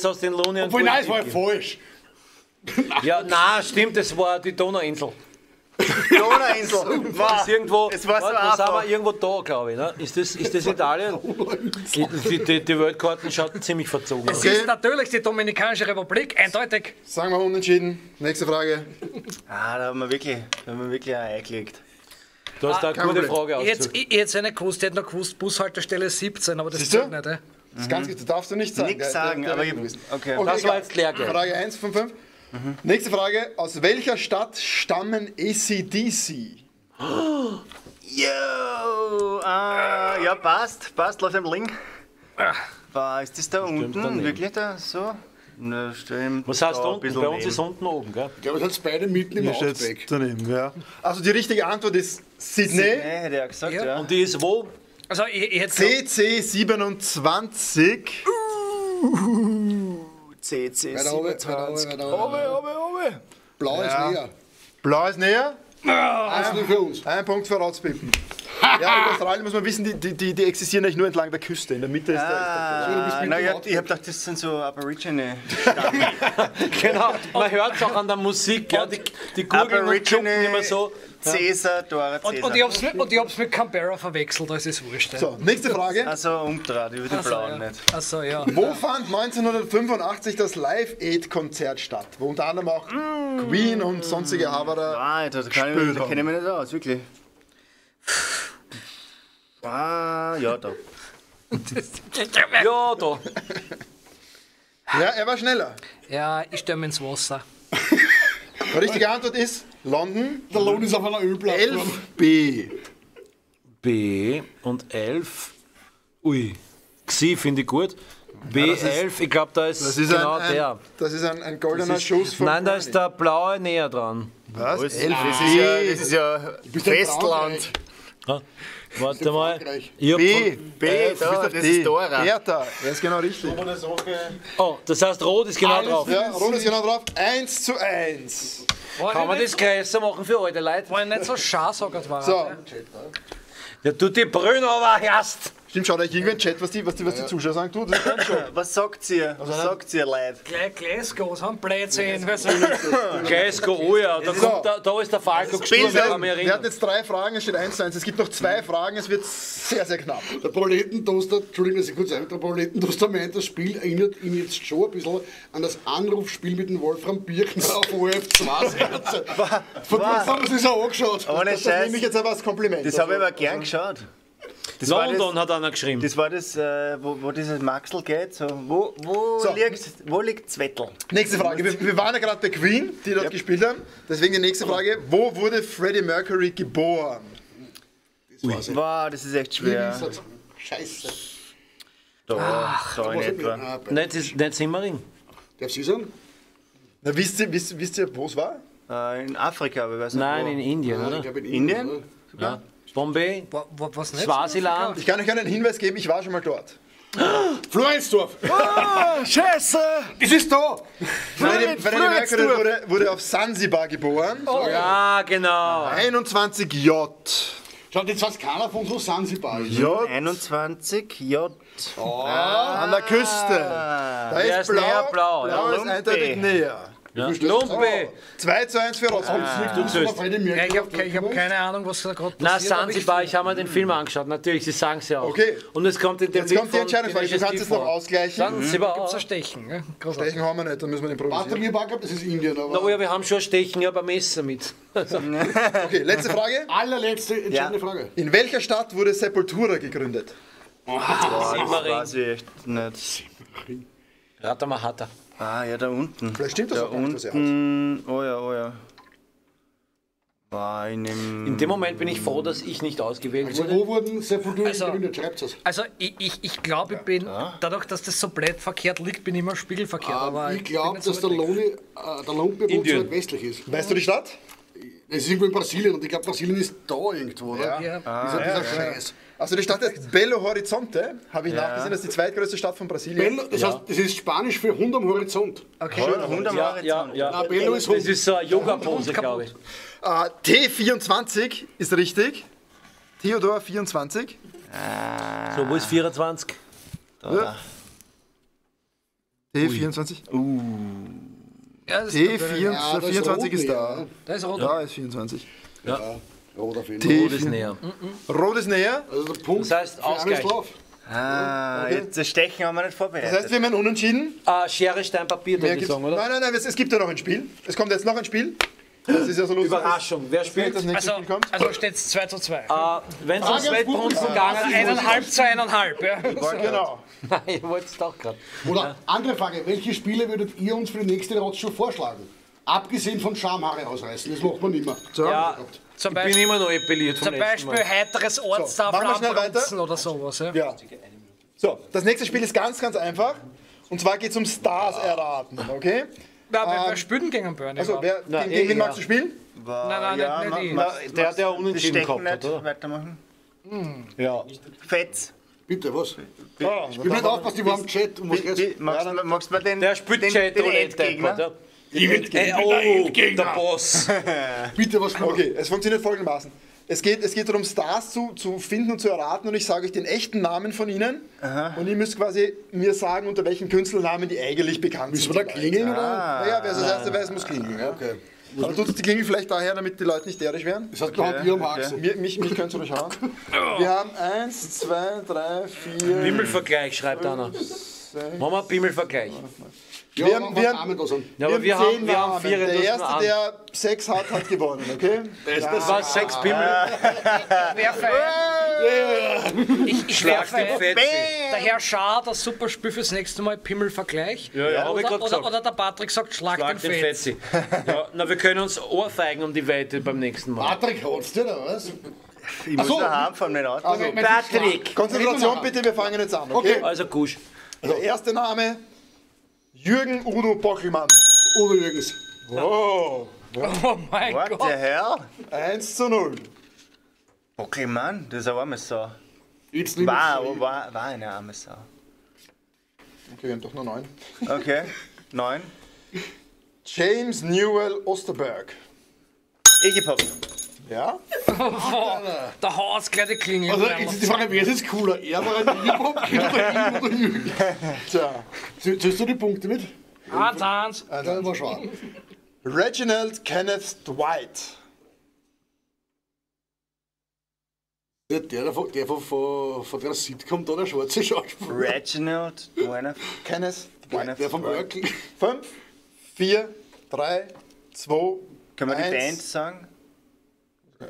hast du den Loni und Obwohl, nein, es war falsch. Ja, nein, stimmt, es war die Donauinsel. Donauinsel. Das ist irgendwo, Es war so warte, wo sind einfach. wir? Irgendwo da, glaube ich. Ne? Ist das Italien? Die Weltkarten schauen ziemlich verzogen aus. Es ist natürlich die Dominikanische Republik, eindeutig. Sagen wir unentschieden. Nächste Frage. Ah, da haben wir wirklich ein Ei gelegt. Du hast da eine gute Frage ausgesucht. Ich hätte nicht gewusst, ich hätte noch gewusst, Bushaltestelle 17, aber das Siehst du? zählt nicht. Das ist ganz, das darfst du nicht sagen. Nichts sagen, aber ich, okay. Das war jetzt Lehrgeld. Frage 1 von 5. Nächste Frage. Aus welcher Stadt stammen AC/DC? Yo, ja, passt, läuft am Link. Ist das da unten? daneben. Wirklich da so? Na, stimmt. Was heißt da ein unten? bisschen Bei uns neben. ist unten oben, gell? Ich glaube, es hat beide mitten im Hier steht's Outback. daneben, ja. Also die richtige Antwort ist Sydney. Hätte er gesagt, ja. Und die ist wo? Also ich hätte CC27. CC Weiter oben, 27. weiter oben. Blau ist näher. Blau ist näher. Eins nur für uns. Ein Punkt für Rotzpippen. Ja, in Australien muss man wissen, die existieren eigentlich nur entlang der Küste. In der Mitte ist der. Naja, ich hab gedacht, das sind so Aborigine. Genau, man hört es auch an der Musik. Ja, die Gurgeln und Klucken immer so. Cäsar, Dora, Und Cäsar. ich hab's mit Canberra verwechselt, das ist wurscht. Ja. So, nächste Frage. Also umdreht, über den blauen ja. nicht. Achso, ja. Wo fand 1985 das Live-Aid-Konzert statt? Wo unter anderem auch Queen und sonstige Haberer Nein, da kenne ich mich nicht aus, wirklich. Ja, da. Ja, da. Ja, er war schneller. Ja, ich stelle mich ins Wasser. Die richtige Antwort ist London. Der Lohn ist auf einer Ölplattform. 11B. B und 11. Ui. Xi finde ich gut. B11, ich glaube, da ist, Das ist genau ein goldener Schuss von Nein, da ist der blaue näher dran. Was? Das ist ja Festland. Ja, warte mal. Ich hab B. Da, das ist Dora. Bertha. Er ist genau richtig. Oh, das heißt, Rot ist genau drauf. Ja, Rot ist genau drauf. 1:1. Kann man das größer machen für alte Leute? War ich nicht so scharsaugert war. So. Ja, du die Brühen aber erst. Stimmt, schaut euch irgendwer im Chat, was die Zuschauer sagen. Du, das kann schon. Was sagt ihr? Was sagt ihr, Leute? Glasgow, so ein Blödsinn. Glasgow, oh ja, da ist der Falco gestorben, ich kann mich Wir erinnern. hatten jetzt 3 Fragen, es steht 1:1. Es gibt noch 2 Fragen, es wird sehr, sehr knapp. Der Proletentoaster, Entschuldigung, dass ich kurz ein, der Proletentoaster meint, das Spiel erinnert ihn jetzt schon ein bisschen an das Anrufspiel mit dem Wolfram Birkner auf ORF2 Seite. Von dort haben wir es auch angeschaut. Ohne Das Scheiß. nehme ich jetzt aber als Kompliment. Das habe ich aber gern geschaut. Das war London hat einer geschrieben. Das war das, wo dieses Maxel geht. So, wo liegt Zwettel? Nächste Frage. Wir waren ja gerade bei Queen, die dort gespielt haben. Deswegen die nächste Frage. Wo wurde Freddie Mercury geboren? Wow, das ist echt schwer. Scheiße. Da in etwa. Nicht Simmering. Darf Sie sagen? Na, wisst ihr, wo es war? In Afrika, aber ich weiß nicht. Nein, wo. in Indien, oder? Ich glaube in Indien? oder? Ja. Bombay, Was nicht? Swasiland. Ich kann euch einen Hinweis geben, ich war schon mal dort. Floridsdorf! Scheiße! Es ist da! Freddie Mercury wurde auf Sansibar geboren. Ja, genau. 21J. Schaut, jetzt weiß keiner von so Sansibar ist. J. 21 J. An der Küste. Da Der ist ist näher blau. blau, Blau ja. ist eindeutig näher. Ja. Lumpe. 2:1 für Rostock. Ja, ich hab keine Ahnung, was da gerade Na, passiert. aber Sansibar, ich habe mir den Film angeschaut. Natürlich, Sie sagen es ja auch. Okay. Und es kommt in dem Jetzt Lied kommt die von Entscheidungsfrage. Du kannst es noch ausgleichen. Sansibar. Gibt's ein Stechen, gell? Großartig. Stechen haben wir nicht, dann müssen wir den Warte, improvisieren. mir war, das ist Indien, aber. Na, ja, wir haben schon Stechen, ich habe ein Messer mit. Okay, letzte Frage. Allerletzte entscheidende Frage. In welcher Stadt wurde Sepultura gegründet? Das Simmering. weiß ich echt nicht. Ratamahata. Ah, ja, da unten. Vielleicht stimmt das Da auch gar nicht, was er hat. unten. Oh ja. War in dem. In dem Moment bin ich froh, dass ich nicht ausgewählt Also, wurde. wo wurden Sepultura Also- gegründet? Schreibt es. Also ich glaube, ich bin, dadurch, dass das so blöd verkehrt liegt, bin ich immer spiegelverkehrt. Aber Ich glaube, bin nicht dass so der weit weg. Lumpe wohl Indien. zu weit westlich ist. Weißt du die Stadt? Es ist irgendwo in Brasilien und ich glaube, Brasilien ist da irgendwo, oder? Ja. Dieser Scheiß. Also die Stadt heißt Belo Horizonte, habe ich nachgesehen, das ist die zweitgrößte Stadt von Brasilien. Bello, das heißt, das ist Spanisch für Hund am Horizont. Okay. Hund am Horizont. Na, Bello ist Das Hund. ist so eine Yoga-Pose, glaube ich. T24 ist richtig. Theodor 24. So, wo ist 24? Ja. T24. Ja, das ist T24 Ja, das ist rot ist da. nicht, Da ist rot. Da ist 24. Ja. Rot auf jeden Fall. Rot ist näher. Rot ist näher. Also der Punkt das heißt Ausgleich. drauf. Jetzt das Stechen haben wir nicht vorbereitet. Das heißt, wir haben einen Unentschieden. Schere, Stein, Papier, würde ich sagen, oder? Nein, es gibt ja noch ein Spiel. Es kommt jetzt noch ein Spiel. Das ist ja so lustig. Überraschung. Wer spielt? Das nächste Spiel kommt. Also steht es 2:2. Wenn es ums Wettbrunzen gegangen 1,5 zu 1,5. Ja. Genau. Nein, ihr wollt es doch gerade. Oder andere Frage, welche Spiele würdet ihr uns für die nächste Roadshow vorschlagen? Abgesehen von Schamhaare ausreißen, das macht man immer. Ja, ich bin immer noch epiliert vom Zum Beispiel heiteres Ortstafel machen wir schnell abbrunzen oder sowas. Ja. So, das nächste Spiel ist ganz einfach. Und zwar geht es um Stars erraten, okay? Wer spielt denn gegen Bernie? Also, gegen wen magst du spielen? Nein, nicht der unentschieden gehabt hat, oder? Weitermachen. Ja. Fetz. Bitte, was? Ich bin nicht aufpasst, die waren im Chat. Magst du mal den Der spielt Chat oder Endgegner? Der Boss. Bitte, was? Okay, es funktioniert folgendermaßen. Es geht darum, Stars zu finden und zu erraten und ich sage euch den echten Namen von ihnen und ihr müsst quasi mir sagen, unter welchen Künstlernamen die eigentlich bekannt sind. Müssen wir da klingeln? Oder? Naja, wer es als erster weiß, muss klingeln. Ja. Okay. Aber tut die Klingel vielleicht daher, damit die Leute nicht derisch werden? Das heißt, wir am Haxen. Mich könnt ihr durchhauen. Wir haben 1, 2, 3, 4... Bimmelvergleich, schreibt einer. Machen wir Bimmelvergleich. Wir haben 10 haben 4. Der Erste, der 6 hat gewonnen, okay? Das war 6 Bimmel. Ich werfe der Herr Schaar, das super Spiel fürs nächste Mal, Pimmelvergleich. Ja, hab ich gerade gesagt. Oder der Patrick sagt, schlag den Fetzi. Ja, na, wir können uns ohrfeigen um die Wette beim nächsten Mal. Patrick, hat's dir oder was? Ich muss daheim von den Autos. Also, Patrick! Konzentration bitte, wir fangen jetzt an, okay? Also Gusch. Der erste Name, Jürgen Udo Bockelmann. Udo Jürgens. Oh. Oh mein What Gott. the hell? 1:0. Bockelmann, das ist eine arme Sau. Jetzt War eine arme Sau. Okay, wir haben doch nur 9. Okay, 9. James Newell Osterberg. Iggy Pop. Ja? Der Haus gleich die Klingel. Also, jetzt ist die Frage, wer ist jetzt cooler? Er war ein Hip-Hop oder ich oder Jürgen? Tja. Zählst du die Punkte mit? 1. Ja, war schon. Reginald Kenneth Dwight. Der von der Sitcom da, der schwarze Schauspieler. Reginald Kenneth Dwight. Der vom Örkel. 5, 4, 3, 2, Können wir die 1. Band sagen?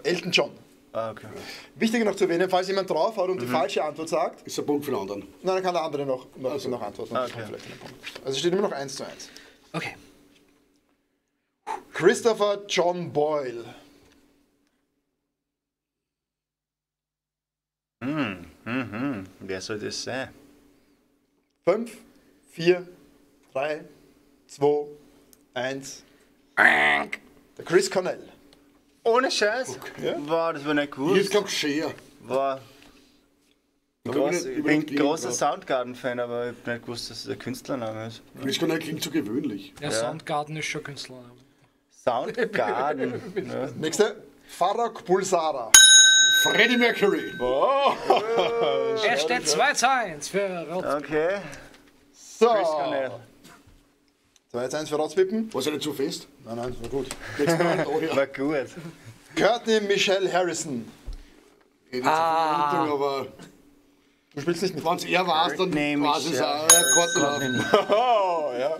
Elton John. Ah, okay. Wichtig noch zu erwähnen, falls jemand draufhaut und die falsche Antwort sagt, ist der Punkt für den anderen. Nein, dann kann der andere noch antworten. Okay. Also es steht immer noch 1:1. Okay. Christopher John Boyle. Wer soll das sein? 5, 4, 3, 2, 1. Der Chris Cornell. Ohne Scheiß? Okay. Wow, das war nicht gewusst. Hier ist, glaube ich, Shea. War. Ich bin großer Soundgarden-Fan, aber ich habe nicht gewusst, dass es ein Künstlername ist. Chris Cornell klingt so gewöhnlich. Ja, Soundgarden ist schon Künstlername. Soundgarden. Ja. Nächste. Farrokh Bulsara. Freddie Mercury. Oh. Es steht 2:1 für Rot. Okay. So. Chris Cornell. 2:1 für Rotzpippen. War es ja nicht zu fest? Nein, das war gut. Nächstes Mal da, ja. War gut. Courtney Michelle Harrison. Aber du spielst nicht mit. wenn es er war, dann war es auch Karten. Oh, ja.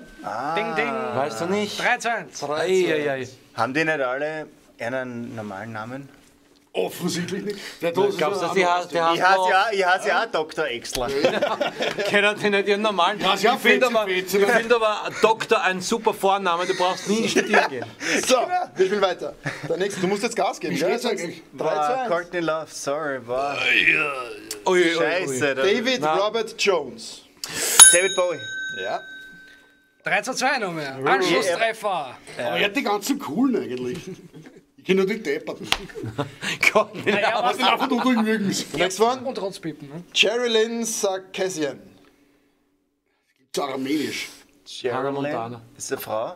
Ding, ding. Weißt du nicht? 3:1. Haben die nicht alle einen normalen Namen? Offensichtlich nicht. Der Glaubst du, dass die heißt Ich heiße ja auch Dr. Exler. Kennen die nicht ihren normalen? Ja, Ich finde aber Doktor ein super Vorname, du brauchst nie studieren gehen. So, wir spielen weiter. Der nächste, du musst jetzt Gas geben, gell? 3:1. Courtney Love, sorry, war. Scheiße. David Robert Jones. David Bowie. Ja. 3:2 noch mehr. Anschlusstreffer. Aber er hat die ganzen coolen eigentlich. Ich kenne nur die Depperten. Gott, Was sind einfach Udo Jürgens? Next one. Und Rotzpippen. Ne? Sherilyn Sarkisian. Zu armenisch. Hannah Montana. Ist eine Frau?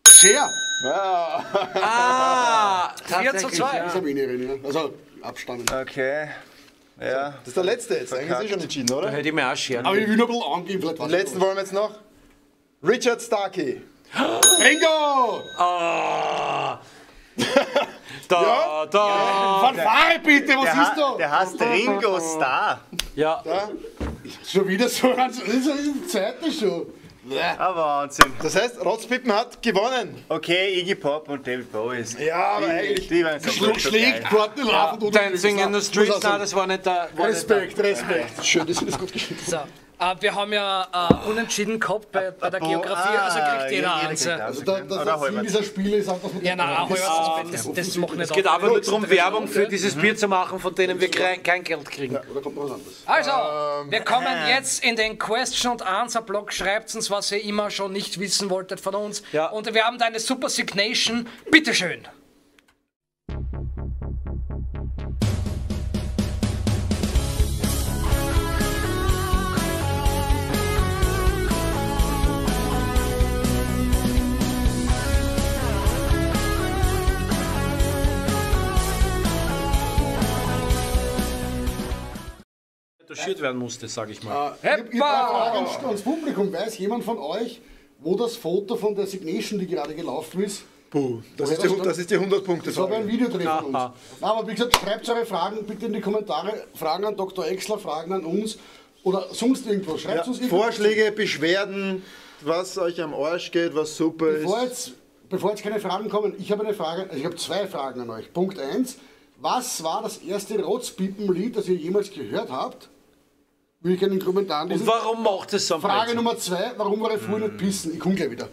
Cher. Ah! 4:2. Das ist Armenierin, ja. Also abstammend. Okay. Ja. Das ist der letzte jetzt. Eigentlich ist eh schon entschieden, Da oder? hätte ich mir auch scheren. Aber ich will noch ein bisschen angeben. Vielleicht Den letzten wollen wir jetzt noch. Richard Starkey. Bingo! Ah! Da, da. Fanfare bitte, was ist da? Der heißt Ringo Starr. Ja. Schon wieder so eine Zeit schon. Ah, Wahnsinn. Das heißt, Rotzpippen hat gewonnen. Okay, Iggy Pop und David Bowie. Ja, aber eigentlich. Die waren so gut. Schlägt Courtney Love und Dancing in the Streets, nein, das war nicht der. Respekt. Schön, das ist gut geschrieben. So. Wir haben ja unentschieden gehabt bei der Geografie, also kriegt jeder eins. Also das Ziel dieser Spiele ist auch, dass man Ja, nein, das macht nicht. Es geht einfach nur darum, Werbung für dieses Bier zu machen, von denen wir kein Geld kriegen. Oder kommt noch was anderes? Also, wir kommen jetzt in den Question- und Answer-Block. Schreibt uns, was ihr immer schon nicht wissen wolltet von uns. Ja. Und wir haben da eine Super Signation. Bitteschön. Retuschiert werden musste, sage ich mal. Ich habe eine Frage ans Publikum. Weiß jemand von euch, wo das Foto von der Signation, die gerade gelaufen ist, Das ist die 100-Punkte-Frage. Das war ein Videodreh von uns. Aber wie gesagt, schreibt eure Fragen bitte in die Kommentare. Fragen an Dr. Exler, Fragen an uns oder sonst irgendwas. Schreibt uns irgendwas. Vorschläge, Beschwerden, was euch am Arsch geht, was super ist. Bevor jetzt keine Fragen kommen, ich habe eine Frage, also ich habe 2 Fragen an euch. Punkt 1, was war das erste Rotzpiepen-Lied, das ihr jemals gehört habt? Will ich in den Kommentaren Und warum macht es so? Frage Nummer 2, warum war ich früher nicht pissen? Ich komme gleich wieder.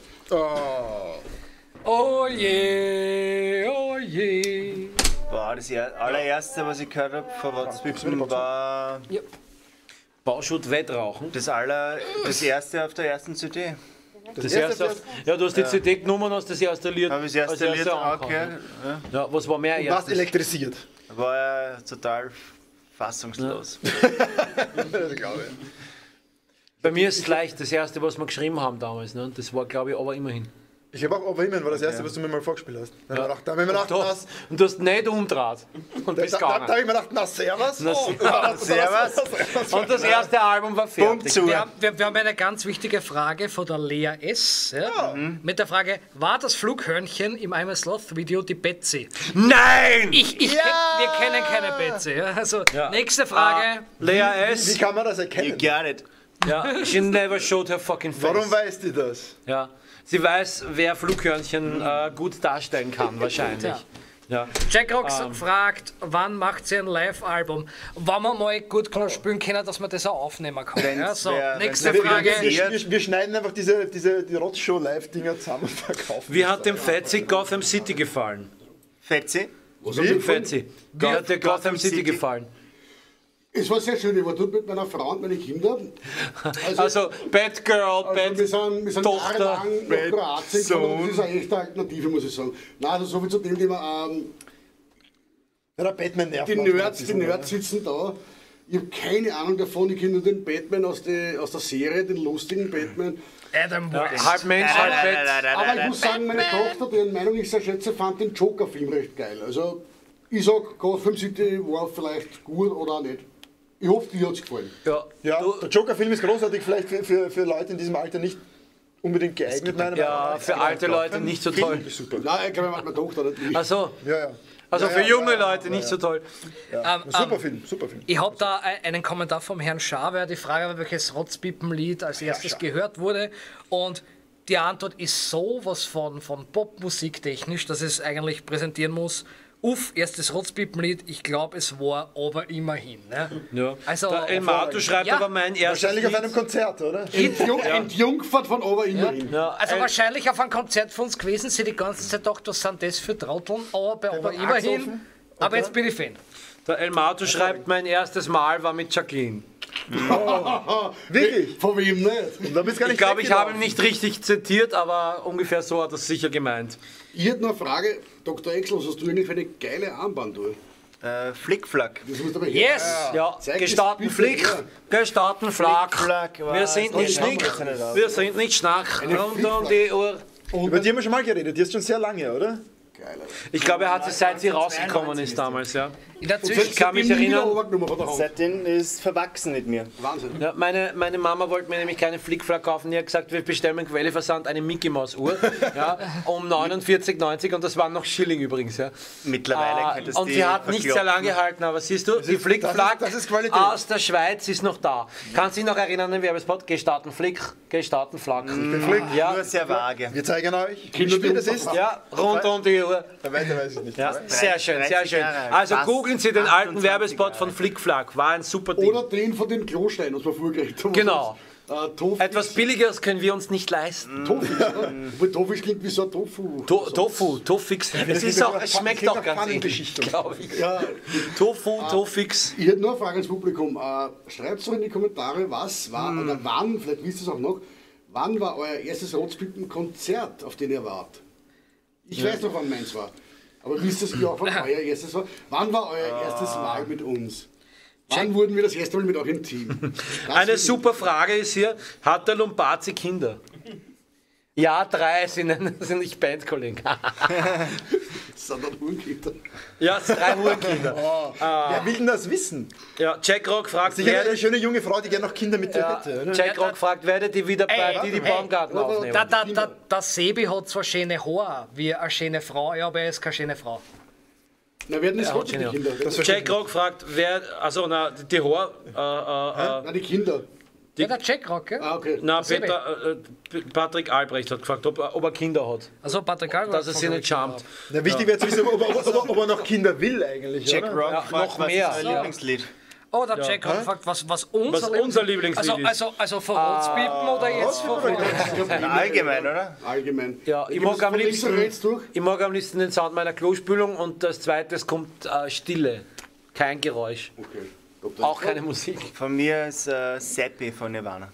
Oh je, oh je. Boah, das allererste, was ich gehört habe von Rotzpippen war... Ja. Bauschutt Wettrauchen. Das erste auf der ersten CD. Das erste ja, du hast die CD genommen und hast das erste Lied. Habe ich das erste Lied angehört. Ja, was war mehr erstes? Was elektrisiert? War ja total fassungslos. Das glaube ich. Bei mir ist es leicht, das erste, was wir geschrieben haben damals. Ne? Das war, glaube ich, aber immerhin. Ich glaube auch, aber immerhin war das erste, was du mir mal vorgespielt hast. Ja. Da haben wir gedacht, und du hast nicht umdraht. Und bist da habe ich mir gedacht, na servus. Servus. Und das erste Album war fertig. Wir haben eine ganz wichtige Frage von der Lea S. Ja? Mit der Frage, war das Flughörnchen im I'm a Sloth Video die Betsy? Nein! Wir kennen keine Betsy. Ja? Also, nächste Frage. Lea S. Wie kann man das erkennen? You got it. Ja, she never showed her fucking face. Warum weiß die das? Ja. Sie weiß, wer Flughörnchen gut darstellen kann, wahrscheinlich. Ja. Jack Rocks fragt, wann macht sie ein Live-Album? Wann wir mal gut spielen können, dass man das auch aufnehmen kann. Ja, so, nächste Frage. Wir schneiden einfach die Rotzshow-Live-Dinger zusammen und verkaufen. Wie hat dem Fetzi Gotham City gefallen? Fetzi? Wie? Fetzi. Wie hat der Gotham City gefallen? Es war sehr schön, ich war dort mit meiner Frau und meinen Kindern. Also Batgirl, wir sind Tochter, jahrelang nach Kroatien gekommen, das ist eine echte Alternative, muss ich sagen. Nein, also so viel zu dem Thema, der Batman nervt. Die Nerds sitzen da. Ich habe keine Ahnung davon, ich kenne nur den Batman aus der Serie, den lustigen Batman. Adam West. Halb Mensch, halb Bat. Aber ich muss sagen, meine Tochter, deren Meinung ich sehr schätze, fand den Joker-Film recht geil. Also ich sag, Gotham City war vielleicht gut oder auch nicht. Ich hoffe, dir hat es gefallen. Ja, der Joker-Film ist großartig, vielleicht für Leute in diesem Alter nicht unbedingt geeignet. Ja, für alte Leute nicht so toll. Super. Nein, ich glaube, meine Tochter nicht. Ach so. Ja. Also für junge Leute nicht so toll. Super Film. Ich habe da einen Kommentar vom Herrn Schaber, die Frage war, welches Rotzpiepen-Lied als erstes gehört wurde. Und die Antwort ist sowas von Popmusik technisch, dass es eigentlich präsentieren muss. Erstes Rotzpiepenlied, ich glaube, es war aber immerhin. Ne? Ja. Also, der Elmato schreibt aber mein erstes wahrscheinlich auf einem Konzert, oder? Entjungfert von aber immerhin. Ja. Also wahrscheinlich auf einem Konzert von uns gewesen, sie die ganze Zeit gedacht, was sind das für Trotteln, aber bei aber immerhin. Aber jetzt bin ich Fan. Der Elmato schreibt, mein erstes Mal war mit Jacqueline. Wirklich? Von wem nicht? Ich glaube, ich habe ihn nicht richtig zitiert, aber ungefähr so hat er es sicher gemeint. Ich hätte noch eine Frage, Dr. Exler, was hast du eigentlich für eine geile Armbanduhr? Flickflack. Yes! Ja, gestarten Flick, gestarten Flack. Wir sind nicht Schnick, wir sind nicht Schnack. Rund um die Uhr. Über die haben wir schon mal geredet, die ist schon sehr lange, oder? Geil, Alter. Ich glaube, er hat sie, seit sie rausgekommen ist damals, ja. Ich kann mich erinnern. Seitdem ist verwachsen mit mir. Wahnsinn. Ja, meine Mama wollte mir nämlich keine Flickflack kaufen. Die hat gesagt, wir bestellen im Quelleversand eine Mickey Maus Uhr, ja, um 49,90 und das waren noch Schilling übrigens. Ja. Mittlerweile könntest und sie hat nicht sehr lange gehalten, aber siehst du, die Flickflack aus der Schweiz ist noch da. Kannst du dich noch erinnern an den Werbespot? Gestatten Flick, gestatten Flack. Ich bin Flick, ja. nur sehr vage. Wir zeigen euch, wie spät es ist. Ja, rund um die Uhr. Weiter weiß ich nicht. Ja, sehr schön, sehr schön. Also googeln Sie den alten Werbespot von Flickflack, war ein super Ding. Oder den von den Klosteinen, was wir vorher geredet haben. Genau. Etwas Billigeres können wir uns nicht leisten. Tofix, oder? Weil Tofix klingt wie so ein Tofu. Tofix. Es schmeckt auch ganz ähnlich, glaube ich. Ja. Tofix. Ich hätte nur eine Frage ans Publikum. Schreibt doch in die Kommentare, was war, oder wann, vielleicht wisst ihr es auch noch, wann war euer erstes Rotspippen-Konzert, auf den ihr wart? Ich weiß noch, wann meins war. Aber wisst ihr auch, wann euer erstes war? Wann war euer erstes Mal mit uns? Wann wurden wir das erste Mal mit euch im Team? Eine super Frage ist hier, hat der Lombardi Kinder? Ja, 3 sind nicht Bandkollegen. Das sind dann Hurenkinder. Ja, 3 Hurenkinder. Wer will denn das wissen? Ja, Jack Rock fragt, sicher eine schöne junge Frau, die gerne noch Kinder mit dir hätte. Oder? Jack Rock fragt, werdet ihr wieder bei Didi Baumgarten aufnehmen? Der Sebi hat zwar schöne Haare wie eine schöne Frau, ja, aber er ist keine schöne Frau. Na, werden das heute die Kinder? Jack Rock fragt, wer, also na, die Haare, na, die Kinder. Ja, der Jack Rock, gell? Ah, okay. Na, Patrick Albrecht hat gefragt, ob er Kinder hat. Also Patrick Albrecht. Dass er sie nicht charmt. Na, wichtig wäre zu wissen, ob er noch Kinder will eigentlich. Jack Rock ja, fragt, noch mehr. Was ist sein Lieblingslied? Oh, der Jack Rock fragt, was unser Lieblingslied ist. Also von Rotzpippen oder jetzt von Allgemein, oder? Allgemein. Ja, ich mag am liebsten den Sound meiner Klospülung und als zweites kommt Stille. Kein Geräusch. Okay. Auch keine Musik. Von mir ist Seppi von Nirvana.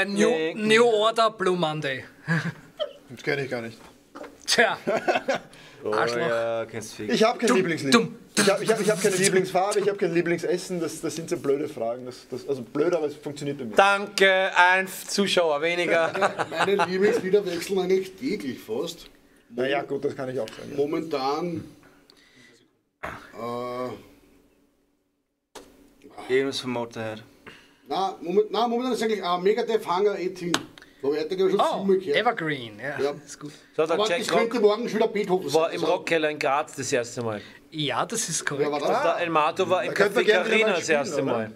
New Order Blue Monday. Das kenne ich gar nicht. Tja. Arschloch. Ja, ich habe kein Lieblingslied. Ich hab keine Lieblingsfarbe, ich habe kein Lieblingsessen. Das sind so blöde Fragen. Also blöd, aber es funktioniert bei mir. Danke, ein Zuschauer weniger. Meine Lieblingslieder wechseln eigentlich täglich fast. Naja, gut, das kann ich auch sagen. Momentan. Irgendwas von Motorhead. Momentan ist eigentlich Megadeth Hangar 18. Da hätte ich schon 7 gehört. Evergreen, ja. Ist gut. So, aber das könnte morgen schon wieder Beethoven sein. War im Rockkeller in Graz das erste Mal. Ja, das ist korrekt. Ja, der Elmato war im Café Carina das erste Mal.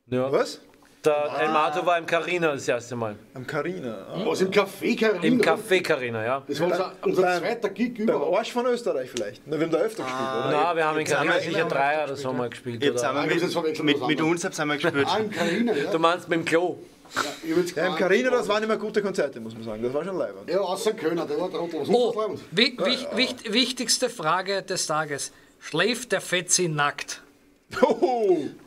Ja. Was? Der Elmato war im Carina das erste Mal. Am Carina? Was, im Café Carina? Im Café Carina, ja. Das war unser zweiter Gig überhaupt. Beim Arsch von Österreich vielleicht. Na, wir haben da öfter gespielt, oder? Nein, wir haben in Carina sicher 3 oder so mal gespielt. Mit uns haben wir gespielt. Im Carina, ja. Du meinst mit dem Klo? Ja, im Carina, das waren immer gute Konzerte, muss man sagen. Das war schon leibend. Ja, außer Kölner, der war drunter. Wichtigste Frage des Tages. Schläft der Fetzi nackt?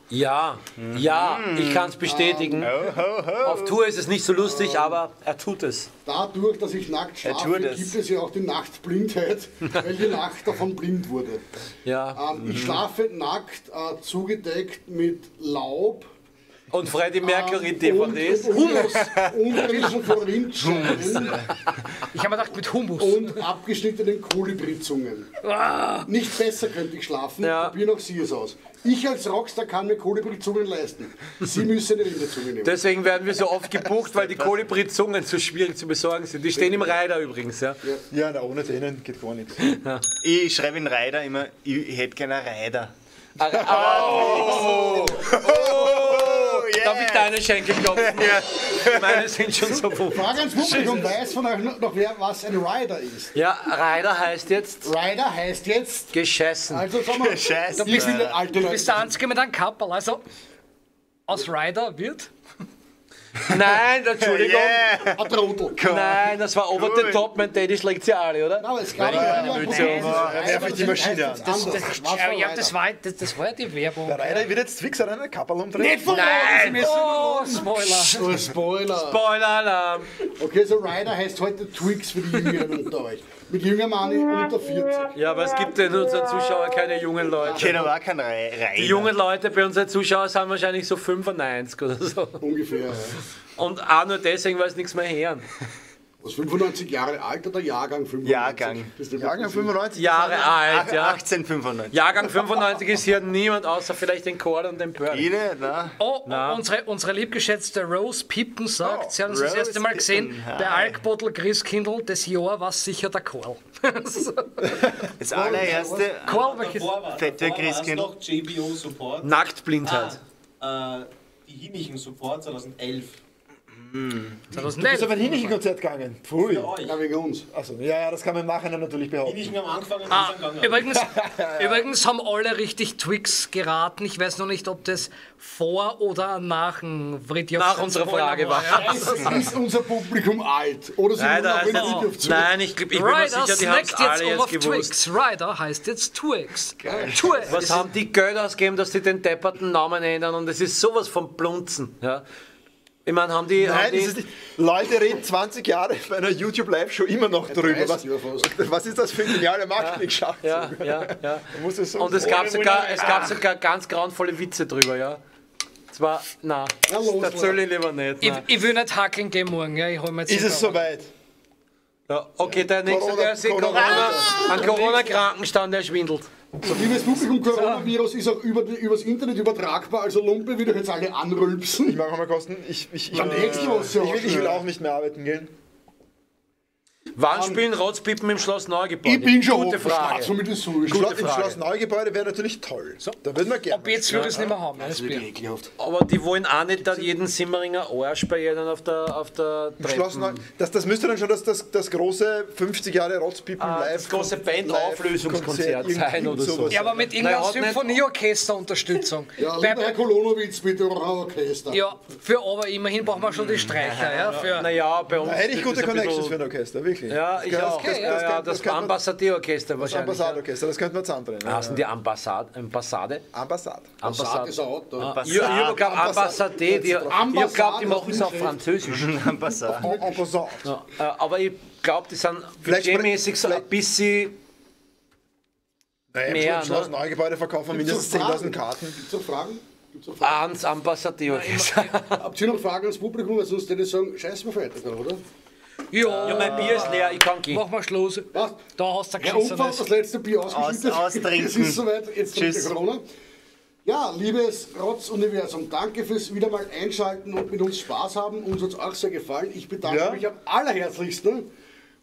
Ja, ich kann es bestätigen. Auf Tour ist es nicht so lustig, aber er tut es. Dadurch, dass ich nackt schlafe, gibt es ja auch die Nachtblindheit, weil die Nacht davon blind wurde. Ja. Ich schlafe nackt, zugedeckt mit Laub. Und Freddie Mercury DVDs. Hummus. Und Florintscheinen. Ich habe mir gedacht, mit Hummus. Und abgeschnittenen Kolibrizungen. Nicht besser könnte ich schlafen. Probieren auch Sie es aus. Ich als Rockstar kann mir Kolibrizungen leisten. Sie müssen eine Rinderzunge nehmen. Deswegen werden wir so oft gebucht, weil die Kolibrizungen so schwierig zu besorgen sind. Die stehen im Rider übrigens. Ja, na, ohne denen geht gar nichts. Ja. Ich schreibe in Rider immer, ich hätte gerne einen Rider. Darf ich deine Schenkel klopfen? Meine sind schon so wuchtig. Frage ans Publikum, weiß von euch noch wer, was ein Rider ist? Ja, Rider heißt jetzt... Geschessen. Also sagen wir, Geschessen. Du bist der Einzige mit einem Kapperl. Also, aus Rider wird... Nein, Entschuldigung. Ein Trottel. Nein, das war over the top, mein Daddy schlägt sie alle, oder? Nein, es gab ja die Maschine an. Das war ja die Werbung. Der Rider wird jetzt fix an einer Kappel umdrehen. Nicht von Nein! Oh, Spoiler. Spoiler-Alarm. Okay, so Rider heißt heute Twix für die Jüngeren unter euch. Mit jüngeren Mann unter 40. Ja, aber es gibt in unseren Zuschauern keine jungen Leute. Ich kenne aber keinen Rider. Die jungen Leute bei unseren Zuschauern sind wahrscheinlich so 95 oder so. Ungefähr, ja. Und auch nur deswegen, weil sie nichts mehr hören. Was, 95 Jahre alt oder Jahrgang 95? Jahrgang 95. Jahre alt, ja. 1895. Jahrgang 95 ist hier niemand, außer vielleicht den Cord und den Bird. Unsere liebgeschätzte Rose Pippen sagt, sie haben uns das erste Mal gesehen, bei Alkbottle Christkindl, das Jahr war sicher der Karl. Das allererste fette Christkindl. noch JBO-Support. Nacktblindheit. Die Hinichen-Support 2011. Du bist auf ein Hinichen-Konzert gegangen. Pfui. Ja, wegen uns. Also, ja, das kann man im Nachhinein natürlich behaupten. Hinichen haben angefangen und sind gegangen. Übrigens haben alle richtig Twix geraten. Ich weiß noch nicht, ob das vor oder nach dem Fridtjof Nach unserer Frage war. Ist unser Publikum alt? Oder sind wir noch wenig zu? Nein, ich bin mir sicher, die haben es alle jetzt gewusst. Ryder heißt jetzt Twix. Was haben die Geld ausgegeben, dass sie den depperten Namen ändern? Und es ist sowas von Blunzen. Ja. Ich meine, haben die... Nein, das ist nicht. Leute reden 20 Jahre bei einer YouTube-Live-Show immer noch drüber. Was ist das für ein genialer Marketing-Schachzug? Ja. Und es gab sogar ganz grauenvolle Witze drüber, ja. Zwar, nein, das erzähle ich lieber nicht. Ich will nicht hackeln gehen morgen, ja. Ich hol mir jetzt ist es soweit? Ja, okay, der nächste, der ist an Corona-Krankenstand, der schwindelt. So, liebes Publikum, Coronavirus ist auch übers Internet übertragbar, also Lumpe will doch jetzt alle anrülpsen. Ich mache mal Kosten. Ich will auch nicht mehr arbeiten gehen. Wann spielen Rotzpippen im Schloss Neugebäude? Ich bin schon Gute Frage. Gute Im Schloss Neugebäude wäre natürlich toll. So. Da würden wir gerne. Ab jetzt würde ich es nicht mehr haben. Aber die wollen auch nicht da jeden Simmeringer Arsch bei jedem auf der Treppe. Das müsste dann schon das große 50 Jahre Rotzpippen live. Das große Band-Auflösungskonzert sein oder so. Ja, aber mit irgendeiner Symphonieorchester-Unterstützung. Ja, lieber Herr Kolonowitz, bitte, oder Orchester. Ja, aber immerhin brauchen wir schon die Streicher. Ja, naja, bei uns. Da hätte ich gute Connections für ein Orchester, wirklich. Ja, ich auch. Das Ambassadorchester wahrscheinlich. Ambassadorchester, das könnte man zusammenbringen. Heißen die Ambassade? Ambassade ist ein Auto. Ich glaube, Ambassade, die machen es auf Französisch. Ambassade. Aber ich glaube, die sind budgetmäßig so ein bisschen mehr. Im Schloss Neugebäude verkaufen mindestens 10.000 Karten. Gibt es noch Fragen? Ans Ambassadorchester. Habt ihr noch Fragen ans Publikum, weil sonst denen sagen, scheiß mal fertig, oder? Ja, mein Bier ist leer, ich kann gehen. Mach mal Schluss. Was? Da hast du Herr Umfang, das letzte Bier ausgeschüttet. Austrinken. Es ist soweit, jetzt kommt Corona. Ja, liebes Rotz-Universum, danke fürs wieder mal Einschalten und mit uns Spaß haben. Uns hat es auch sehr gefallen. Ich bedanke mich am allerherzlichsten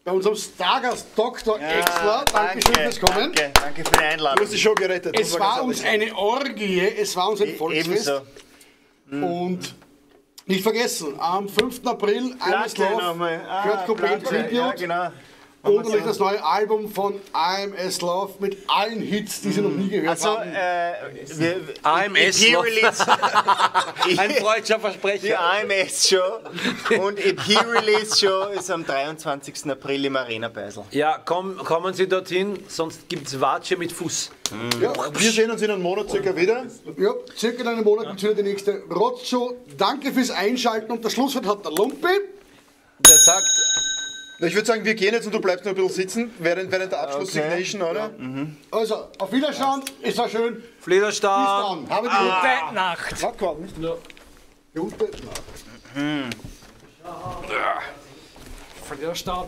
bei unserem Stargast Dr. Exler. Dankeschön fürs Kommen. Danke für die Einladung. Du hast dich schon gerettet. Es war uns eine Orgie, es war uns ein Volksfest. Und nicht vergessen, am 5. April I'm Love, Kurt Cobain Tribute. Ja, genau. Und natürlich das neue Album von IMS Love mit allen Hits, die Sie noch nie gehört haben. IMS Love. Ein freudscher Versprecher. Die IMS Show und EP-Release Show ist am 23. April im Arena Beisel. Ja, kommen Sie dorthin, sonst gibt es Watsche mit Fuß. Ja, wir sehen uns in einem Monat circa wieder. Ja, circa in einem Monat gibt es wieder die nächste Rotz-Show. Danke fürs Einschalten und das Schlusswort hat der Lumpi. Der sagt... Ich würde sagen, wir gehen jetzt und du bleibst noch ein bisschen sitzen, während der Abschlusssignation, oder? Ja. Also, auf Wiederschauen, es war schön. Fliederstamm. Bis dann. Habe die Gute Nacht. Warte, nicht? Gute Nacht. Fliederstamm.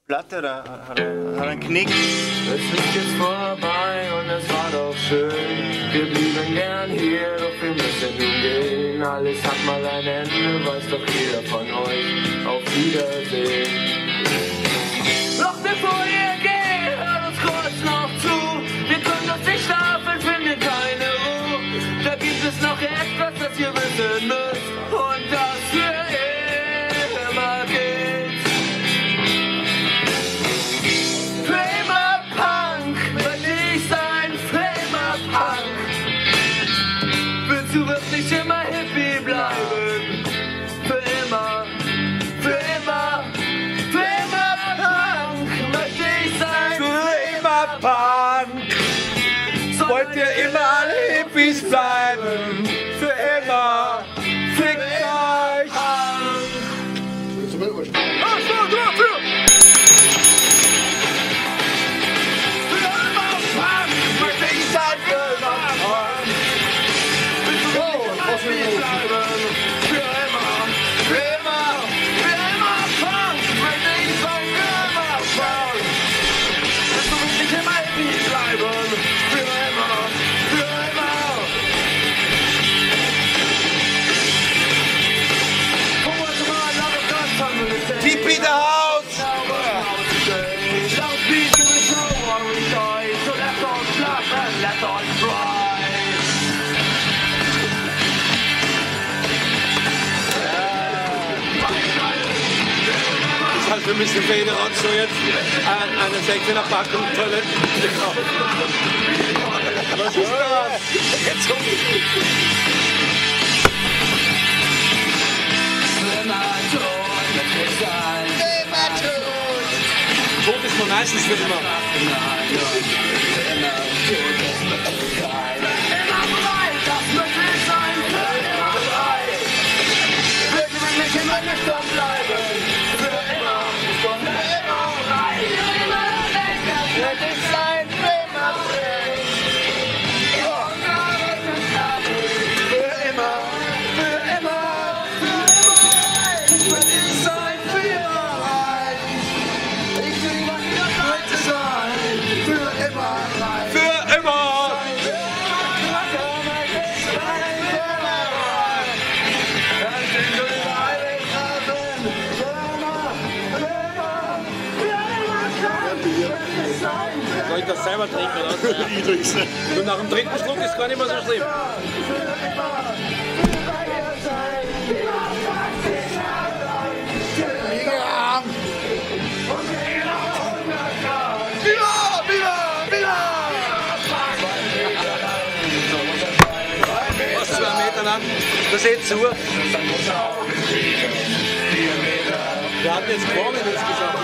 Platte oder hat einen Knick? Es ist jetzt vorbei und es war doch schön. Wir blieben gern hier, doch wir müssen nun gehen. Alles hat mal ein Ende, weiß doch jeder von euch. Auf Wiedersehen. Doch bevor ihr geht, hört uns kurz noch zu. Wir können doch nicht schlafen, finden keine Ruhe. Da gibt es noch etwas, das ihr wissen müsst. Und das für immer geht. Flamer-Punk, möchte ich sein, Flamer-Punk. Willst du wirklich immer Hippie bleiben? Für immer, für immer, Flamer-Punk, möchte ich sein, Flamer-Punk. Wollt ihr immer alle Hippies bleiben? Für immer. Fickt euch. Für immer, für immer, für immer. We do show what we die, so let us laugh and let us cry. Das heißt, wir müssen für jede Ratio jetzt eine 16er Packung Toiletten kaufen. Was ist das? Jetzt kommt Tod ist man meistens für immer. Soll ich das selber trinken, oder? Ich trink's. Und nach dem dritten Schluck ist es gar nicht mehr so schlimm. Was, 2 Meter lang? Das seht zu. Wir hatten jetzt gewonnen insgesamt.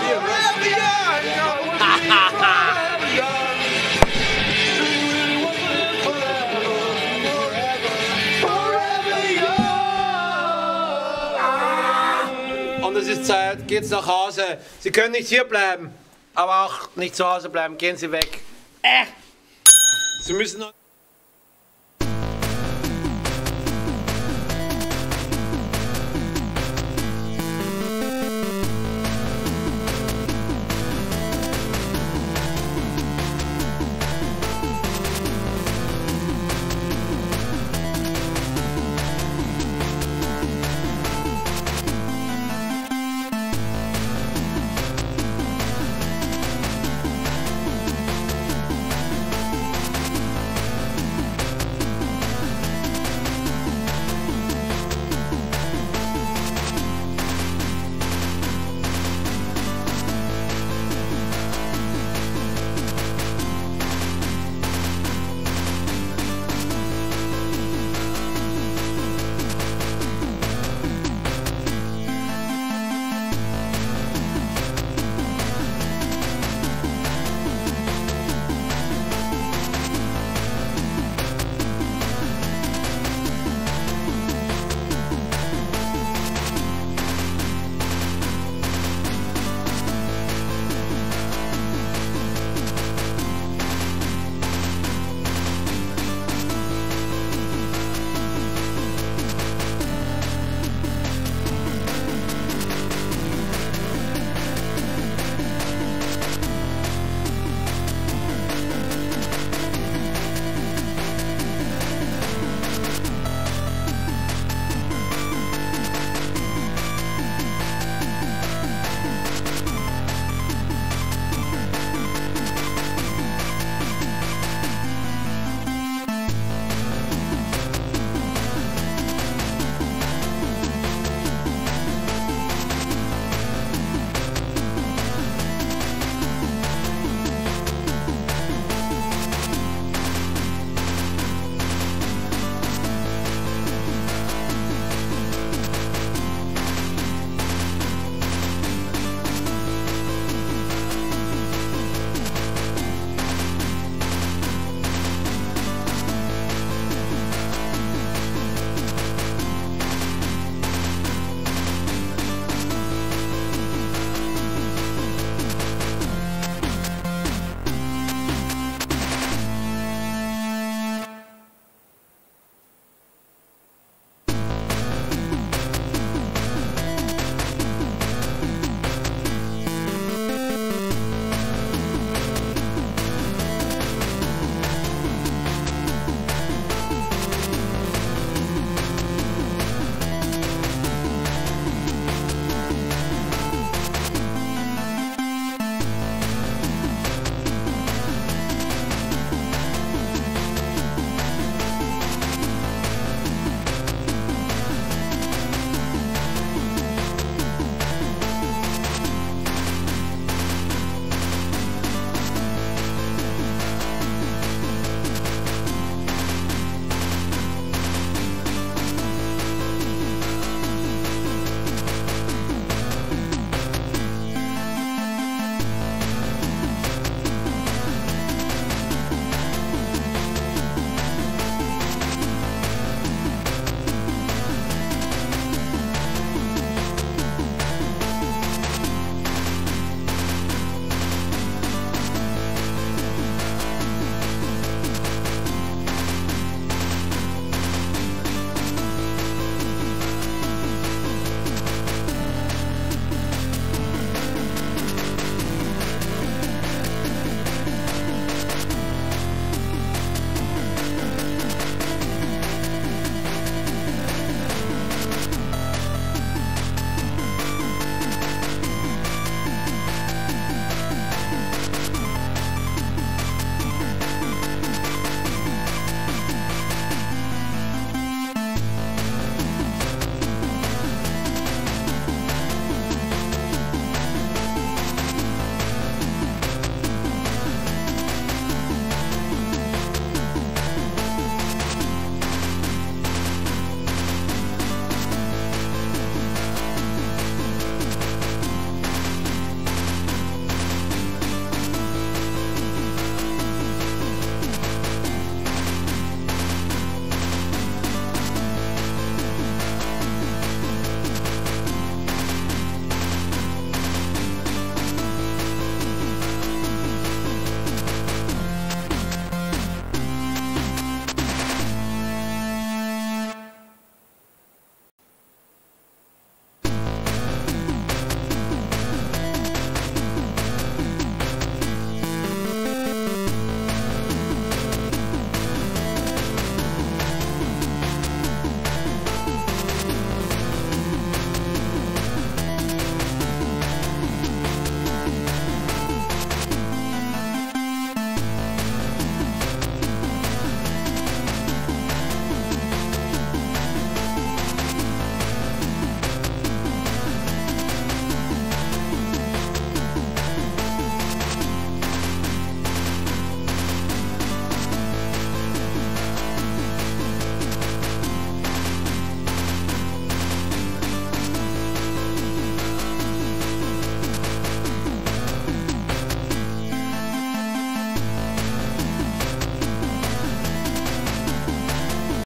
Und es ist Zeit, geht's nach Hause. Sie können nicht hier bleiben, aber auch nicht zu Hause bleiben. Gehen Sie weg. Sie müssen noch